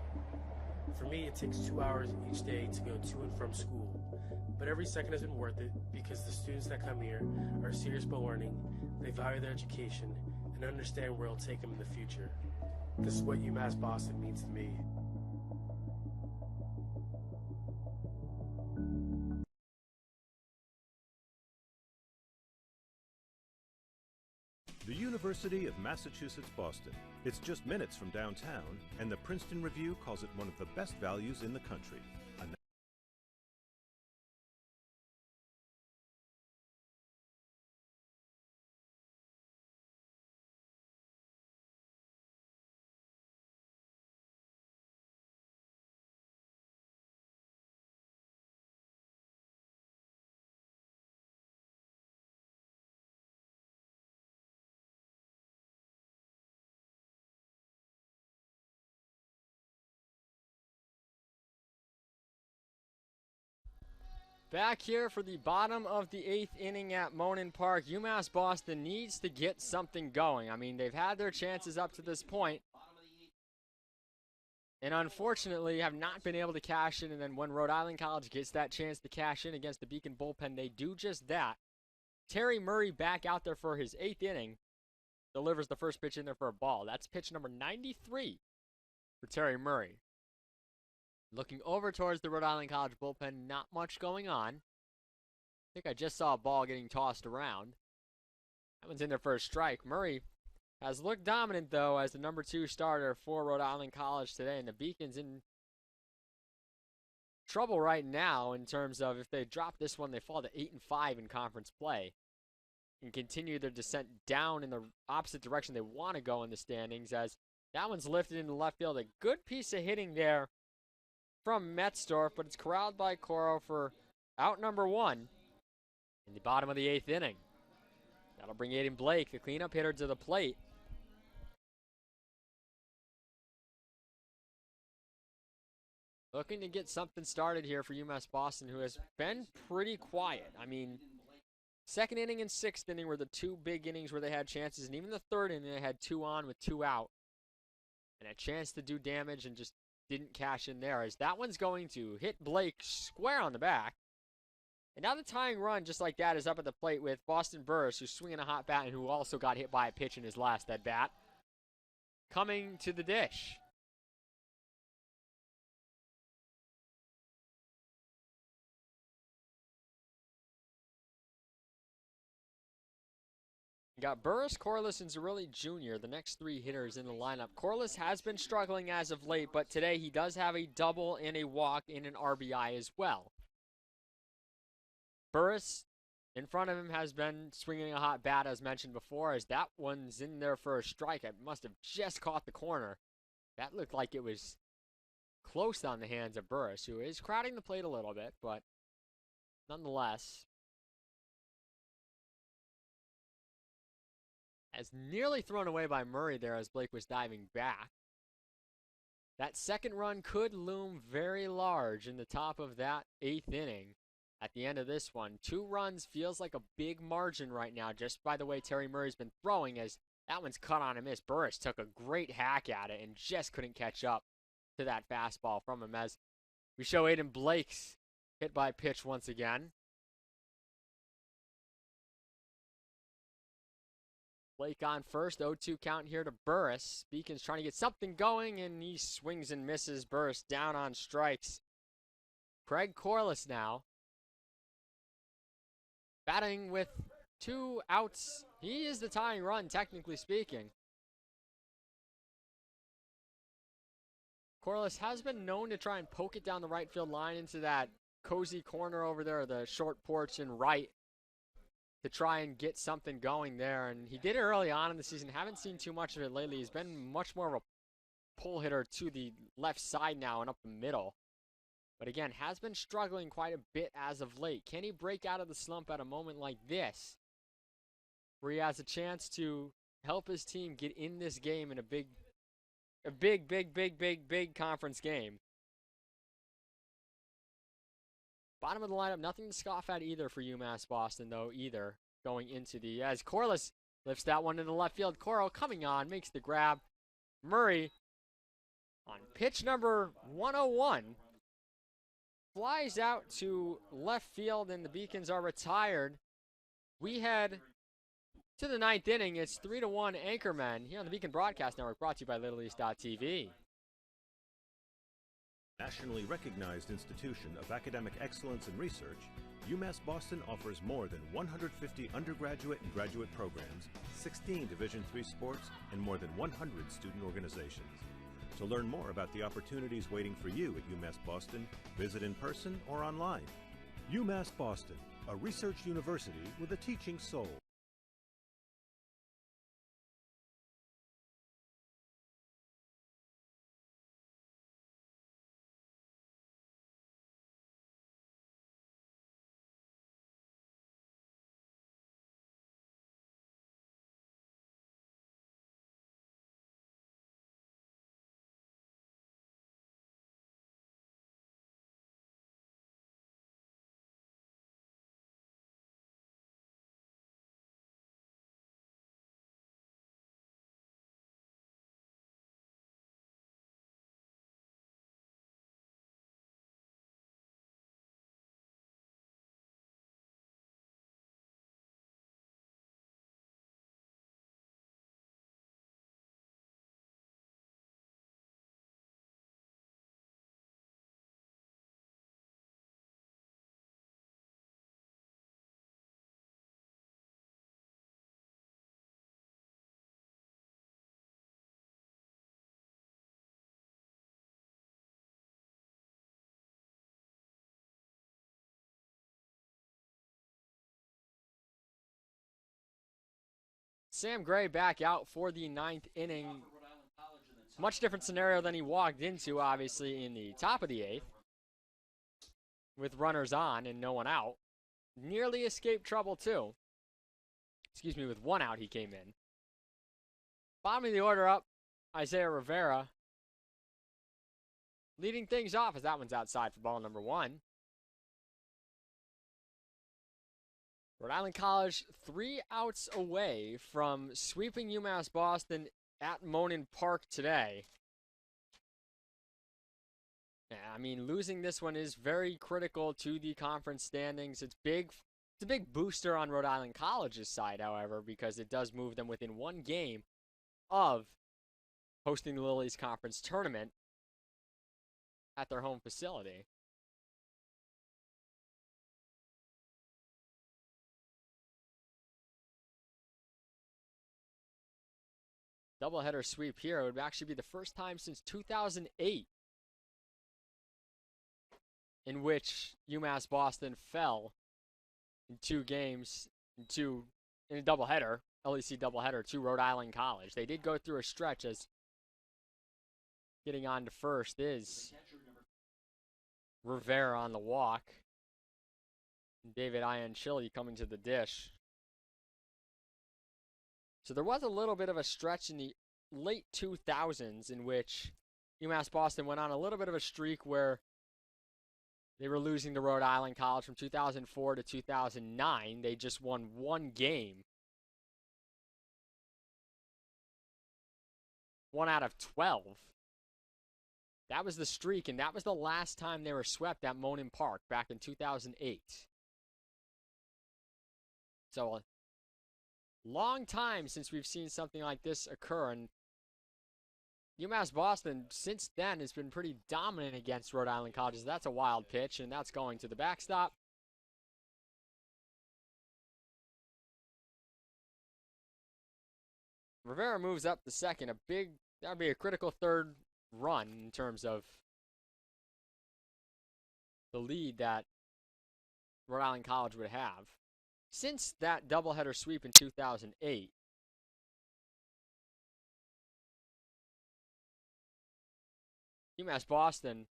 For me, it takes 2 hours each day to go to and from school, but every second has been worth it because the students that come here are serious about learning, they value their education, and understand where it'll take them in the future. This is what UMass Boston means to me. The University of Massachusetts Boston. It's just minutes from downtown, and the Princeton Review calls it one of the best values in the country. Back here for the bottom of the 8th inning at Monin Park. UMass Boston needs to get something going. I mean, they've had their chances up to this point, and unfortunately have not been able to cash in. And then when Rhode Island College gets that chance to cash in against the Beacon bullpen, they do just that. Terry Murray back out there for his 8th inning. Delivers the first pitch in there for a ball. That's pitch number 93 for Terry Murray. Looking over towards the Rhode Island College bullpen, not much going on. I think I just saw a ball getting tossed around. That one's in there for a strike. Murray has looked dominant, though, as the number 2 starter for Rhode Island College today. And the Beacon's in trouble right now in terms of if they drop this one, they fall to 8-5 in conference play and continue their descent down in the opposite direction they want to go in the standings, as that one's lifted into left field. A good piece of hitting there from Metzdorf, but it's corralled by Coro for out number 1 in the bottom of the 8th inning. That'll bring Aiden Blake, the cleanup hitter, to the plate. Looking to get something started here for UMass Boston, who has been pretty quiet. I mean, 2nd inning and 6th inning were the 2 big innings where they had chances, and even the 3rd inning they had 2 on with 2 out. And a chance to do damage and just didn't cash in there, as that one's going to hit Blake square on the back. And now the tying run, just like that, is up at the plate with Boston Burris, who's swinging a hot bat and who also got hit by a pitch in his last at bat, coming to the dish. You got Burris, Corliss, and Zerilli Jr., the next three hitters in the lineup. Corliss has been struggling as of late, but today he does have a double and a walk and an RBI as well. Burris, in front of him, has been swinging a hot bat, as mentioned before, as that one's in there for a strike. It must have just caught the corner. That looked like it was close on the hands of Burris, who is crowding the plate a little bit, but nonetheless, as nearly thrown away by Murray there as Blake was diving back. That second run could loom very large in the top of that 8th inning. At the end of this one, 2 runs feels like a big margin right now, just by the way Terry Murray's been throwing, as that one's cut on a miss. Burris took a great hack at it and just couldn't catch up to that fastball from him, as we show Aiden Blake's hit by pitch once again. Blake on first, 0-2 count here to Burris. Beacon's trying to get something going, and he swings and misses. Burris down on strikes. Craig Corliss now batting with 2 outs. He is the tying run, technically speaking. Corliss has been known to try and poke it down the right field line into that cozy corner over there, the short porch and right, to try and get something going there. And he did it early on in the season. Haven't seen too much of it lately. He's been much more of a pull hitter to the left side now and up the middle. But again, has been struggling quite a bit as of late. Can he break out of the slump at a moment like this, where he has a chance to help his team get in this game in a big conference game? Bottom of the lineup, nothing to scoff at either for UMass Boston, though, either, going into the, as Corliss lifts that one into left field. Coro coming on, makes the grab. Murray, on pitch number 101, flies out to left field, and the Beacons are retired. We head to the 9th inning. It's 3-1 Anchormen here on the Beacon Broadcast Network, brought to you by LittleEast.tv. Nationally recognized institution of academic excellence and research, UMass Boston offers more than 150 undergraduate and graduate programs, 16 Division III sports, and more than 100 student organizations. To learn more about the opportunities waiting for you at UMass Boston, visit in person or online. UMass Boston, a research university with a teaching soul. Sam Gray back out for the 9th inning. Much different scenario than he walked into, obviously, in the top of the 8th, with runners on and no one out. Nearly escaped trouble, too. Excuse me, with 1 out he came in. Bottom of the order up, Isaiah Rivera leading things off, as that one's outside for ball number 1. Rhode Island College 3 outs away from sweeping UMass Boston at Monin Park today. Yeah, mean, losing this one is very critical to the conference standings. It's big. It's a big booster on Rhode Island College's side, however, because it does move them within one game of hosting the Lilies Conference tournament at their home facility. Doubleheader sweep here. It would actually be the first time since 2008 in which UMass Boston fell in 2 games, in a doubleheader, LEC doubleheader, to Rhode Island College. They did go through a stretch as getting on to first is Rivera on the walk. David Ianchili coming to the dish. So there was a little bit of a stretch in the late 2000s in which UMass Boston went on a little bit of a streak where they were losing to Rhode Island College from 2004 to 2009. They just won 1 game. 1 out of 12. That was the streak, and that was the last time they were swept at Monin Park back in 2008. So a long time since we've seen something like this occur, and UMass Boston since then has been pretty dominant against Rhode Island Colleges. That's a wild pitch, and that's going to the backstop. Rivera moves up the second. That would be a critical third run in terms of the lead that Rhode Island College would have. Since that doubleheader sweep in 2008, UMass Boston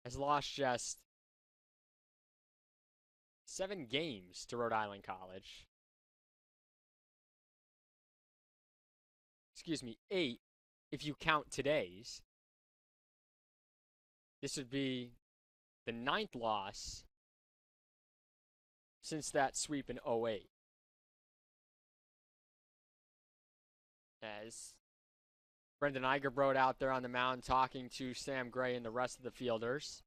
has lost just 7 games to Rhode Island College. Excuse me, 8 if you count today's. This would be the 9th loss since that sweep in 08. As Brendan Eigerbrod out there on the mound talking to Sam Gray and the rest of the fielders.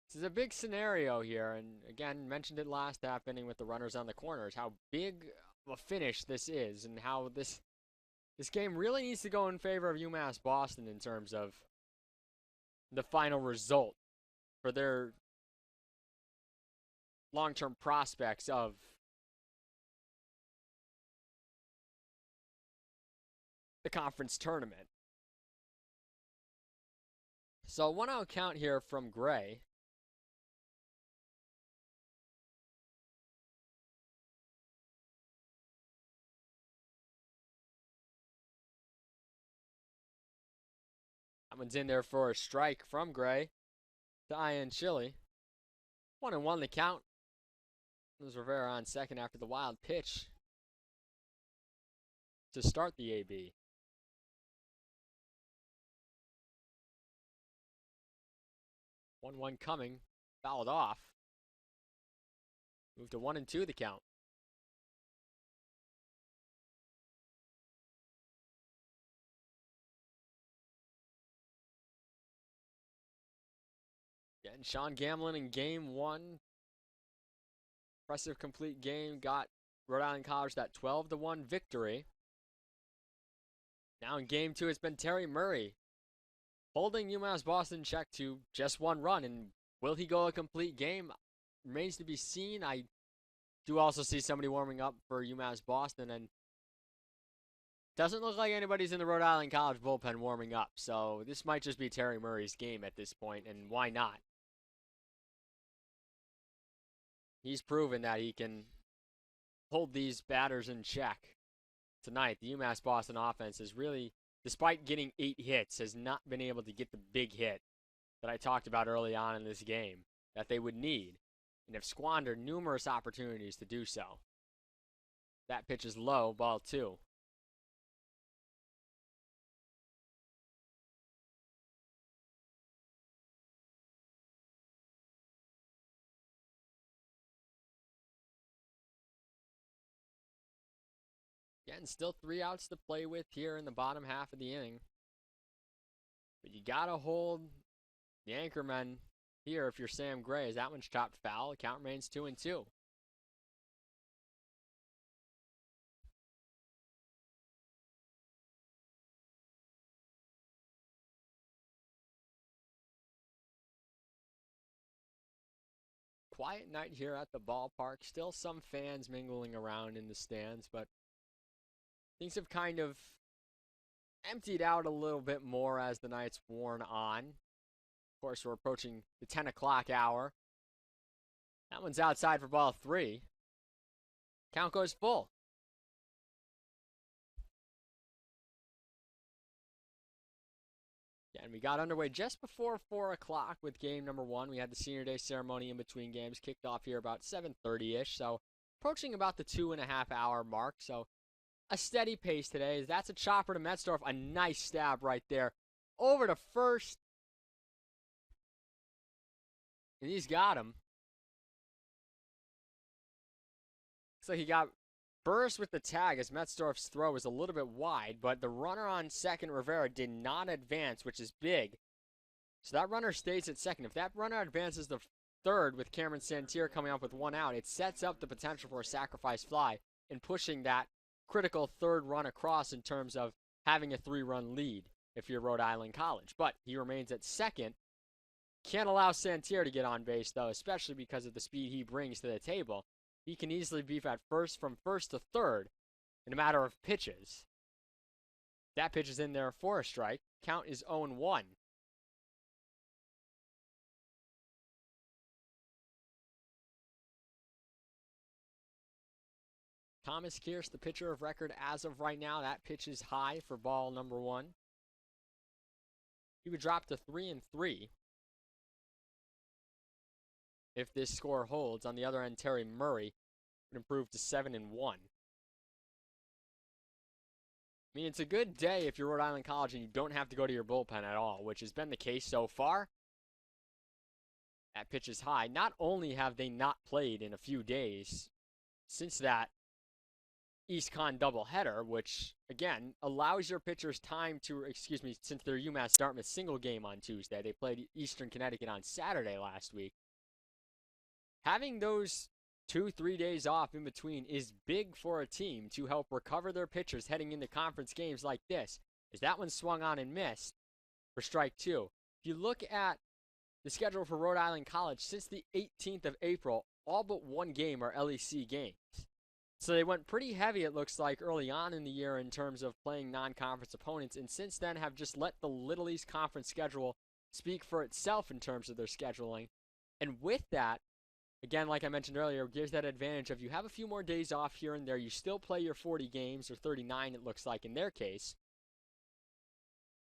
This is a big scenario here, and again, mentioned it last half inning with the runners on the corners, how big of a finish this is, and how this game really needs to go in favor of UMass Boston in terms of the final result for their long-term prospects of the conference tournament. So 1-out count here from Gray. That one's in there for a strike from Gray to Ianchili. 1-1 the count. There's Rivera on second after the wild pitch to start the AB. 1-1 coming, fouled off. Move to 1-2 the count. Again, Sean Gamlin in game 1. Impressive complete game. Got Rhode Island College that 12-1 victory. Now in game 2, it's been Terry Murray holding UMass Boston check to just 1 run. And will he go a complete game? Remains to be seen. I do also see somebody warming up for UMass Boston, and doesn't look like anybody's in the Rhode Island College bullpen warming up. So this might just be Terry Murray's game at this point, and why not? He's proven that he can hold these batters in check. Tonight, the UMass Boston offense is really, despite getting 8 hits, has not been able to get the big hit that I talked about early on in this game that they would need, and have squandered numerous opportunities to do so. That pitch is low, ball 2. Again, still 3 outs to play with here in the bottom half of the inning. But you got to hold the anchorman here if you're Sam Gray, as that one's chopped foul. The count remains 2-2. Quiet night here at the ballpark. Still some fans mingling around in the stands, but things have kind of emptied out a little bit more as the night's worn on. Of course, we're approaching the 10 o'clock hour. That one's outside for ball 3. Count goes full. And we got underway just before 4 o'clock with game number 1. We had the senior day ceremony in between games, kicked off here about 7:30-ish. So approaching about the 2.5 hour mark. So a steady pace today. That's a chopper to Metzdorf. A nice stab right there. Over to first. And he's got him. Looks like he got burst with the tag as Metzdorf's throw was a little bit wide, but the runner on second, Rivera, did not advance, which is big. So that runner stays at second. If that runner advances to third with Cameron Santier coming up with 1 out, it sets up the potential for a sacrifice fly and pushing that critical third run across in terms of having a 3-run lead if you're Rhode Island College. But he remains at second. Can't allow Santier to get on base, though, especially because of the speed he brings to the table. He can easily beef at first from first to third in a matter of pitches. That pitch is in there for a strike. Count is 0-1. Thomas Kierce, the pitcher of record as of right now. That pitch is high for ball number 1. He would drop to 3-3 if this score holds. On the other end, Terry Murray would improve to 7-1. I mean, it's a good day if you're Rhode Island College and you don't have to go to your bullpen at all, which has been the case so far. That pitch is high. Not only have they not played in a few days since that East Con doubleheader, which, again, allows your pitchers time to, since their UMass Dartmouth single game on Tuesday. They played Eastern Connecticut on Saturday last week. Having those 2-3 days off in between is big for a team to help recover their pitchers heading into conference games like this, as that one swung on and missed for strike 2. If you look at the schedule for Rhode Island College, since the 18th of April, all but 1 game are LEC games. So they went pretty heavy, it looks like, early on in the year in terms of playing non-conference opponents, and since then have just let the Little East Conference schedule speak for itself in terms of their scheduling. And with that, again, like I mentioned earlier, gives that advantage of you have a few more days off here and there. You still play your 40 games, or 39 it looks like in their case.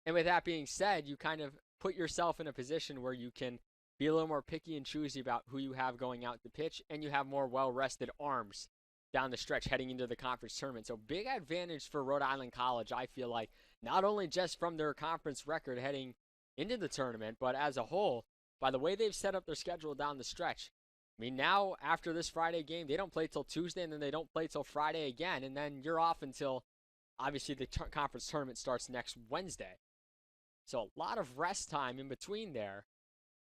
And with that being said, you kind of put yourself in a position where you can be a little more picky and choosy about who you have going out to pitch, and you have more well-rested arms down the stretch heading into the conference tournament. So big advantage for Rhode Island College, I feel like, not only just from their conference record heading into the tournament, but as a whole, by the way they've set up their schedule down the stretch. I mean, now after this Friday game, they don't play till Tuesday, and then they don't play till Friday again, and then you're off until, obviously, the conference tournament starts next Wednesday. So a lot of rest time in between there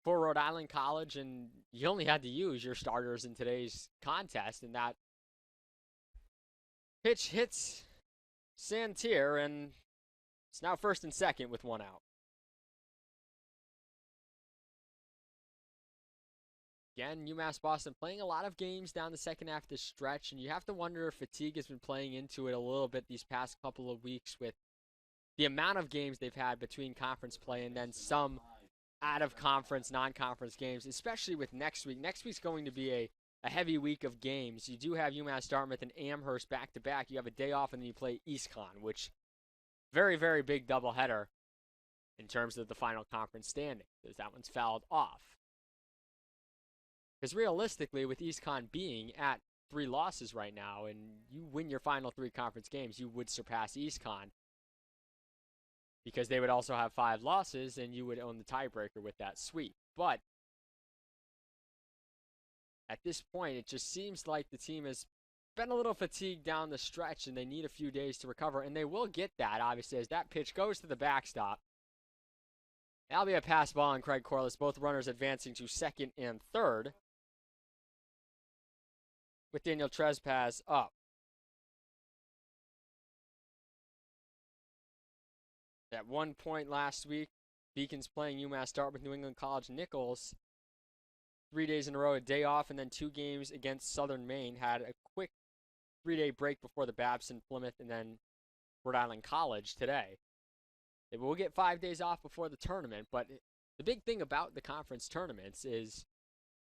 for Rhode Island College, and you only had to use your starters in today's contest, and that pitch hits Santier, and it's now first and second with 1 out. Again, UMass Boston playing a lot of games down the second half of the stretch, and you have to wonder if fatigue has been playing into it a little bit these past couple of weeks with the amount of games they've had between conference play and then some out-of-conference, non-conference games, especially with next week. Next week's going to be a heavy week of games. You do have UMass Dartmouth and Amherst back-to-back. You have a day off, and then you play EastCon, which very, very big doubleheader in terms of the final conference standing, because that one's fouled off. Because realistically, with EastCon being at 3 losses right now, and you win your final 3 conference games, you would surpass EastCon, because they would also have 5 losses, and you would own the tiebreaker with that sweep. But at this point, it just seems like the team has been a little fatigued down the stretch, and they need a few days to recover, and they will get that, obviously, as that pitch goes to the backstop. That'll be a pass ball on Craig Corliss, both runners advancing to second and third, with Daniel Trespass up. At one point last week, Beacons playing UMass start with New England College Nichols. 3 days in a row, a day off, and then 2 games against Southern Maine. Had a quick 3-day break before the Babson, Plymouth, and then Rhode Island College today. They will get 5 days off before the tournament, but the big thing about the conference tournaments is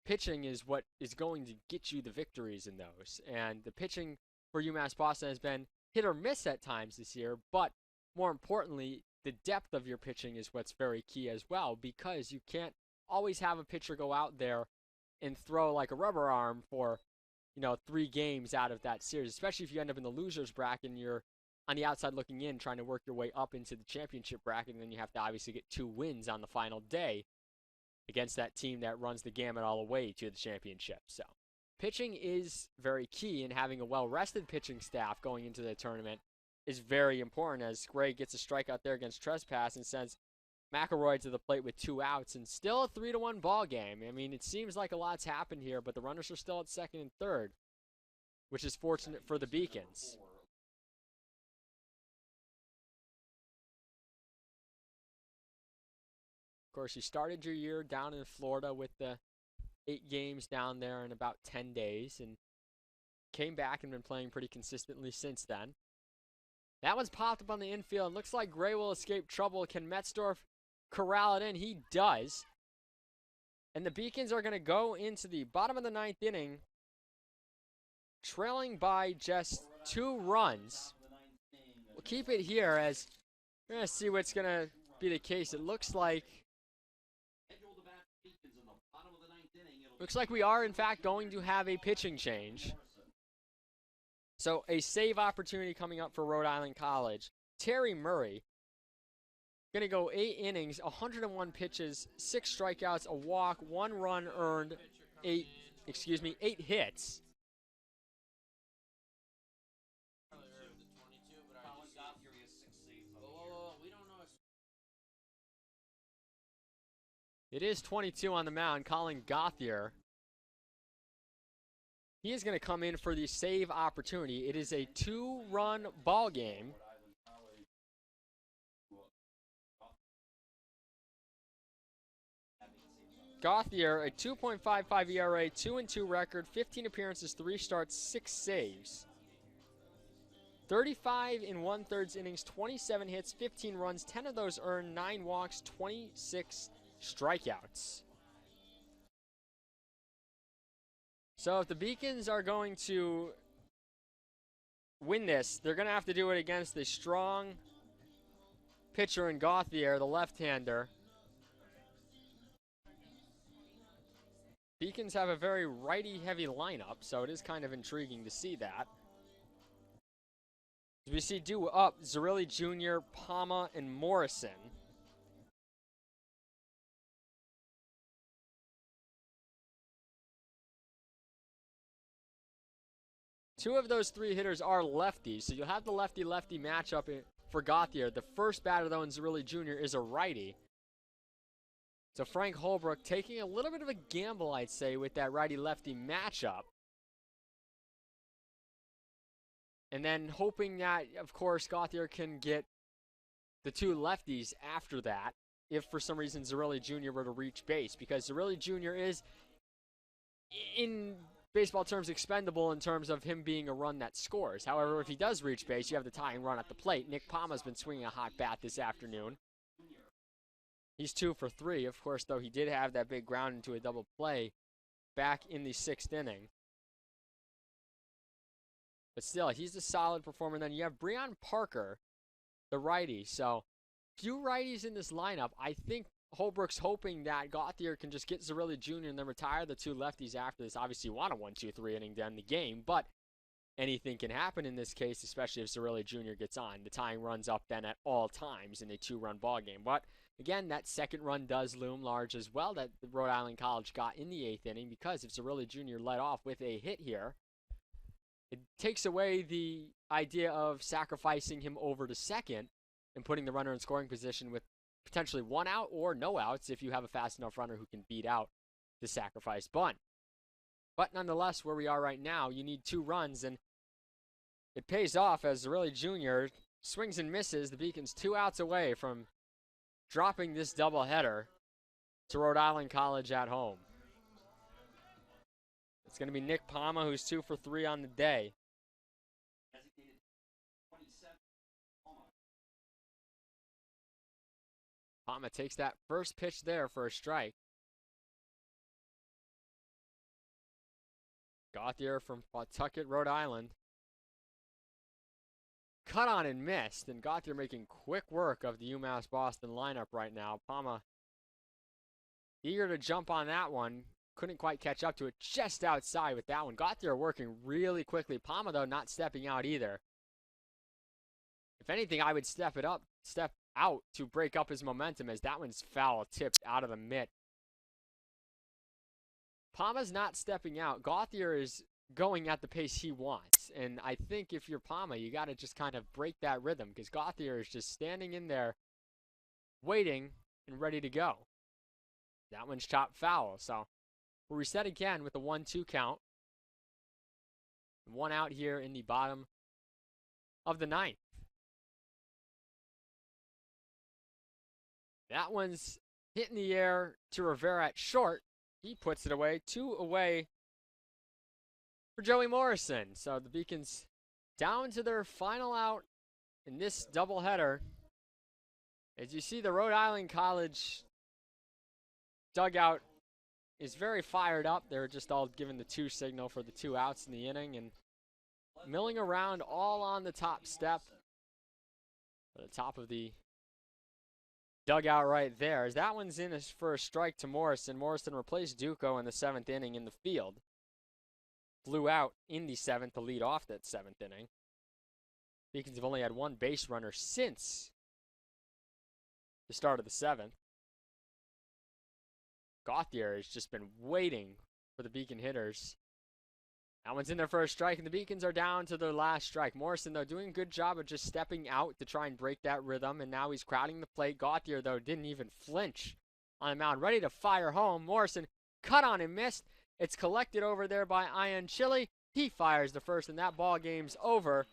pitching is what is going to get you the victories in those. And the pitching for UMass Boston has been hit or miss at times this year, but more importantly, the depth of your pitching is what's very key as well, because you can't always have a pitcher go out there and throw like a rubber arm for, 3 games out of that series, especially if you end up in the losers bracket and you're on the outside looking in, trying to work your way up into the championship bracket, and then you have to obviously get 2 wins on the final day against that team that runs the gamut all the way to the championship. So pitching is very key, and having a well-rested pitching staff going into the tournament is very important, as Gray gets a strikeout there against Trespass and sends McElroy to the plate with 2 outs, and still a 3-1 ball game. I mean, it seems like a lot's happened here, but the runners are still at second and third, which is fortunate for the Beacons. Of course, you started your year down in Florida with the 8 games down there in about 10 days, and came back and been playing pretty consistently since then. That one's popped up on the infield. Looks like Gray will escape trouble. Can Metzdorf corral it in? He does. And the Beacons are going to go into the bottom of the 9th inning, trailing by just 2 runs. We'll keep it here as we're going to see what's going to be the case. It looks like we are, in fact, going to have a pitching change. So a save opportunity coming up for Rhode Island College. Terry Murray going to go 8 innings, 101 pitches, 6 strikeouts, a walk, 1 run earned, 8 hits. It is 22 on the mound. Colin Gauthier. He is going to come in for the save opportunity. It is a 2-run ball game. Gauthier, a 2.55 ERA, 2-2 record, 15 appearances, 3 starts, 6 saves. 35 1/3 innings, 27 hits, 15 runs, 10 of those earned, 9 walks, 26 strikeouts. So if the Beacons are going to win this, they're going to have to do it against a strong pitcher in Gauthier, the left-hander. Beacons have a very righty-heavy lineup, so it is kind of intriguing to see that. As we see due up, Zerilli Jr., Palma, and Morrison. Two of those 3 hitters are lefties, so you'll have the lefty-lefty matchup for Gauthier. The first batter, though, in Zerilli Jr. is a righty. So Frank Holbrook taking a little bit of a gamble, I'd say, with that righty-lefty matchup. And then hoping that, of course, Gauthier can get the 2 lefties after that, if for some reason Zerilli Jr. were to reach base, because Zerilli Jr. is, in baseball terms, expendable in terms of him being a run that scores. However, if he does reach base, you have the tying run at the plate. Nick Palma's been swinging a hot bat this afternoon. He's 2 for 3. Of course, though, he did have that big ground into a double play back in the 6th inning. But still, he's a solid performer. Then you have Breon Parker, the righty. So, few righties in this lineup. I think Holbrook's hoping that Gauthier can just get Zerilli Jr. and then retire the 2 lefties after this. Obviously, you want a 1-2-3 inning to end the game, but anything can happen in this case, especially if Zerilli Jr. gets on. The tying runs up then at all times in a 2-run ball game. But again, that second run does loom large as well that Rhode Island College got in the 8th inning, because if Zerilli Jr. led off with a hit here, it takes away the idea of sacrificing him over to second and putting the runner in scoring position with potentially 1 out or no outs if you have a fast enough runner who can beat out the sacrifice bunt. But nonetheless, where we are right now, you need 2 runs, and it pays off as Zarelli Jr. swings and misses. The Beacons 2 outs away from dropping this doubleheader to Rhode Island College at home. It's going to be Nick Palma, who's 2 for 3 on the day. Palma takes that first pitch there for a strike. Gauthier from Pawtucket, Rhode Island. Cut on and missed, and Gauthier making quick work of the UMass Boston lineup right now. Palma eager to jump on that one. Couldn't quite catch up to it, just outside with that one. Gauthier working really quickly. Palma, though, not stepping out either. If anything, I would step out to break up his momentum, as that one's foul, tipped out of the mitt. Palma's not stepping out. Gauthier is going at the pace he wants. And I think if you're Palma, you got to just kind of break that rhythm, because Gauthier is just standing in there waiting and ready to go. That one's chopped foul. So we'll reset again with a 1-2 count. 1 out here in the bottom of the 9th. That one's hit in the air to Rivera at short. He puts it away. 2 away for Joey Morrison. So the Beacons down to their final out in this doubleheader. As you see, the Rhode Island College dugout is very fired up. They're just all given the 2 signal for the 2 outs in the inning and milling around all on the top step. At the top of the dugout right there, as that one's in for a strike to Morrison. Morrison replaced Duco in the 7th inning in the field. Flew out in the 7th to lead off that 7th inning. Beacons have only had 1 base runner since the start of the 7th. Gauthier has just been waiting for the Beacon hitters. That one's in there for a strike, and the Beacons are down to their last strike. Morrison, though, doing a good job of just stepping out to try and break that rhythm, and now he's crowding the plate. Gauthier, though, didn't even flinch on the mound, ready to fire home. Morrison cut on and missed. It's collected over there by Ian Chili. He fires the first, and that ball game's over.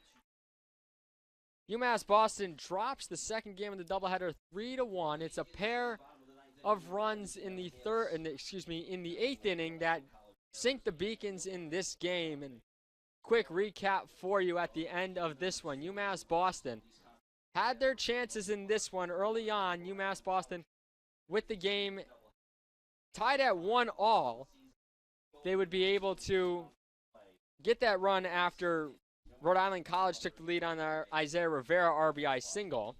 UMass Boston drops the second game of the doubleheader 3-1. It's a pair of runs in the in the 8th inning that sink the Beacons in this game. And quick recap for you at the end of this one. UMass Boston had their chances in this one early on. UMass Boston with the game tied at 1-1. They would be able to get that run after Rhode Island College took the lead on their Isaiah Rivera RBI single.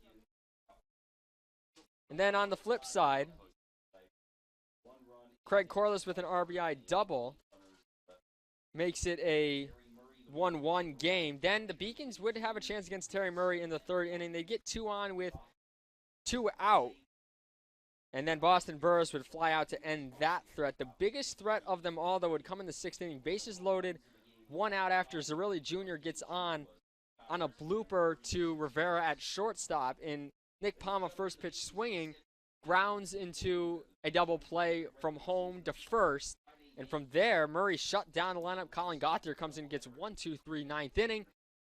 And then on the flip side, Craig Corliss with an RBI double makes it a 1-1 game. Then the Beacons would have a chance against Terry Murray in the 3rd inning. They get 2 on with 2 out. And then Boston Burris would fly out to end that threat. The biggest threat of them all, though, would come in the 6th inning. Bases loaded, 1 out after Zarelli Jr. gets on a blooper to Rivera at shortstop. And Nick Palma, first pitch swinging, grounds into a double play from home to first. And from there, Murray shut down the lineup. Colin Gauthier comes in and gets 1-2-3 9th inning.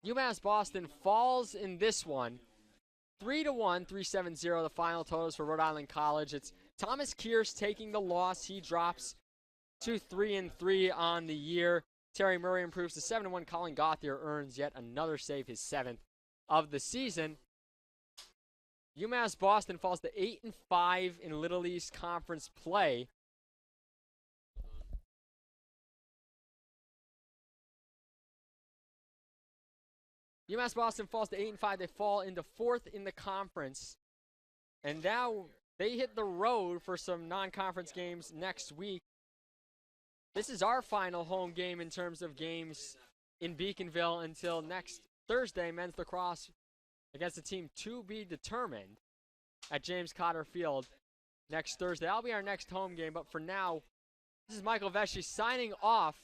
UMass Boston falls in this one. 3-1, 3-7-0, the final totals for Rhode Island College. It's Thomas Kearse taking the loss. He drops to 3-3 on the year. Terry Murray improves to 7-1. Colin Gauthier earns yet another save, his 7th of the season. UMass Boston falls to 8-5 in Little East Conference play. UMass Boston falls to 8-5. They fall into 4th in the conference. And now they hit the road for some non-conference games next week. This is our final home game in terms of games in Beaconville until next Thursday, men's lacrosse against a team to be determined at James Cotter Field next Thursday. That'll be our next home game. But for now, this is Michael Vesci signing off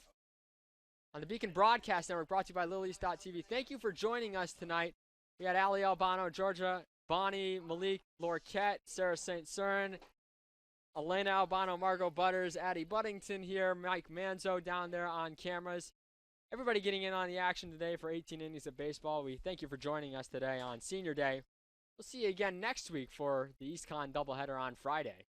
on the Beacon Broadcast Network, brought to you by LittleEast.tv. Thank you for joining us tonight. We had Ali Albano, Georgia, Bonnie, Malik, Lorquette, Sarah St. Cern, Elena Albano, Margot Butters, Addie Buddington here, Mike Manzo down there on cameras. Everybody getting in on the action today for 18 innings of baseball. We thank you for joining us today on Senior Day. We'll see you again next week for the EastCon doubleheader on Friday.